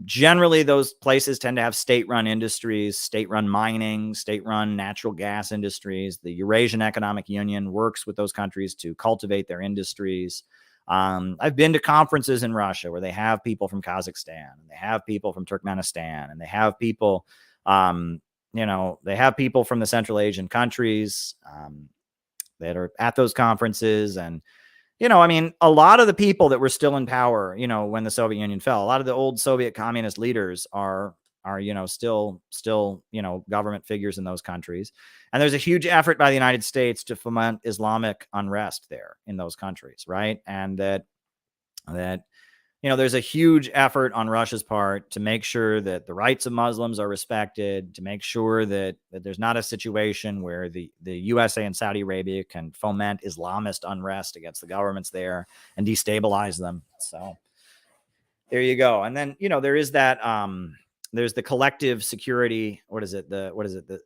Generally, those places tend to have state-run industries, state-run mining, state-run natural gas industries. The Eurasian Economic Union works with those countries to cultivate their industries. I've been to conferences in Russia where they have people from Kazakhstan, and they have people from Turkmenistan, and they have people, they have people from the Central Asian countries that are at those conferences. And a lot of the people that were still in power, when the Soviet Union fell, a lot of the old Soviet communist leaders are still government figures in those countries. And there's a huge effort by the United States to foment Islamic unrest there in those countries, right? And that there's a huge effort on Russia's part to make sure that the rights of Muslims are respected, to make sure that there's not a situation where the USA and Saudi Arabia can foment Islamist unrest against the governments there and destabilize them. So there you go. And then, there is that, there's the collective security. The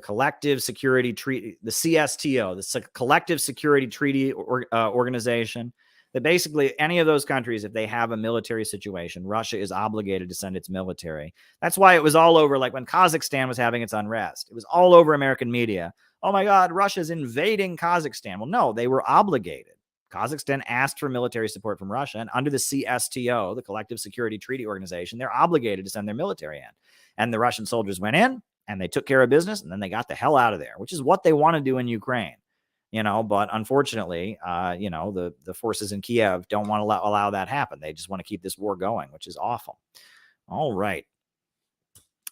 collective security treaty, the CSTO, the collective security treaty organization. that basically any of those countries, if they have a military situation, Russia is obligated to send its military. That's why it was all over, like when Kazakhstan was having its unrest, it was all over American media. Oh my God, Russia's invading Kazakhstan. Well, no, they were obligated. Kazakhstan asked for military support from Russia, and under the CSTO, the Collective Security Treaty Organization, they're obligated to send their military in. And the Russian soldiers went in, and they took care of business, and then they got the hell out of there, which is what they want to do in Ukraine. But unfortunately, the forces in Kiev don't want to allow that happen. They just want to keep this war going, which is awful. All right.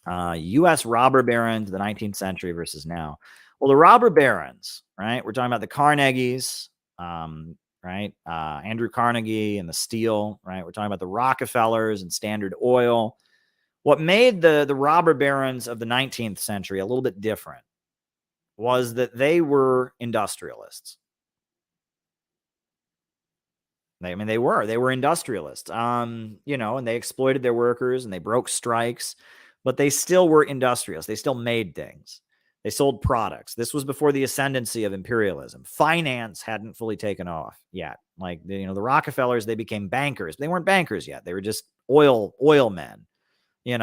U.S. robber barons, the 19th century versus now. Well, the robber barons, right? We're talking about the Carnegies, right? Andrew Carnegie and the Steel, right? We're talking about the Rockefellers and Standard Oil. What made the robber barons of the 19th century a little bit different was that they were industrialists. They were industrialists, and they exploited their workers and they broke strikes, but they still were industrialists. They still made things. They sold products. This was before the ascendancy of imperialism. Finance hadn't fully taken off yet. Like, the Rockefellers, they became bankers. They weren't bankers yet. They were just oil men. They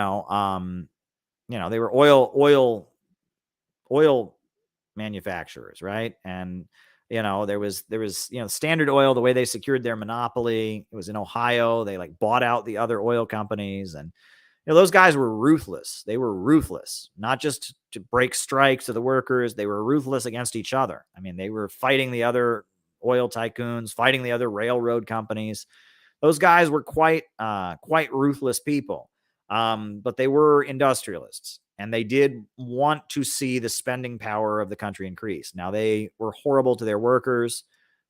were oil manufacturers, right? And there was Standard Oil, the way they secured their monopoly, it was in Ohio. They like bought out the other oil companies, and those guys were ruthless. They were ruthless, not just to break strikes of the workers. They were ruthless against each other. I mean, they were fighting the other oil tycoons, fighting the other railroad companies. Those guys were quite ruthless people. But they were industrialists, and they did want to see the spending power of the country increase. Now, they were horrible to their workers,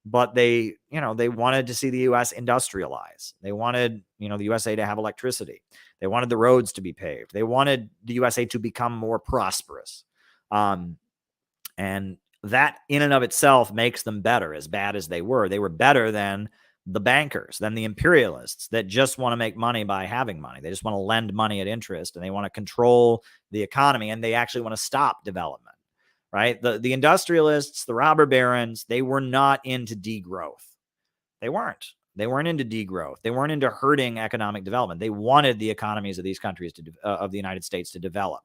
but they wanted to see the U.S. industrialize. They wanted, the USA to have electricity. They wanted the roads to be paved. They wanted the USA to become more prosperous. And that in and of itself makes them better, as bad as they were. They were better than the bankers, than the imperialists that just want to make money by having money. They just want to lend money at interest, and they want to control the economy, and they actually want to stop development, right? The industrialists, the robber barons, they were not into degrowth. They weren't into degrowth. They weren't into hurting economic development. They wanted the economies of these countries of the United States to develop.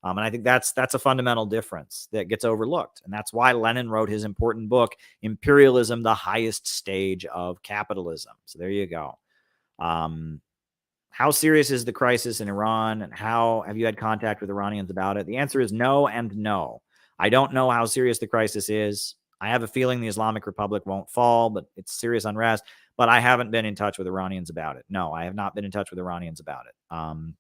And I think that's a fundamental difference that gets overlooked. And that's why Lenin wrote his important book, Imperialism, the Highest Stage of Capitalism. So there you go. How serious is the crisis in Iran, and how have you had contact with Iranians about it? The answer is no and no. I don't know how serious the crisis is. I have a feeling the Islamic Republic won't fall, but it's serious unrest. But I haven't been in touch with Iranians about it. No, I have not been in touch with Iranians about it.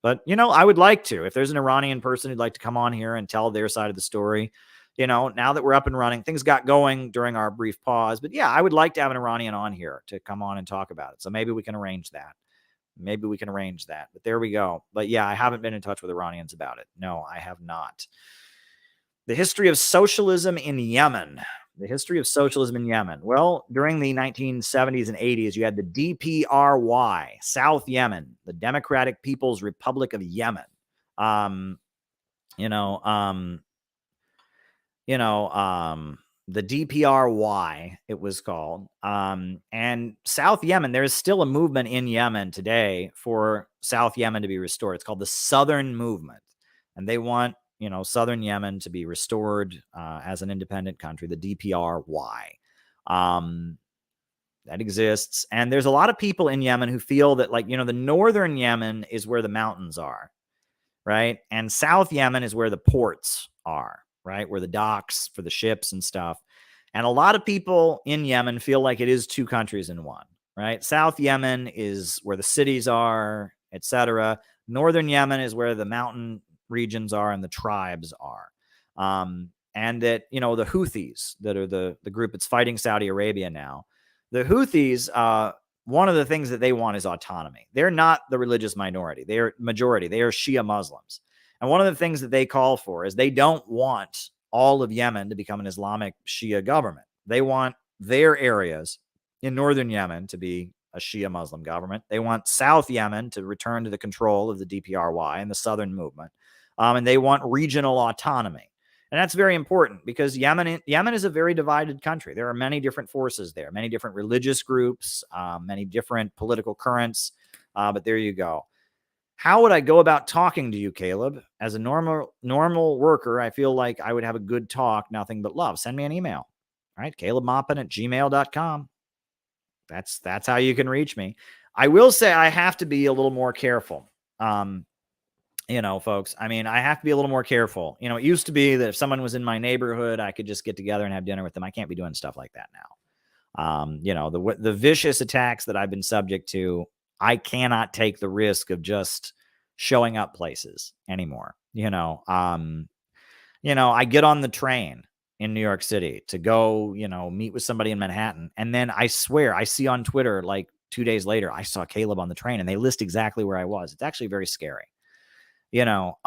But, I would like to. If there's an Iranian person who'd like to come on here and tell their side of the story, now that we're up and running, things got going during our brief pause. But yeah, I would like to have an Iranian on here to come on and talk about it. So maybe we can arrange that. But there we go. But yeah, I haven't been in touch with Iranians about it. No, I have not. The history of socialism in Yemen. Well, during the 1970s and 80s, you had the DPRY, South Yemen, the Democratic People's Republic of Yemen. The DPRY, it was called. And South Yemen, there is still a movement in Yemen today for South Yemen to be restored. It's called the Southern Movement. And they want Southern Yemen to be restored as an independent country, the DPRY. That exists. And there's a lot of people in Yemen who feel that, the northern Yemen is where the mountains are, right? And South Yemen is where the ports are, right? Where the docks for the ships and stuff. And a lot of people in Yemen feel like it is two countries in one, right? South Yemen is where the cities are, etc. Northern Yemen is where the mountain regions are and the tribes are. And that, the Houthis, that are the group that's fighting Saudi Arabia now, the Houthis, one of the things that they want is autonomy. They're not the religious minority. They are majority. They are Shia Muslims. And one of the things that they call for is they don't want all of Yemen to become an Islamic Shia government. They want their areas in northern Yemen to be a Shia Muslim government. They want South Yemen to return to the control of the DPRY and the Southern Movement. And they want regional autonomy. And that's very important because Yemen is a very divided country. There are many different forces there, many different religious groups, many different political currents. But there you go. How would I go about talking to you, Caleb? As a normal worker, I feel like I would have a good talk, nothing but love. Send me an email. All right, calebmaupin@gmail.com. That's how you can reach me. I will say I have to be a little more careful. Folks, I mean, I have to be a little more careful. It used to be that if someone was in my neighborhood, I could just get together and have dinner with them. I can't be doing stuff like that now. The vicious attacks that I've been subject to, I cannot take the risk of just showing up places anymore. I get on the train in New York City to go, meet with somebody in Manhattan. And then I swear I see on Twitter, like 2 days later, I saw Caleb on the train and they list exactly where I was. It's actually very scary. And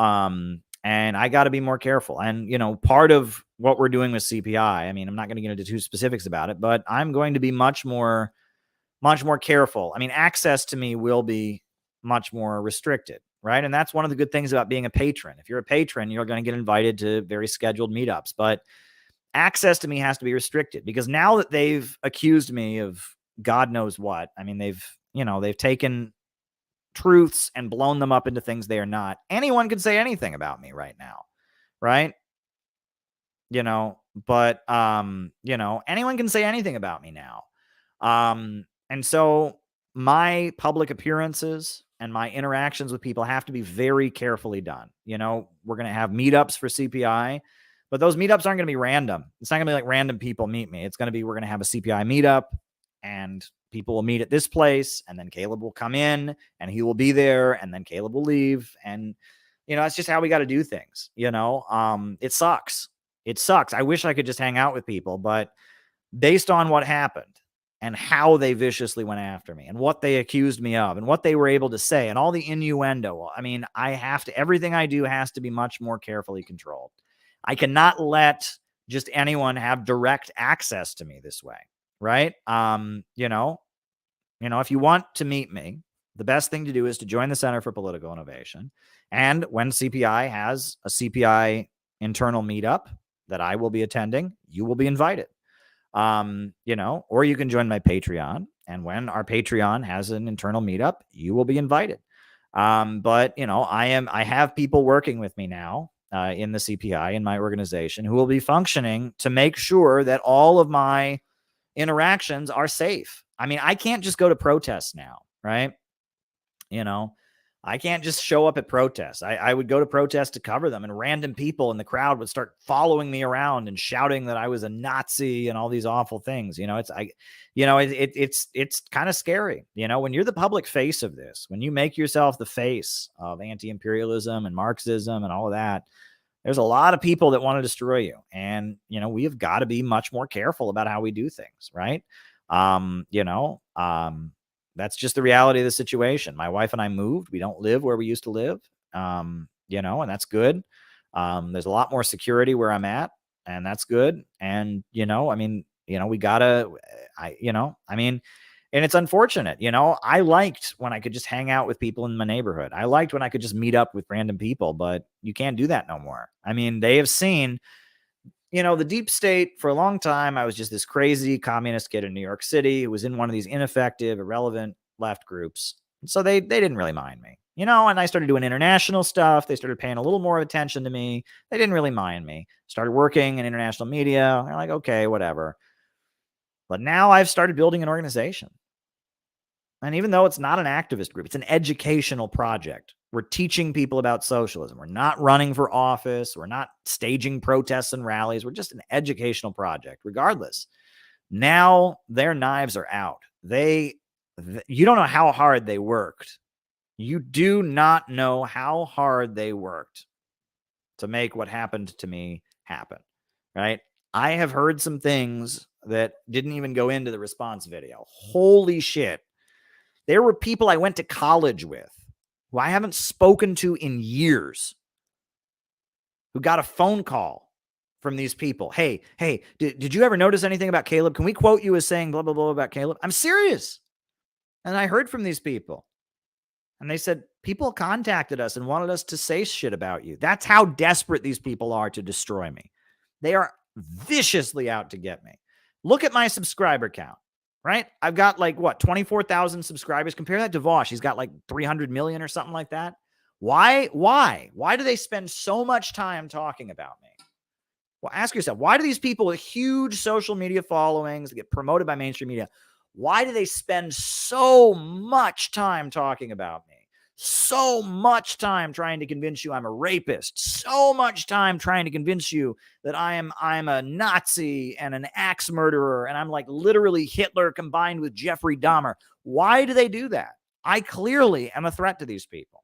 I got to be more careful. And, part of what we're doing with CPI, I mean, I'm not going to get into too specifics about it, but I'm going to be much more careful. I mean, access to me will be much more restricted, right? And that's one of the good things about being a patron. If you're a patron, you're going to get invited to very scheduled meetups, but access to me has to be restricted because now that they've accused me of God knows what, I mean, they've taken truths and blown them up into things they are not. Anyone can say anything about me right now, right? But anyone can say anything about me now. And so my public appearances and my interactions with people have to be very carefully done. We're going to have meetups for CPI, but those meetups aren't going to be random. It's not going to be like random people meet me. It's going to be, we're going to have a CPI meetup and people will meet at this place and then Caleb will come in and he will be there and then Caleb will leave. And, that's just how we got to do things. It sucks. It sucks. I wish I could just hang out with people, but based on what happened and how they viciously went after me and what they accused me of and what they were able to say and all the innuendo, I mean, everything I do has to be much more carefully controlled. I cannot let just anyone have direct access to me this way. Right. If you want to meet me, the best thing to do is to join the Center for Political Innovation. And when CPI has a CPI internal meetup that I will be attending, you will be invited. Or you can join my Patreon. And when our Patreon has an internal meetup, you will be invited. But I have people working with me now in the CPI in my organization who will be functioning to make sure that all of my interactions are safe. I mean, I can't just go to protests now, right? I can't just show up at protests. I would go to protests to cover them, and random people in the crowd would start following me around and shouting that I was a Nazi and all these awful things. It's kind of scary. When you're the public face of this, when you make yourself the face of anti-imperialism and Marxism and all of that, there's a lot of people that want to destroy you. And, we have got to be much more careful about how we do things, right? That's just the reality of the situation. My wife and I moved. We don't live where we used to live, and that's good. There's a lot more security where I'm at, and that's good. And, we gotta, and it's unfortunate, I liked when I could just hang out with people in my neighborhood. I liked when I could just meet up with random people, but you can't do that no more. I mean, they have seen, the deep state for a long time. I was just this crazy communist kid in New York City who was in one of these ineffective, irrelevant left groups. And so they didn't really mind me, and I started doing international stuff. They started paying a little more attention to me. They didn't really mind me. Started working in international media. They're like, okay, whatever. But now I've started building an organization. And even though it's not an activist group, it's an educational project. We're teaching people about socialism. We're not running for office. We're not staging protests and rallies. We're just an educational project, regardless. Now their knives are out. You don't know how hard they worked. You do not know how hard they worked to make what happened to me happen, right? I have heard some things that didn't even go into the response video. Holy shit. There were people I went to college with who I haven't spoken to in years who got a phone call from these people. Hey, did you ever notice anything about Caleb? Can we quote you as saying blah, blah, blah about Caleb? I'm serious. And I heard from these people. And they said, people contacted us and wanted us to say shit about you. That's how desperate these people are to destroy me. They are viciously out to get me. Look at my subscriber count, right? I've got like, what, 24,000 subscribers. Compare that to Vosh. He's got like 300 million or something like that. Why do they spend so much time talking about me? Well, ask yourself, why do these people with huge social media followings that get promoted by mainstream media, why do they spend so much time talking about me? So much time trying to convince you I'm a rapist. So much time trying to convince you that I'm a Nazi and an axe murderer, and I'm like literally Hitler combined with Jeffrey Dahmer. Why do they do that? I clearly am a threat to these people.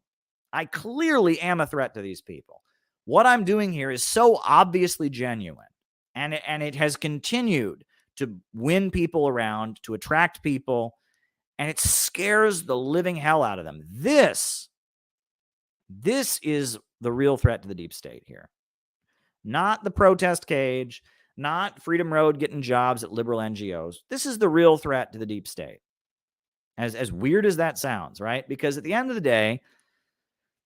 What I'm doing here is so obviously genuine, and it has continued to win people around, to attract people, and it scares the living hell out of them. This is the real threat to the deep state here. Not the protest cage, not Freedom Road getting jobs at liberal NGOs. This is the real threat to the deep state. As weird as that sounds, right? Because at the end of the day,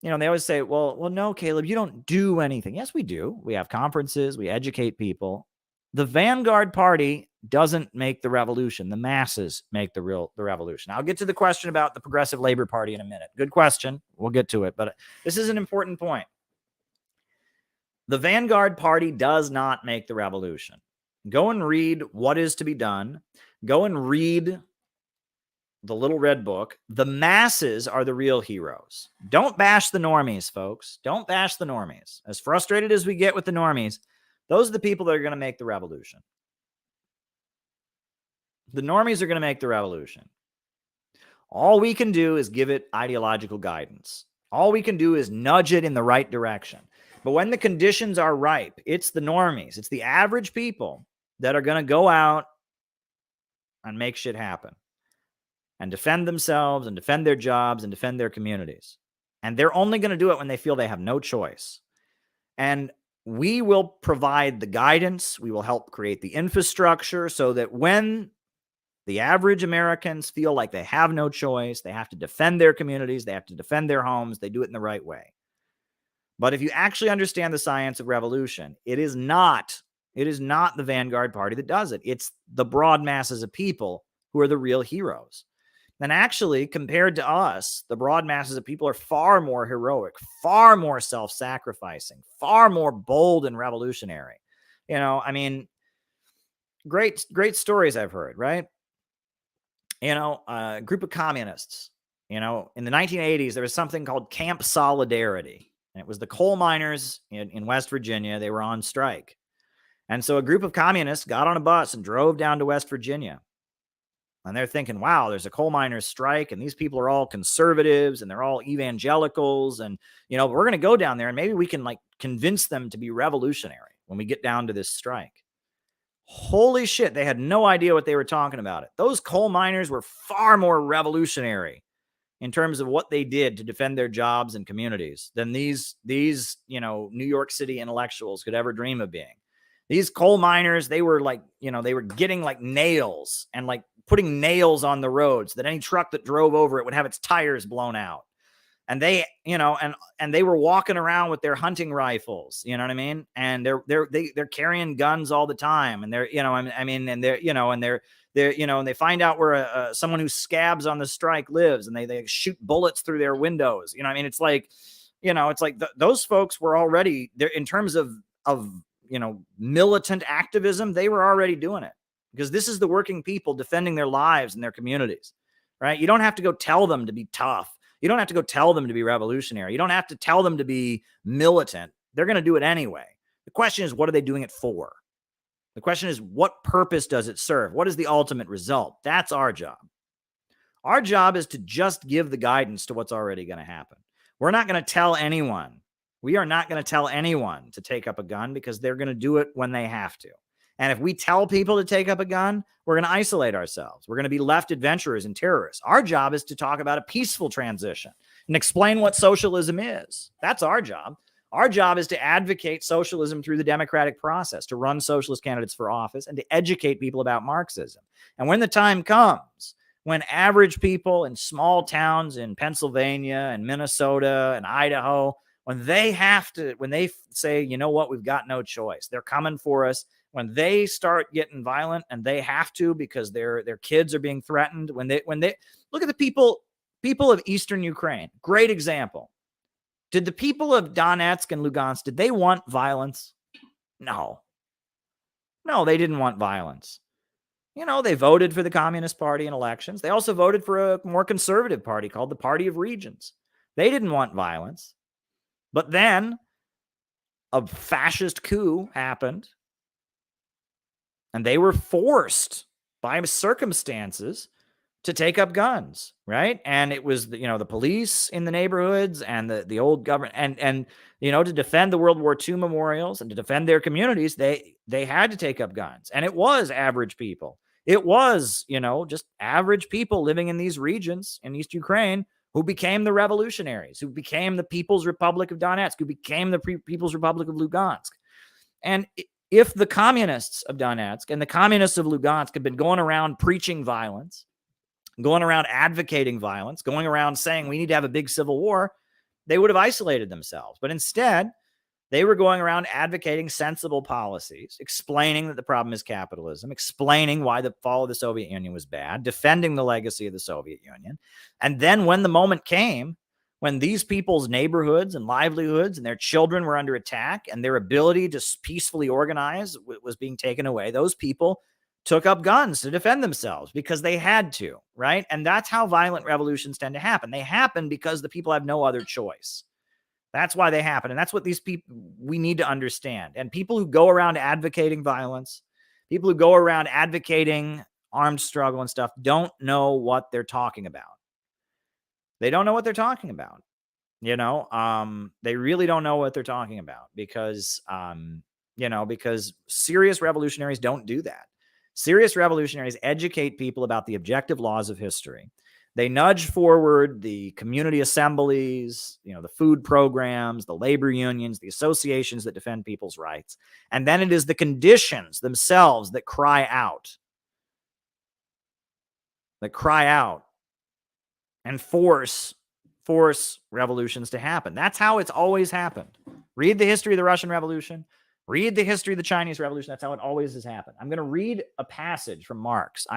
you know, they always say, well, no, Caleb, you don't do anything. Yes, we do. We have conferences. We educate people. The vanguard party doesn't make the revolution. The masses make the revolution. I'll get to the question about the Progressive Labor Party in a minute. Good question. We'll get to it. But this is an important point. The vanguard party does not make the revolution. Go and read What Is to Be Done. Go and read the Little Red Book. The masses are the real heroes. Don't bash the normies, folks. Don't bash the normies. As frustrated as we get with the normies, those are the people that are going to make the revolution. The normies are going to make the revolution. All we can do is give it ideological guidance. All we can do is nudge it in the right direction. But when the conditions are ripe, it's the normies, it's the average people that are going to go out and make shit happen and defend themselves and defend their jobs and defend their communities. And they're only going to do it when they feel they have no choice. And we will provide the guidance. We will help create the infrastructure so that when the average Americans feel like they have no choice, they have to defend their communities, they have to defend their homes, they do it in the right way. But if you actually understand the science of revolution, it is not the vanguard party that does it. It's the broad masses of people who are the real heroes. And actually, compared to us, the broad masses of people are far more heroic, far more self-sacrificing, far more bold and revolutionary. You know, I mean, great stories I've heard, right? You know, a group of communists, you know, in the 1980s, there was something called Camp Solidarity. And it was the coal miners in West Virginia. They were on strike. And so a group of communists got on a bus and drove down to West Virginia. And they're thinking, wow, there's a coal miners strike, and these people are all conservatives, and they're all evangelicals. And, you know, we're going to go down there, and maybe we can, like, convince them to be revolutionary when we get down to this strike. Holy shit, they had no idea what they were talking about. Those coal miners were far more revolutionary in terms of what they did to defend their jobs and communities than these, you know, New York City intellectuals could ever dream of being. These coal miners, they were like, you know, they were getting like nails and like putting nails on the roads that any truck that drove over it would have its tires blown out. And they, you know, and they were walking around with their hunting rifles, you know what I mean? And they're carrying guns all the time. And they're, you know, I mean, and they're, you know, and they're, you know, and they find out where someone who scabs on the strike lives, and they shoot bullets through their windows. You know, I mean, it's like, you know, it's like those folks were already there in terms of, you know, militant activism. They were already doing it because this is the working people defending their lives and their communities, right? You don't have to go tell them to be tough. You don't have to go tell them to be revolutionary. You don't have to tell them to be militant. They're going to do it anyway. The question is, what are they doing it for? The question is, what purpose does it serve? What is the ultimate result? That's our job. Our job is to just give the guidance to what's already going to happen. We're not going to tell anyone. We are not going to tell anyone to take up a gun because they're going to do it when they have to. And if we tell people to take up a gun, we're going to isolate ourselves. We're going to be left adventurers and terrorists. Our job is to talk about a peaceful transition and explain what socialism is. That's our job. Our job is to advocate socialism through the democratic process, to run socialist candidates for office, and to educate people about Marxism. And when the time comes, when average people in small towns in Pennsylvania and Minnesota and Idaho, when they say, you know what, we've got no choice, they're coming for us, when they start getting violent and they have to because their kids are being threatened, when they look at the people of Eastern Ukraine, great example. Did the people of Donetsk and Lugansk, did they want violence? No, they didn't want violence. They voted for the Communist Party in elections. They also voted for a more conservative party called the Party of Regions. They didn't want violence. But then a fascist coup happened, and they were forced by circumstances to take up guns, right? And it was, the police in the neighborhoods and the old government, and to defend the World War II memorials and to defend their communities, they had to take up guns. And it was average people. It was, just average people living in these regions in East Ukraine who became the revolutionaries, who became the People's Republic of Donetsk, who became the People's Republic of Lugansk. And if the communists of Donetsk and the communists of Lugansk had been going around preaching violence, going around advocating violence, going around saying we need to have a big civil war, they would have isolated themselves. But instead, they were going around advocating sensible policies, explaining that the problem is capitalism, explaining why the fall of the Soviet Union was bad, defending the legacy of the Soviet Union. And then when the moment came, when these people's neighborhoods and livelihoods and their children were under attack and their ability to peacefully organize was being taken away, those people took up guns to defend themselves because they had to, right? And that's how violent revolutions tend to happen. They happen because the people have no other choice. That's why they happen. And that's what these people, we need to understand. And people who go around advocating violence, people who go around advocating armed struggle and stuff, don't know what they're talking about. They don't know what they're talking about. They really don't know what they're talking about because serious revolutionaries don't do that. Serious revolutionaries educate people about the objective laws of history. They nudge forward the community assemblies, the food programs, the labor unions, the associations that defend people's rights. And then it is the conditions themselves that cry out and force revolutions to happen. That's how it's always happened. Read the history of the Russian Revolution. Read the history of the Chinese Revolution. That's how it always has happened. I'm going to read a passage from Marx.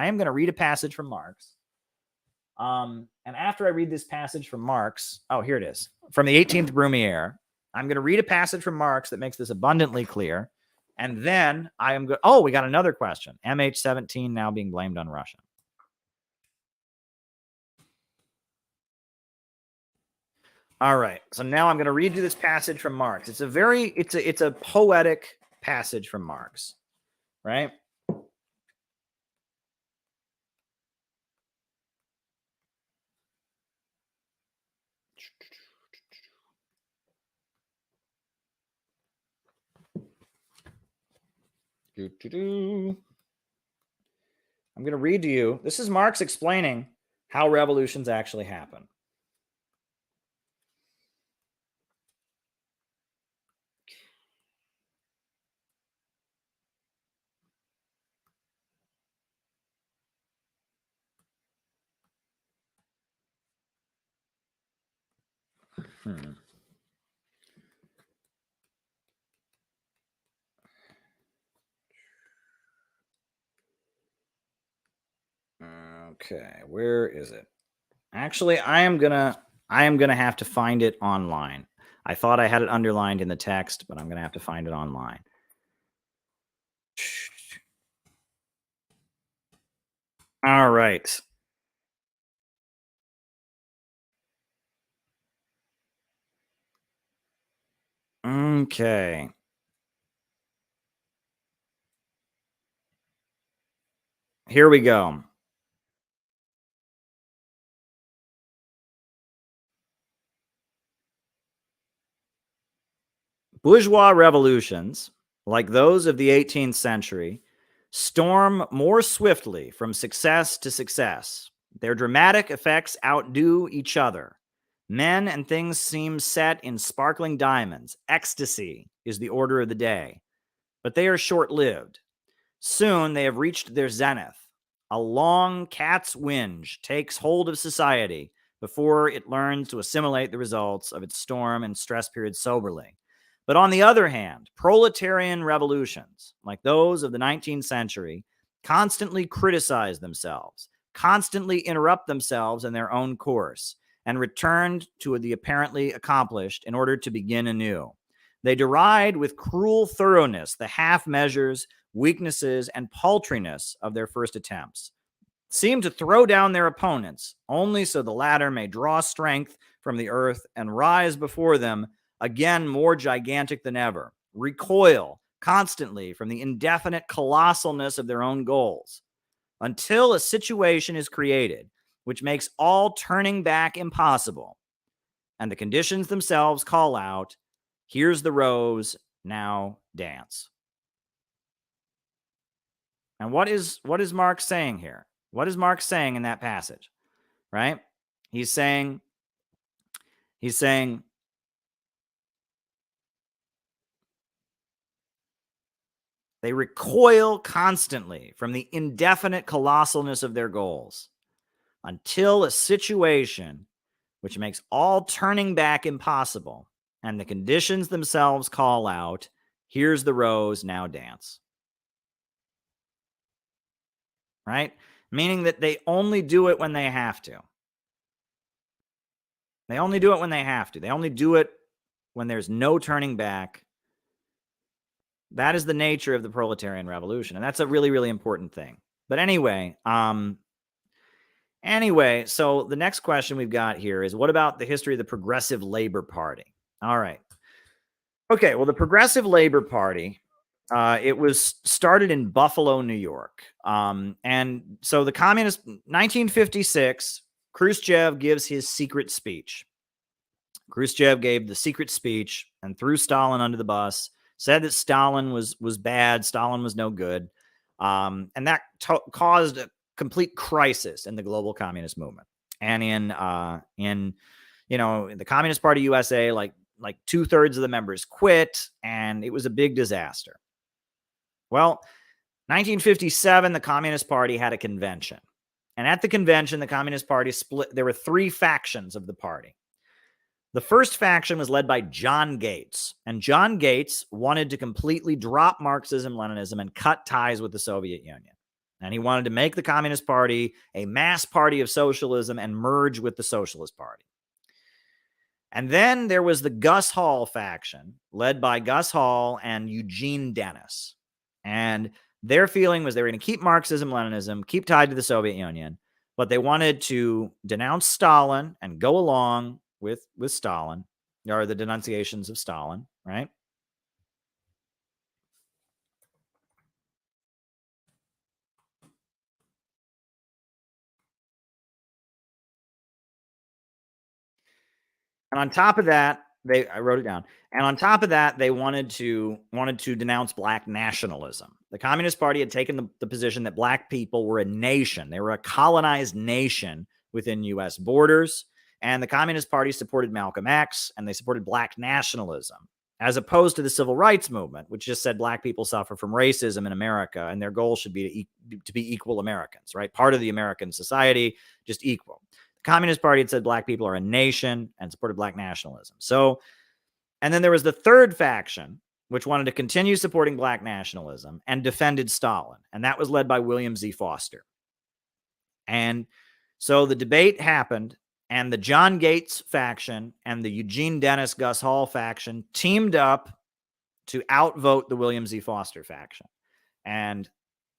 And after I read this passage from Marx, here it is, from the 18th Brumaire, I'm going to read a passage from Marx that makes this abundantly clear. And then I am going, we got another question. MH17 now being blamed on Russia. All right. So now I'm going to read you this passage from Marx. It's a poetic passage from Marx, right? I'm going to read to you. This is Marx explaining how revolutions actually happen. Okay, where is it? Actually, I am gonna have to find it online. I thought I had it underlined in the text, but I'm gonna have to find it online. All right. Okay. Here we go. Bourgeois revolutions, like those of the 18th century, storm more swiftly from success to success. Their dramatic effects outdo each other. Men and things seem set in sparkling diamonds. Ecstasy is the order of the day. But they are short-lived. Soon they have reached their zenith. A long cat's whinge takes hold of society, before it learns to assimilate the results of its storm and stress period soberly. But on the other hand, proletarian revolutions, like those of the 19th century, constantly criticize themselves, constantly interrupt themselves in their own course, and returned to the apparently accomplished in order to begin anew. They deride with cruel thoroughness the half measures, weaknesses, and paltriness of their first attempts, seem to throw down their opponents only so the latter may draw strength from the earth and rise before them again more gigantic than ever, recoil constantly from the indefinite colossalness of their own goals, until a situation is created which makes all turning back impossible, and the conditions themselves call out, "Here's the rose, now dance." And what is Marx saying here? What is Marx saying in that passage? Right? He's saying they recoil constantly from the indefinite colossalness of their goals until a situation which makes all turning back impossible, and the conditions themselves call out, "Here's the rose, now dance." Right? Meaning that they only do it when they have to. They only do it when they have to. They only do it when there's no turning back. That is the nature of the proletarian revolution, and that's a really, really important thing. But anyway, so the next question we've got here is, what about the history of the Progressive Labor Party? All right. Okay, well, the Progressive Labor Party, it was started in Buffalo, New York. And so the communist, 1956, Khrushchev gives his secret speech. Khrushchev gave the secret speech and threw Stalin under the bus, said that Stalin was bad, Stalin was no good. And that caused a complete crisis in the global communist movement. And in the Communist Party USA, like 2/3 of the members quit, and it was a big disaster. Well, 1957, the Communist Party had a convention. And at the convention, the Communist Party split. There were 3 factions of the party. The first faction was led by John Gates, and John Gates wanted to completely drop Marxism-Leninism and cut ties with the Soviet Union. And he wanted to make the Communist Party a mass party of socialism and merge with the Socialist Party. And then there was the Gus Hall faction, led by Gus Hall and Eugene Dennis. And their feeling was they were going to keep Marxism-Leninism, keep tied to the Soviet Union, but they wanted to denounce Stalin and go along with Stalin, or the denunciations of Stalin, right? And on top of that, I wrote it down. And on top of that, they wanted to denounce black nationalism. The Communist Party had taken the position that black people were a nation. They were a colonized nation within U.S. borders. And the Communist Party supported Malcolm X, and they supported black nationalism, as opposed to the civil rights movement, which just said black people suffer from racism in America, and their goal should be to be equal Americans, right? Part of the American society, just equal. The Communist Party had said black people are a nation and supported black nationalism. So, and then there was the third faction, which wanted to continue supporting black nationalism and defended Stalin, and that was led by William Z. Foster. And so the debate happened, and the John Gates faction and the Eugene Dennis Gus Hall faction teamed up to outvote the William Z. Foster faction. And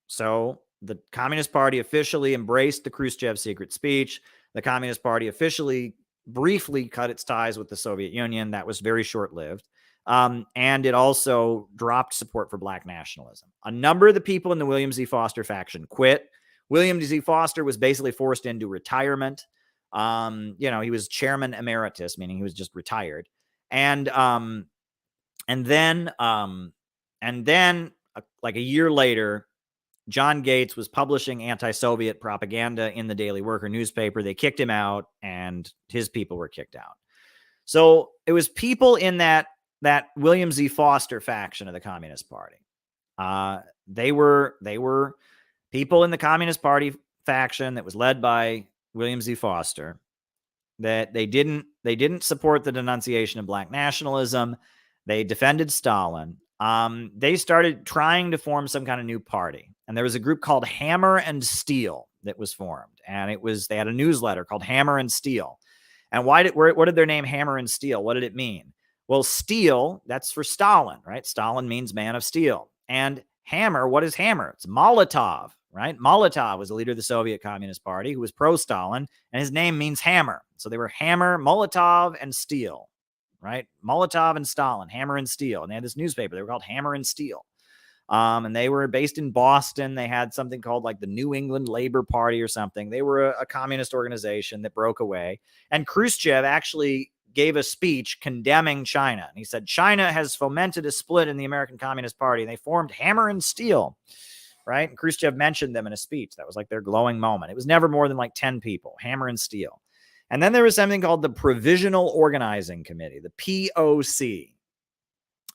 so the Communist Party officially embraced the Khrushchev secret speech. The Communist Party officially briefly cut its ties with the Soviet Union. That was very short-lived. And it also dropped support for black nationalism. A number of the people in the William Z. Foster faction quit. William Z. Foster was basically forced into retirement. He was chairman emeritus, meaning he was just retired. And then like a year later, John Gates was publishing anti-Soviet propaganda in the Daily Worker newspaper. They kicked him out, and his people were kicked out. So it was people in that William Z. Foster faction of the Communist Party. They were people in the Communist Party faction that was led by William Z. Foster that they didn't support the denunciation of black nationalism. They defended Stalin. They started trying to form some kind of new party. And there was a group called Hammer and Steel that was formed. And they had a newsletter called Hammer and Steel. And what did their name Hammer and Steel? What did it mean? Well, steel, that's for Stalin, right? Stalin means man of steel. And hammer, what is hammer? It's Molotov, right? Molotov was the leader of the Soviet Communist Party who was pro-Stalin, and his name means hammer. So they were Hammer, Molotov, and Steel, right? Molotov and Stalin, Hammer and Steel. And they had this newspaper. They were called Hammer and Steel. And they were based in Boston. They had something called like the New England Labor Party or something. They were a communist organization that broke away. And Khrushchev actually gave a speech condemning China. And he said, China has fomented a split in the American Communist Party. And they formed Hammer and Steel, right? And Khrushchev mentioned them in a speech. That was like their glowing moment. It was never more than like 10 people, Hammer and Steel. And then there was something called the Provisional Organizing Committee, the POC.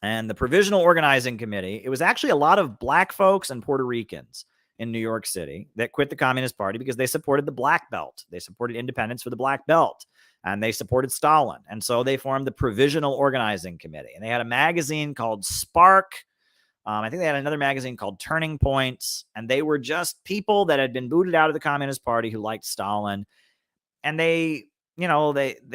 And the Provisional Organizing Committee, it was actually a lot of black folks and Puerto Ricans in New York City that quit the Communist Party because they supported the Black Belt. They supported independence for the Black Belt, and they supported Stalin. And so they formed the Provisional Organizing Committee. And they had a magazine called Spark. I think they had another magazine called Turning Points. And they were just people that had been booted out of the Communist Party who liked Stalin. And they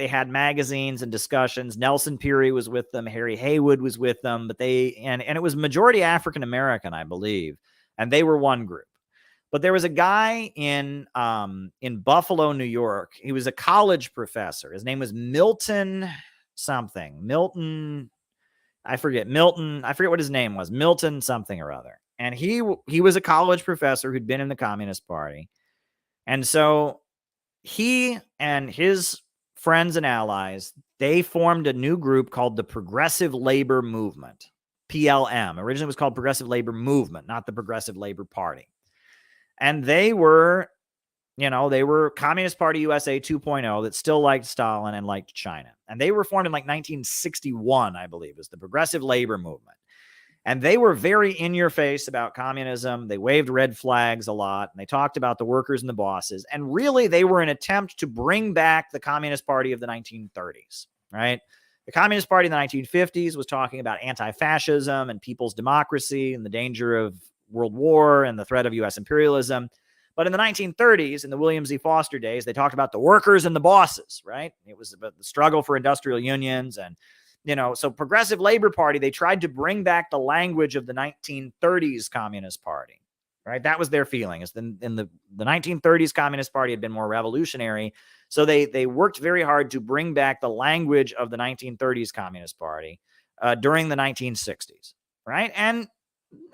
had magazines and discussions. Nelson Peary was with them. Harry Haywood was with them. But and it was majority African American, I believe. And they were one group. But there was a guy in Buffalo, New York. He was a college professor. His name was Milton something. I forget what his name was. Milton something or other. And he was a college professor who'd been in the Communist Party. And so he and his friends and allies, they formed a new group called the Progressive Labor Movement, PLM. Originally it was called Progressive Labor Movement, not the Progressive Labor Party. And they were Communist Party USA 2.0 that still liked Stalin and liked China. And they were formed in like 1961, I believe, as the Progressive Labor Movement. And they were very in your face about communism. They waved red flags a lot. And they talked about the workers and the bosses. And really, they were an attempt to bring back the Communist Party of the 1930s, right? The Communist Party in the 1950s was talking about anti-fascism and people's democracy and the danger of World War and the threat of U.S. imperialism. But in the 1930s, in the William Z. Foster days, they talked about the workers and the bosses, right? It was about the struggle for industrial unions. And, so Progressive Labor Party, they tried to bring back the language of the 1930s Communist Party, right? That was their feeling. Is in the 1930s Communist Party had been more revolutionary. So they worked very hard to bring back the language of the 1930s Communist Party during the 1960s, right? And,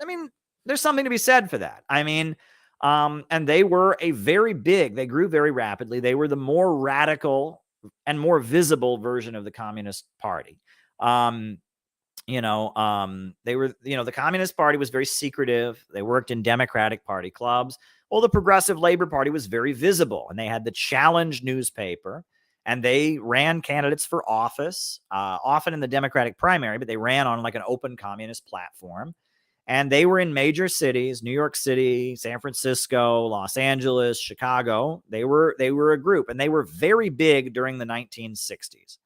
I mean, there's something to be said for that. I mean, and they were they grew very rapidly. They were the more radical and more visible version of the Communist Party. The Communist Party was very secretive. They worked in Democratic Party clubs. Well, the Progressive Labor Party was very visible, and they had the Challenge newspaper, and they ran candidates for office, often in the Democratic primary, but they ran on like an open communist platform. And they were in major cities, New York City, San Francisco, Los Angeles, Chicago. They were a group, and they were very big during the 1960s.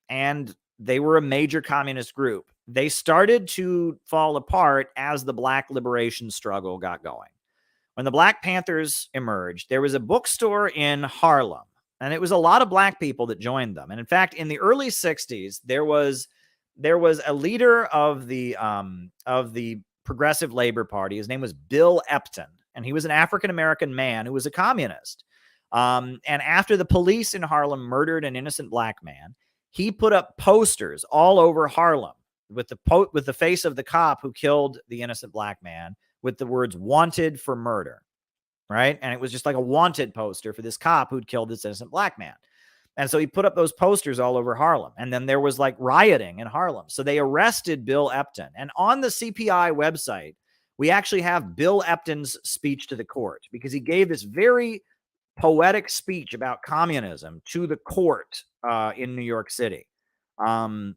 And they were a major communist group. They started to fall apart as the Black liberation struggle got going. When the Black Panthers emerged, there was a bookstore in Harlem, and it was a lot of Black people that joined them. And in fact, in the early 60s, there was a leader of the Progressive Labor Party. His name was Bill Epton, and he was an African-American man who was a communist. And after the police in Harlem murdered an innocent Black man, he put up posters all over Harlem with the face of the cop who killed the innocent Black man with the words "wanted for murder," right? And it was just like a wanted poster for this cop who'd killed this innocent Black man. And so he put up those posters all over Harlem. And then there was like rioting in Harlem. So they arrested Bill Epton. And on the CPI website, we actually have Bill Epton's speech to the court, because he gave this very poetic speech about communism to the court in New York City. And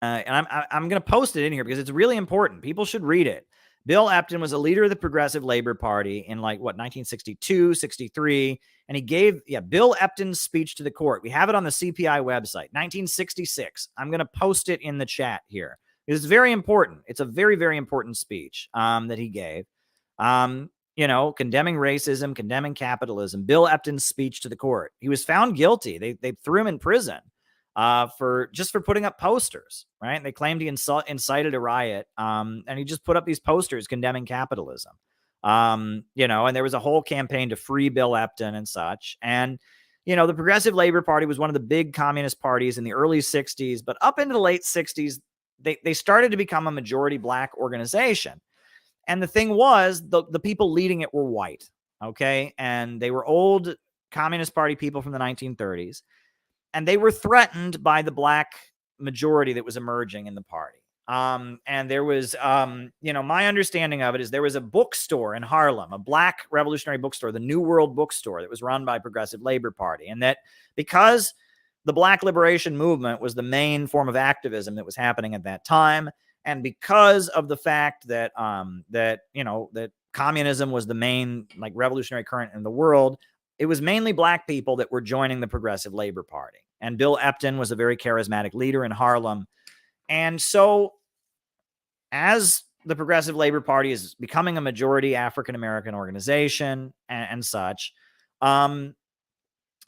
I'm going to post it in here because it's really important. People should read it. Bill Epton was a leader of the Progressive Labor Party in 1962, 63. And he gave Bill Epton's speech to the court. We have it on the CPI website, 1966. I'm going to post it in the chat here. It's very important. It's a very, very important speech that he gave. Condemning racism, condemning capitalism. Bill Epton's speech to the court. He was found guilty. They threw him in prison for putting up posters, right? They claimed he incited a riot, and he just put up these posters condemning capitalism. And there was a whole campaign to free Bill Epton and such. And, the Progressive Labor Party was one of the big communist parties in the early 60s, but up into the late 60s, they started to become a majority black organization. And the thing was, the people leading it were white, okay? And they were old Communist Party people from the 1930s. And they were threatened by the black majority that was emerging in the party. And there was, my understanding of it is there was a bookstore in Harlem, a black revolutionary bookstore, the New World Bookstore, that was run by Progressive Labor Party. And that because the black liberation movement was the main form of activism that was happening at that time, and because of the fact that that communism was the main revolutionary current in the world, it was mainly black people that were joining the Progressive Labor Party. And Bill Epton was a very charismatic leader in Harlem. And so as the Progressive Labor Party is becoming a majority African-American organization and such, the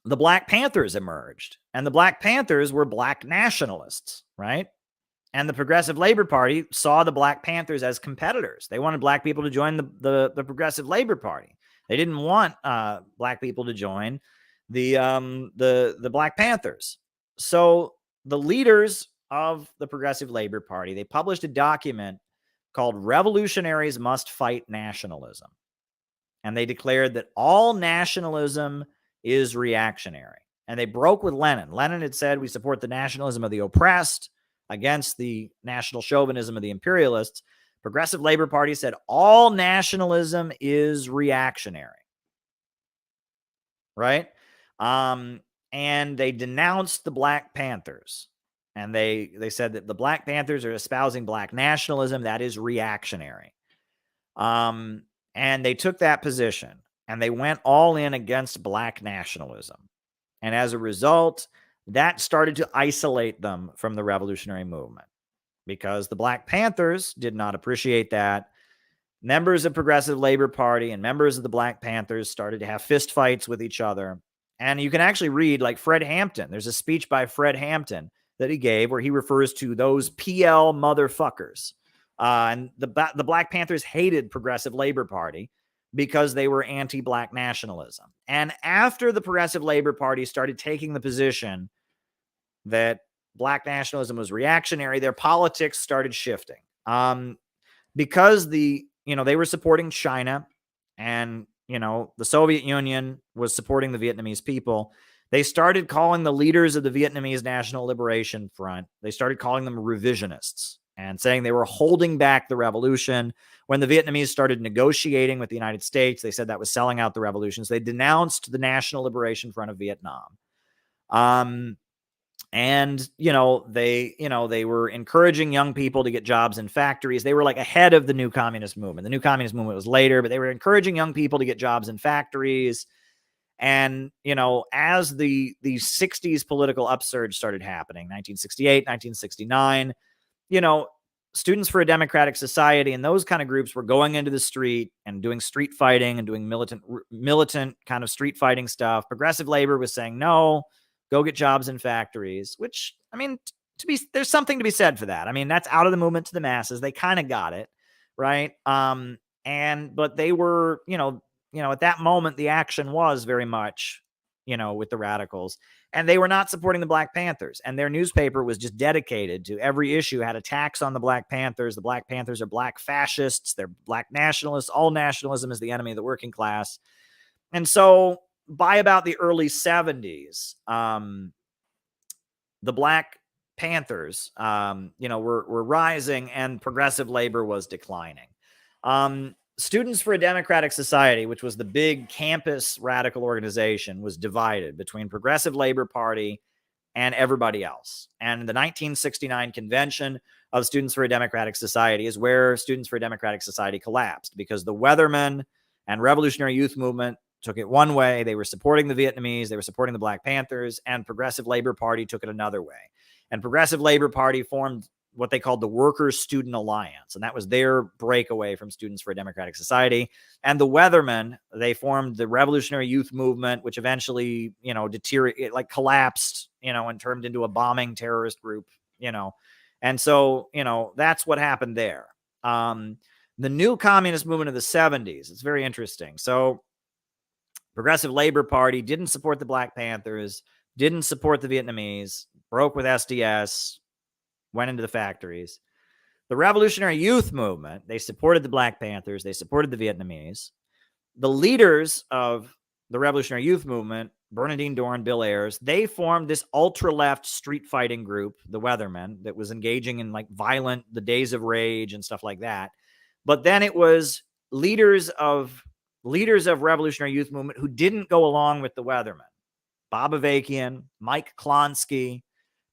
Black Panthers emerged. And the Black Panthers were black nationalists, right? And the Progressive Labor Party saw the Black Panthers as competitors. They wanted black people to join the Progressive Labor Party. They didn't want black people to join the Black Panthers. So the leaders of the Progressive Labor Party, they published a document called Revolutionaries Must Fight Nationalism. And they declared that all nationalism is reactionary. And they broke with Lenin. Lenin had said, we support the nationalism of the oppressed against the national chauvinism of the imperialists. Progressive Labor Party said all nationalism is reactionary. Right? And they denounced the Black Panthers. And they said that the Black Panthers are espousing black nationalism. That is reactionary. And they took that position. And they went all in against black nationalism. And as a result, that started to isolate them from the revolutionary movement. Because the Black Panthers did not appreciate that. Members of Progressive Labor Party and members of the Black Panthers started to have fist fights with each other. And you can actually read, Fred Hampton. There's a speech by Fred Hampton that he gave where he refers to those PL motherfuckers. And the Black Panthers hated Progressive Labor Party because they were anti-black nationalism. And after the Progressive Labor Party started taking the position that black nationalism was reactionary, their politics started shifting. Because they were supporting China and, the Soviet Union was supporting the Vietnamese people. They started calling the leaders of the Vietnamese National Liberation Front, they started calling them revisionists and saying they were holding back the revolution. When the Vietnamese started negotiating with the United States, they said that was selling out the revolution. So they denounced the National Liberation Front of Vietnam. And, they were encouraging young people to get jobs in factories. They were ahead of the new communist movement. The new communist movement was later, but they were encouraging young people to get jobs in factories. And, as the 60s political upsurge started happening, 1968, 1969, Students for a Democratic Society and those kind of groups were going into the street and doing street fighting and doing militant kind of street fighting stuff. Progressive Labor was saying, no, go get jobs in factories, which, there's something to be said for that. That's out of the movement to the masses. They kind of got it, right? But they were, at that moment, the action was very much, with the radicals, and they were not supporting the Black Panthers. And their newspaper was just dedicated to every issue had attacks on the Black Panthers. The Black Panthers are black fascists. They're black nationalists. All nationalism is the enemy of the working class. And so by about the early 70s, the Black Panthers, were rising and progressive labor was declining. Students for a Democratic Society, which was the big campus radical organization, was divided between Progressive Labor Party and everybody else. And the 1969 convention of Students for a Democratic Society is where Students for a Democratic Society collapsed, because the Weathermen and Revolutionary Youth Movement took it one way. They were supporting the Vietnamese, they were supporting the Black Panthers, and Progressive Labor Party took it another way. And Progressive Labor Party formed what they called the Workers' Student Alliance, and that was their breakaway from Students for a Democratic Society. And the Weathermen, they formed the Revolutionary Youth Movement, which eventually, deteriorated, like collapsed, and turned into a bombing terrorist group, And so, that's what happened there. The new communist movement of the 70s, it's very interesting. So Progressive Labor Party didn't support the Black Panthers, didn't support the Vietnamese, broke with SDS, went into the factories. The Revolutionary Youth Movement, they supported the Black Panthers, they supported the Vietnamese. The leaders of the Revolutionary Youth Movement, Bernardine Dohrn, Bill Ayers, they formed this ultra-left street fighting group, the Weathermen, that was engaging in like violent, the Days of Rage and stuff like that. But then it was leaders of Revolutionary Youth Movement who didn't go along with the Weathermen. Bob Avakian, Mike Klonsky,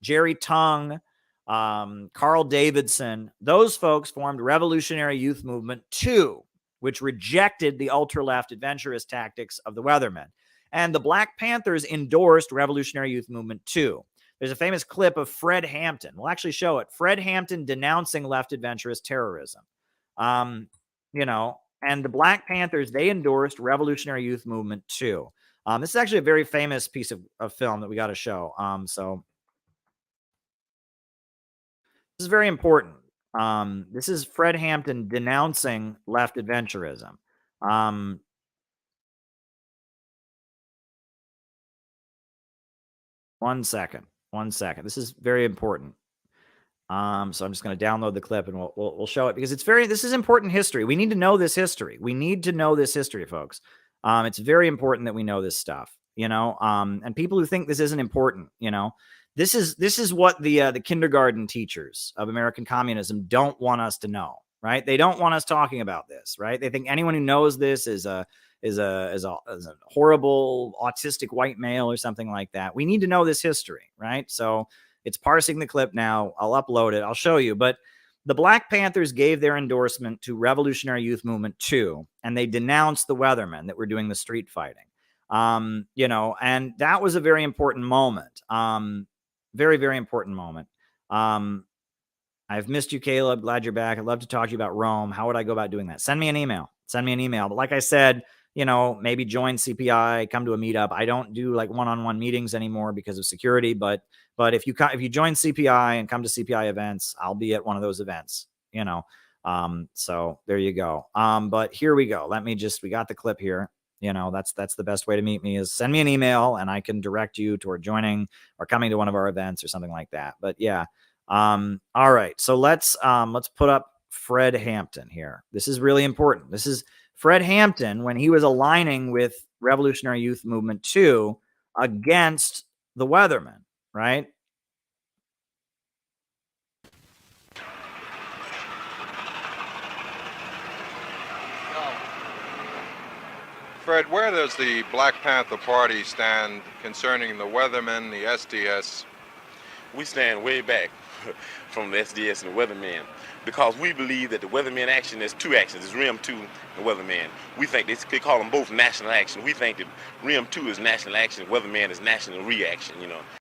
Jerry Tung, Carl Davidson, those folks formed Revolutionary Youth Movement 2, which rejected the ultra-left adventurous tactics of the Weathermen. And the Black Panthers endorsed Revolutionary Youth Movement 2. There's a famous clip of Fred Hampton. We'll actually show it. Fred Hampton denouncing left adventurous terrorism. And the Black Panthers, they endorsed Revolutionary Youth Movement 2. This is actually a very famous piece of film that we got to show. So this is very important. This is Fred Hampton denouncing left adventurism. One second. This is very important. So I'm just going to download the clip and we'll show it, because this is important history. We need to know this history. Folks. It's very important that we know this stuff, and people who think this isn't important, this is what the kindergarten teachers of American communism don't want us to know, right? They don't want us talking about this, right? They think anyone who knows this is a horrible autistic white male or something like that. We need to know this history, right? So it's parsing the clip now. I'll upload it. I'll show you. But the Black Panthers gave their endorsement to Revolutionary Youth Movement 2, and they denounced the Weathermen that were doing the street fighting. And that was a very important moment. Very, very important moment. I've missed you, Caleb. Glad you're back. I'd love to talk to you about Rome. How would I go about doing that? Send me an email. But like I said, maybe join CPI, come to a meetup. I don't do like one-on-one meetings anymore because of security, but if you join CPI and come to CPI events, I'll be at one of those events, so there you go. But here we go. We got the clip here. That's the best way to meet me, is send me an email and I can direct you toward joining or coming to one of our events or something like that. But yeah. All right. So let's put up Fred Hampton here. This is really important. This is Fred Hampton when he was aligning with Revolutionary Youth Movement 2 against the Weathermen, right? Fred, where does the Black Panther Party stand concerning the Weathermen, the SDS? We stand way back from the SDS and the Weathermen, because we believe that the Weathermen action is two actions. It's RIM 2 and Weathermen. We think they call them both national action. We think that RIM 2 is national action, Weathermen is national reaction,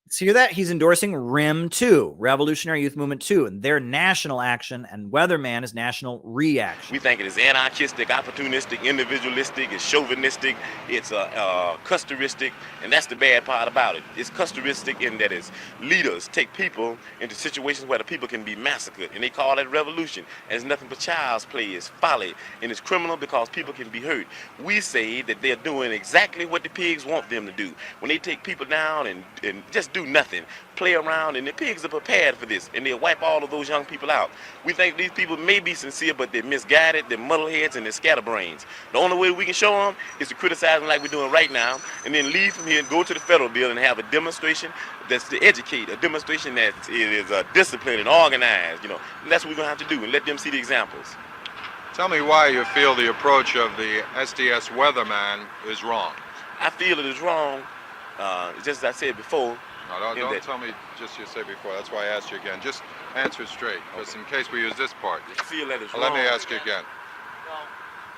So hear that? He's endorsing RIM 2, Revolutionary Youth Movement 2, and their national action, and Weatherman is national reaction. We think it is anarchistic, opportunistic, individualistic, it's chauvinistic, it's custoristic, and that's the bad part about it. It's custoristic in that its leaders take people into situations where the people can be massacred, and they call that revolution. And it's nothing but child's play, it's folly, and it's criminal because people can be hurt. We say that they're doing exactly what the pigs want them to do. When they take people down and just do nothing, play around, and the pigs are prepared for this, and they'll wipe all of those young people out. We think these people may be sincere, but they're misguided, they're muddleheads, and they're scatterbrains. The only way we can show them is to criticize them like we're doing right now, and then leave from here and go to the federal building and have a demonstration that's to educate, a demonstration that is disciplined and organized, and that's what we're going to have to do, and let them see the examples. Tell me why you feel the approach of the SDS Weatherman is wrong. I feel it is wrong, just as I said before, No, don't tell me just you say before. That's why I asked you again. Just answer straight, just in case we use this part. I feel that it's Let me wrong. ask you again.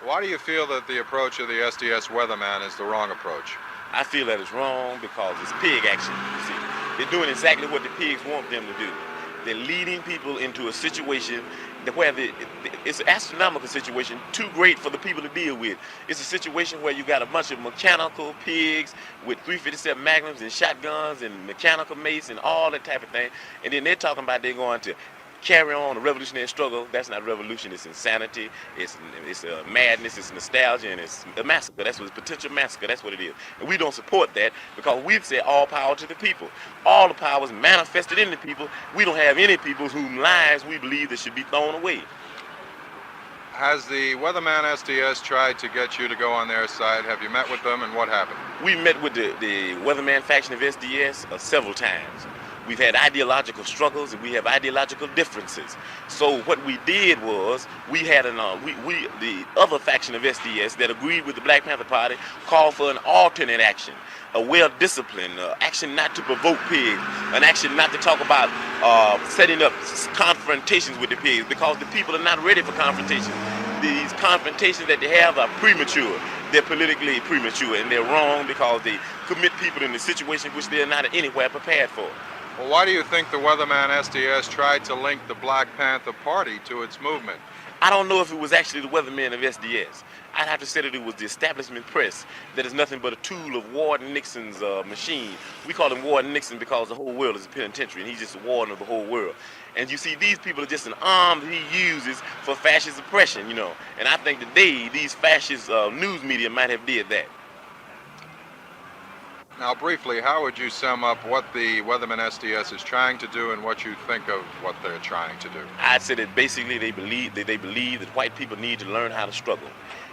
Why do you feel that the approach of the SDS weatherman is the wrong approach? I feel that it's wrong because it's pig action, you see. They're doing exactly what the pigs want them to do. They're leading people into a situation where it's an astronomical situation, too great for the people to deal with. It's a situation where you got a bunch of mechanical pigs with 357 Magnums and shotguns and mechanical mace and all that type of thing. And then they're talking about they're going to carry on a revolutionary struggle. That's not revolution, it's insanity, it's madness, it's nostalgia, and it's a massacre. That's what it's potential massacre, that's what it is. And we don't support that because we've said all power to the people. All the power is manifested in the people. We don't have any people whose lives we believe that should be thrown away. Has the weatherman SDS tried to get you to go on their side? Have you met with them, and what happened? We met with the weatherman faction of SDS several times. We've had ideological struggles and we have ideological differences. So what we did was we had the other faction of SDS that agreed with the Black Panther Party called for an alternate action, a well-disciplined action not to provoke pigs, an action not to talk about setting up confrontations with the pigs because the people are not ready for confrontation. These confrontations that they have are premature. They're politically premature and they're wrong because they commit people in a situation which they're not anywhere prepared for. Well, why do you think the weatherman SDS tried to link the Black Panther Party to its movement? I don't know if it was actually the weathermen of SDS. I'd have to say that it was the establishment press that is nothing but a tool of Warden Nixon's machine. We call him Warden Nixon because the whole world is a penitentiary and he's just a warden of the whole world. And you see, these people are just an arm that he uses for fascist oppression, you know. And I think that these fascist news media might have did that. Now, briefly, how would you sum up what the weatherman SDS is trying to do and what you think of what they're trying to do? I'd say that basically they believe that white people need to learn how to struggle.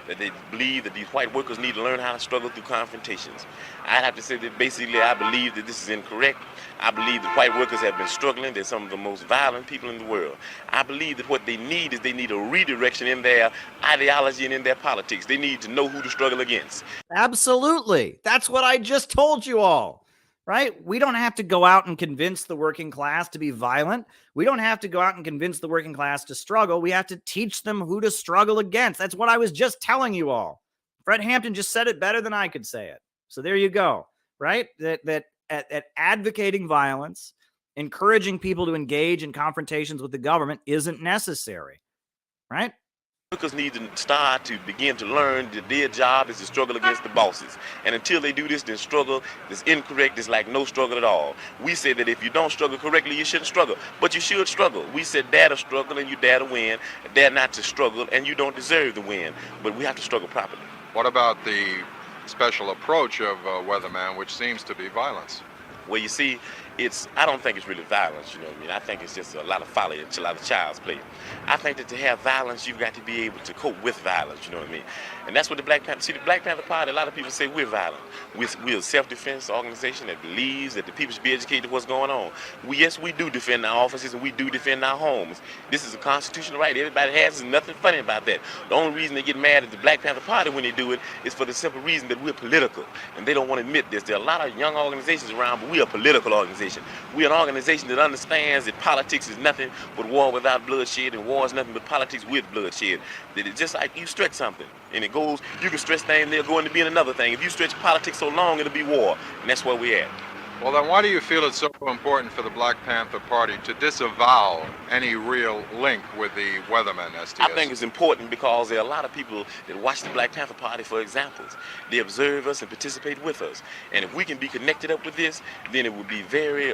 That they believe that these white workers need to learn how to struggle through confrontations. I'd have to say that basically I believe that this is incorrect. I believe that white workers have been struggling. They're some of the most violent people in the world. I believe that what they need is they need a redirection in their ideology and in their politics. They need to know who to struggle against. Absolutely. That's what I just told you all, right? We don't have to go out and convince the working class to be violent. We don't have to go out and convince the working class to struggle. We have to teach them who to struggle against. That's what I was just telling you all. Fred Hampton just said it better than I could say it. So there you go, right? That advocating violence, encouraging people to engage in confrontations with the government isn't necessary, right? Workers need to start to begin to learn that their job is to struggle against the bosses. And until they do this, then struggle is incorrect. It's like no struggle at all. We say that if you don't struggle correctly, you shouldn't struggle. But you should struggle. We said dare to struggle and you dare to win, dare not to struggle and you don't deserve to win. But we have to struggle properly. What about the special approach of weatherman, which seems to be violence? Well, you see, I don't think it's really violence, you know what I mean? I think it's just a lot of folly, a lot of child's play. I think that to have violence, you've got to be able to cope with violence, you know what I mean? And that's what the Black Panther Party, a lot of people say we're violent. We're a self-defense organization that believes that the people should be educated what's going on. Yes, we do defend our offices and we do defend our homes. This is a constitutional right. Everybody has, there's nothing funny about that. The only reason they get mad at the Black Panther Party when they do it is for the simple reason that we're political. And they don't want to admit this. There are a lot of young organizations around, but we're a political organization. We're an organization that understands that politics is nothing but war without bloodshed, and war is nothing but politics with bloodshed. That it's just like you stretch something, and it goes, you can stretch things, they'll go into being another thing. If you stretch politics so long, it'll be war, and that's where we're at. Well, then why do you feel it's so important for the Black Panther Party to disavow any real link with the weatherman SDS? I think it's important because there are a lot of people that watch the Black Panther Party for examples. They observe us and participate with us. And if we can be connected up with this, then it would be very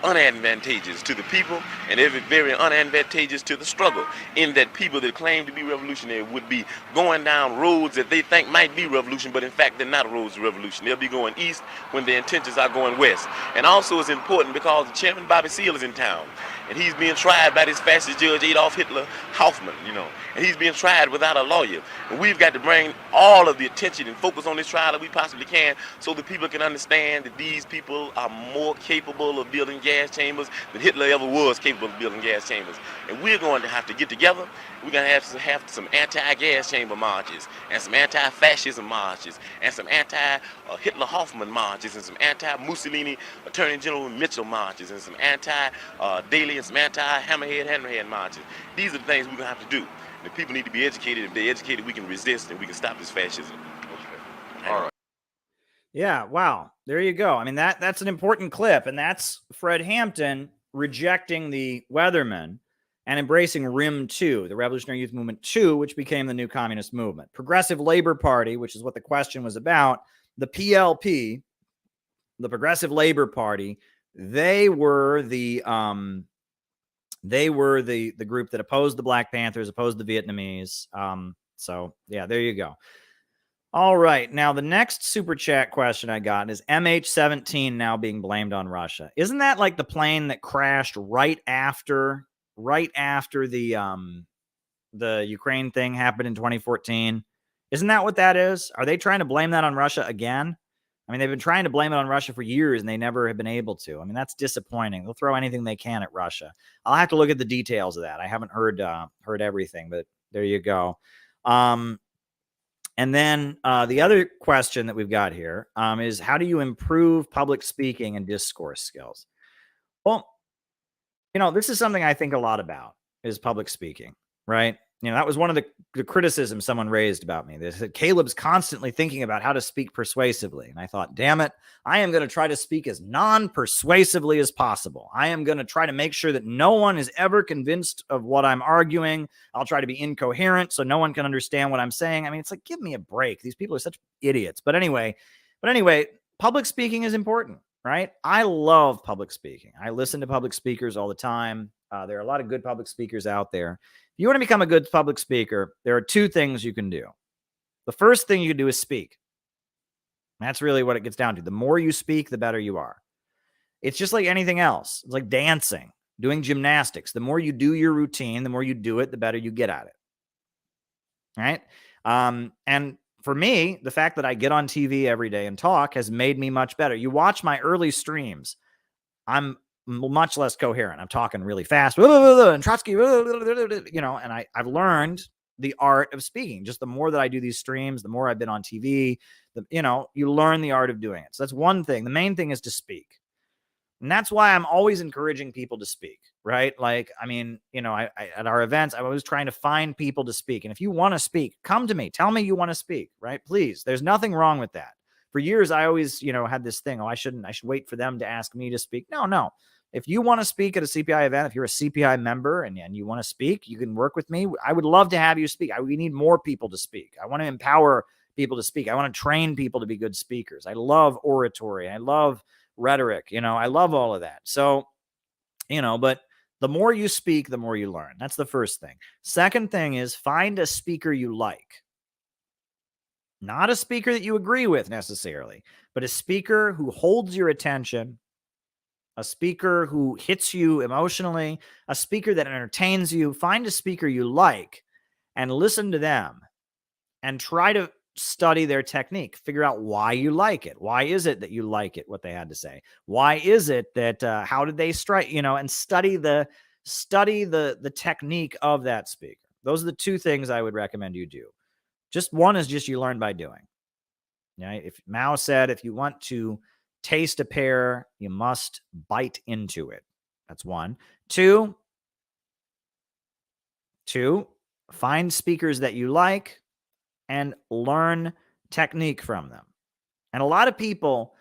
unadvantageous to the people and very unadvantageous to the struggle, in that people that claim to be revolutionary would be going down roads that they think might be revolution, but in fact they're not roads of revolution. They'll be going east when their intentions are going west. And also it's important because the chairman Bobby Seale is in town, and he's being tried by this fascist judge Adolf Hitler Hoffman, you know, and he's being tried without a lawyer. And we've got to bring all of the attention and focus on this trial that we possibly can, so that people can understand that these people are more capable of building gas chambers than Hitler ever was capable of building gas chambers. And we're going to have to get together. We're going to have some anti-gas chamber marches, and some anti-fascism marches, and some anti-Hitler Hoffman marches, and some anti-Mussolini Attorney General Mitchell marches, and some anti-Daley and some anti-Hammerhead marches. These are the things we're going to have to do. The people need to be educated. If they're educated, we can resist and we can stop this fascism. Okay. All right. Yeah, wow. There you go. I mean, that's an important clip, and that's Fred Hampton rejecting the Weathermen and embracing RIM 2, the Revolutionary Youth Movement 2, which became the new communist movement. Progressive Labor Party, which is what the question was about, the PLP, the Progressive Labor Party, they were the group that opposed the Black Panthers, opposed the Vietnamese. So yeah, there you go. All right. Now, the next super chat question I got is MH17 now being blamed on Russia. Isn't that like the plane that crashed right after the Ukraine thing happened in 2014? Isn't that what that is? Are they trying to blame that on Russia again? I mean, they've been trying to blame it on Russia for years, and they never have been able to. I mean, that's disappointing. They'll throw anything they can at Russia. I'll have to look at the details of that. I haven't heard everything, but there you go. And then the other question that we've got here is, how do you improve public speaking and discourse skills? Well, this is something I think a lot about, is public speaking, right? That was one of the criticisms someone raised about me. They said, Caleb's constantly thinking about how to speak persuasively. And I thought, damn it, I am going to try to speak as non-persuasively as possible. I am going to try to make sure that no one is ever convinced of what I'm arguing. I'll try to be incoherent so no one can understand what I'm saying. I mean, it's like, give me a break. These people are such idiots. But anyway, public speaking is important, right? I love public speaking. I listen to public speakers all the time. There are a lot of good public speakers out there. If you want to become a good public speaker, there are two things you can do. The first thing you can do is speak. That's really what it gets down to. The more you speak, the better you are. It's just like anything else. It's like dancing, doing gymnastics. The more you do your routine, the more you do it, the better you get at it. Right? And for me, the fact that I get on TV every day and talk has made me much better. You watch my early streams, I'm much less coherent. I'm talking really fast, and Trotsky, and I've learned the art of speaking. Just the more that I do these streams, the more I've been on TV, you learn the art of doing it. So that's one thing. The main thing is to speak. And that's why I'm always encouraging people to speak, right? Like, I mean, I at our events, I'm always trying to find people to speak. And if you want to speak, come to me. Tell me you want to speak, right? Please. There's nothing wrong with that. For years, I always, had this thing. I should wait for them to ask me to speak. No. If you want to speak at a CPI event, if you're a CPI member and you want to speak, you can work with me. I would love to have you speak. We need more people to speak. I want to empower people to speak. I want to train people to be good speakers. I love oratory. I love rhetoric. I love all of that. So, but the more you speak, the more you learn. That's the first thing. Second thing is, find a speaker you like. Not a speaker that you agree with necessarily, but a speaker who holds your attention, a speaker who hits you emotionally, a speaker that entertains you. Find a speaker you like and listen to them and try to study their technique. Figure out why you like it. Why is it that you like it, what they had to say? Why is it that, how did they strike, and study the technique of that speaker. Those are the two things I would recommend you do. Just one is just you learn by doing. Right? If Mao said, if you want to taste a pear, you must bite into it. That's one. Two, find speakers that you like and learn technique from them. And a lot of people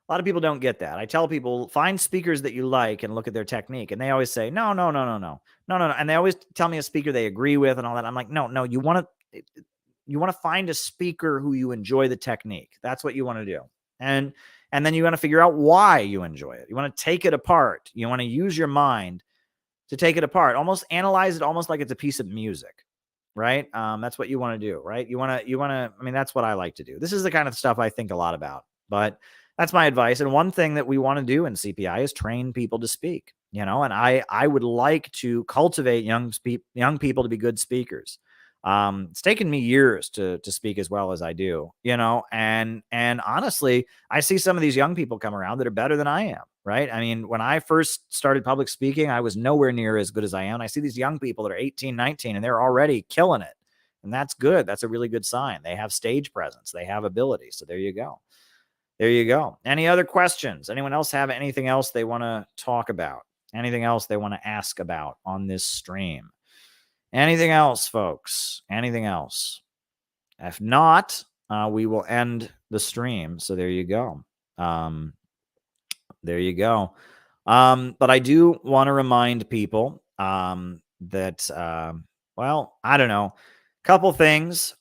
don't get that. I tell people, find speakers that you like and look at their technique. And they always say, no. And they always tell me a speaker they agree with and all that. I'm like, no, you want to find a speaker who you enjoy the technique. That's what you want to do. And then you want to figure out why you enjoy it. You want to take it apart. You want to use your mind to take it apart. Almost analyze it almost like it's a piece of music, right? That's what you want to do, right? You want to, I mean, that's what I like to do. This is the kind of stuff I think a lot about, but that's my advice. And one thing that we want to do in CPI is train people to speak, and I would like to cultivate young people to be good speakers. It's taken me years to speak as well as I do, and honestly, I see some of these young people come around that are better than I am, right? I mean, when I first started public speaking, I was nowhere near as good as I am. I see these young people that are 18, 19, and they're already killing it. And that's good. That's a really good sign. They have stage presence. They have ability. So there you go. There you go. Any other questions? Anyone else have anything else they want to talk about? Anything else they want to ask about on this stream? Anything else, folks? Anything else? If not, we will end the stream. So there you go. There you go. But I do want to remind people that, well, I don't know, couple things.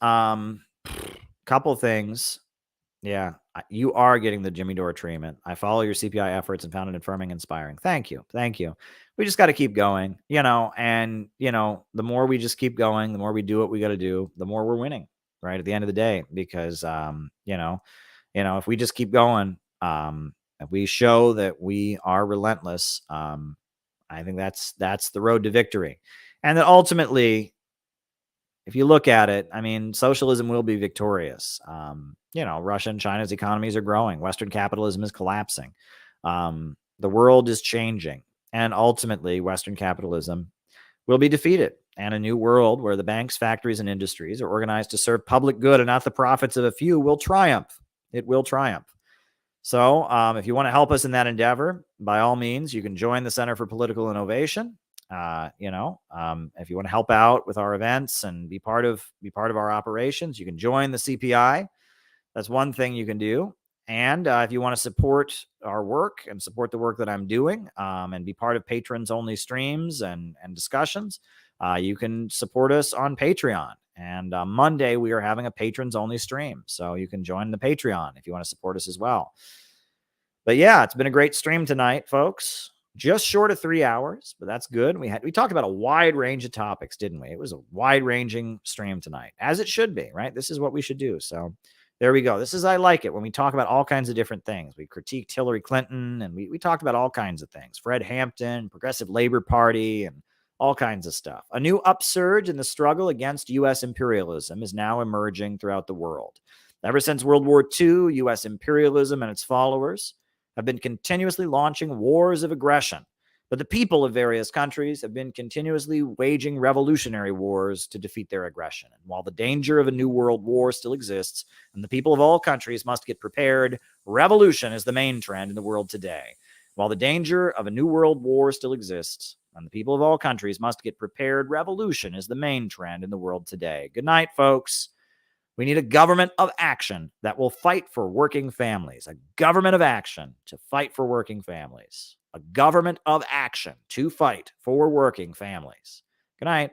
Yeah, you are getting the Jimmy Dore treatment. I follow your CPI efforts and found it affirming, inspiring. Thank you. Thank you. We just got to keep going, and, the more we just keep going, the more we do what we got to do, the more we're winning, right? At the end of the day, because, if we just keep going, if we show that we are relentless, I think that's the road to victory. And that ultimately, if you look at it, I mean, socialism will be victorious. Russia and China's economies are growing. Western capitalism is collapsing. The world is changing. And ultimately, Western capitalism will be defeated. And a new world where the banks, factories, and industries are organized to serve public good and not the profits of a few will triumph. It will triumph. So if you want to help us in that endeavor, by all means, you can join the Center for Political Innovation. If you want to help out with our events and be part of our operations, you can join the CPI. That's one thing you can do. And if you want to support our work and support the work that I'm doing, and be part of patrons only streams and discussions, you can support us on Patreon. And Monday we are having a patrons only stream, so you can join the Patreon if you want to support us as well. But yeah, it's been a great stream tonight, folks. Just short of 3 hours, but that's good. We talked about a wide range of topics, didn't we? It was a wide-ranging stream tonight, as it should be, right? This is what we should do. So there we go. I like it when we talk about all kinds of different things. We critiqued Hillary Clinton, and we talked about all kinds of things. Fred Hampton, Progressive Labor Party, and all kinds of stuff. A new upsurge in the struggle against U.S. imperialism is now emerging throughout the world. Ever since World War II, U.S. imperialism and its followers have been continuously launching wars of aggression, but the people of various countries have been continuously waging revolutionary wars to defeat their aggression. And while the danger of a new world war still exists, and the people of all countries must get prepared, revolution is the main trend in the world today. While the danger of a new world war still exists, and the people of all countries must get prepared, revolution is the main trend in the world today. Good night, folks. We need a government of action that will fight for working families. A government of action to fight for working families. A government of action to fight for working families. Good night.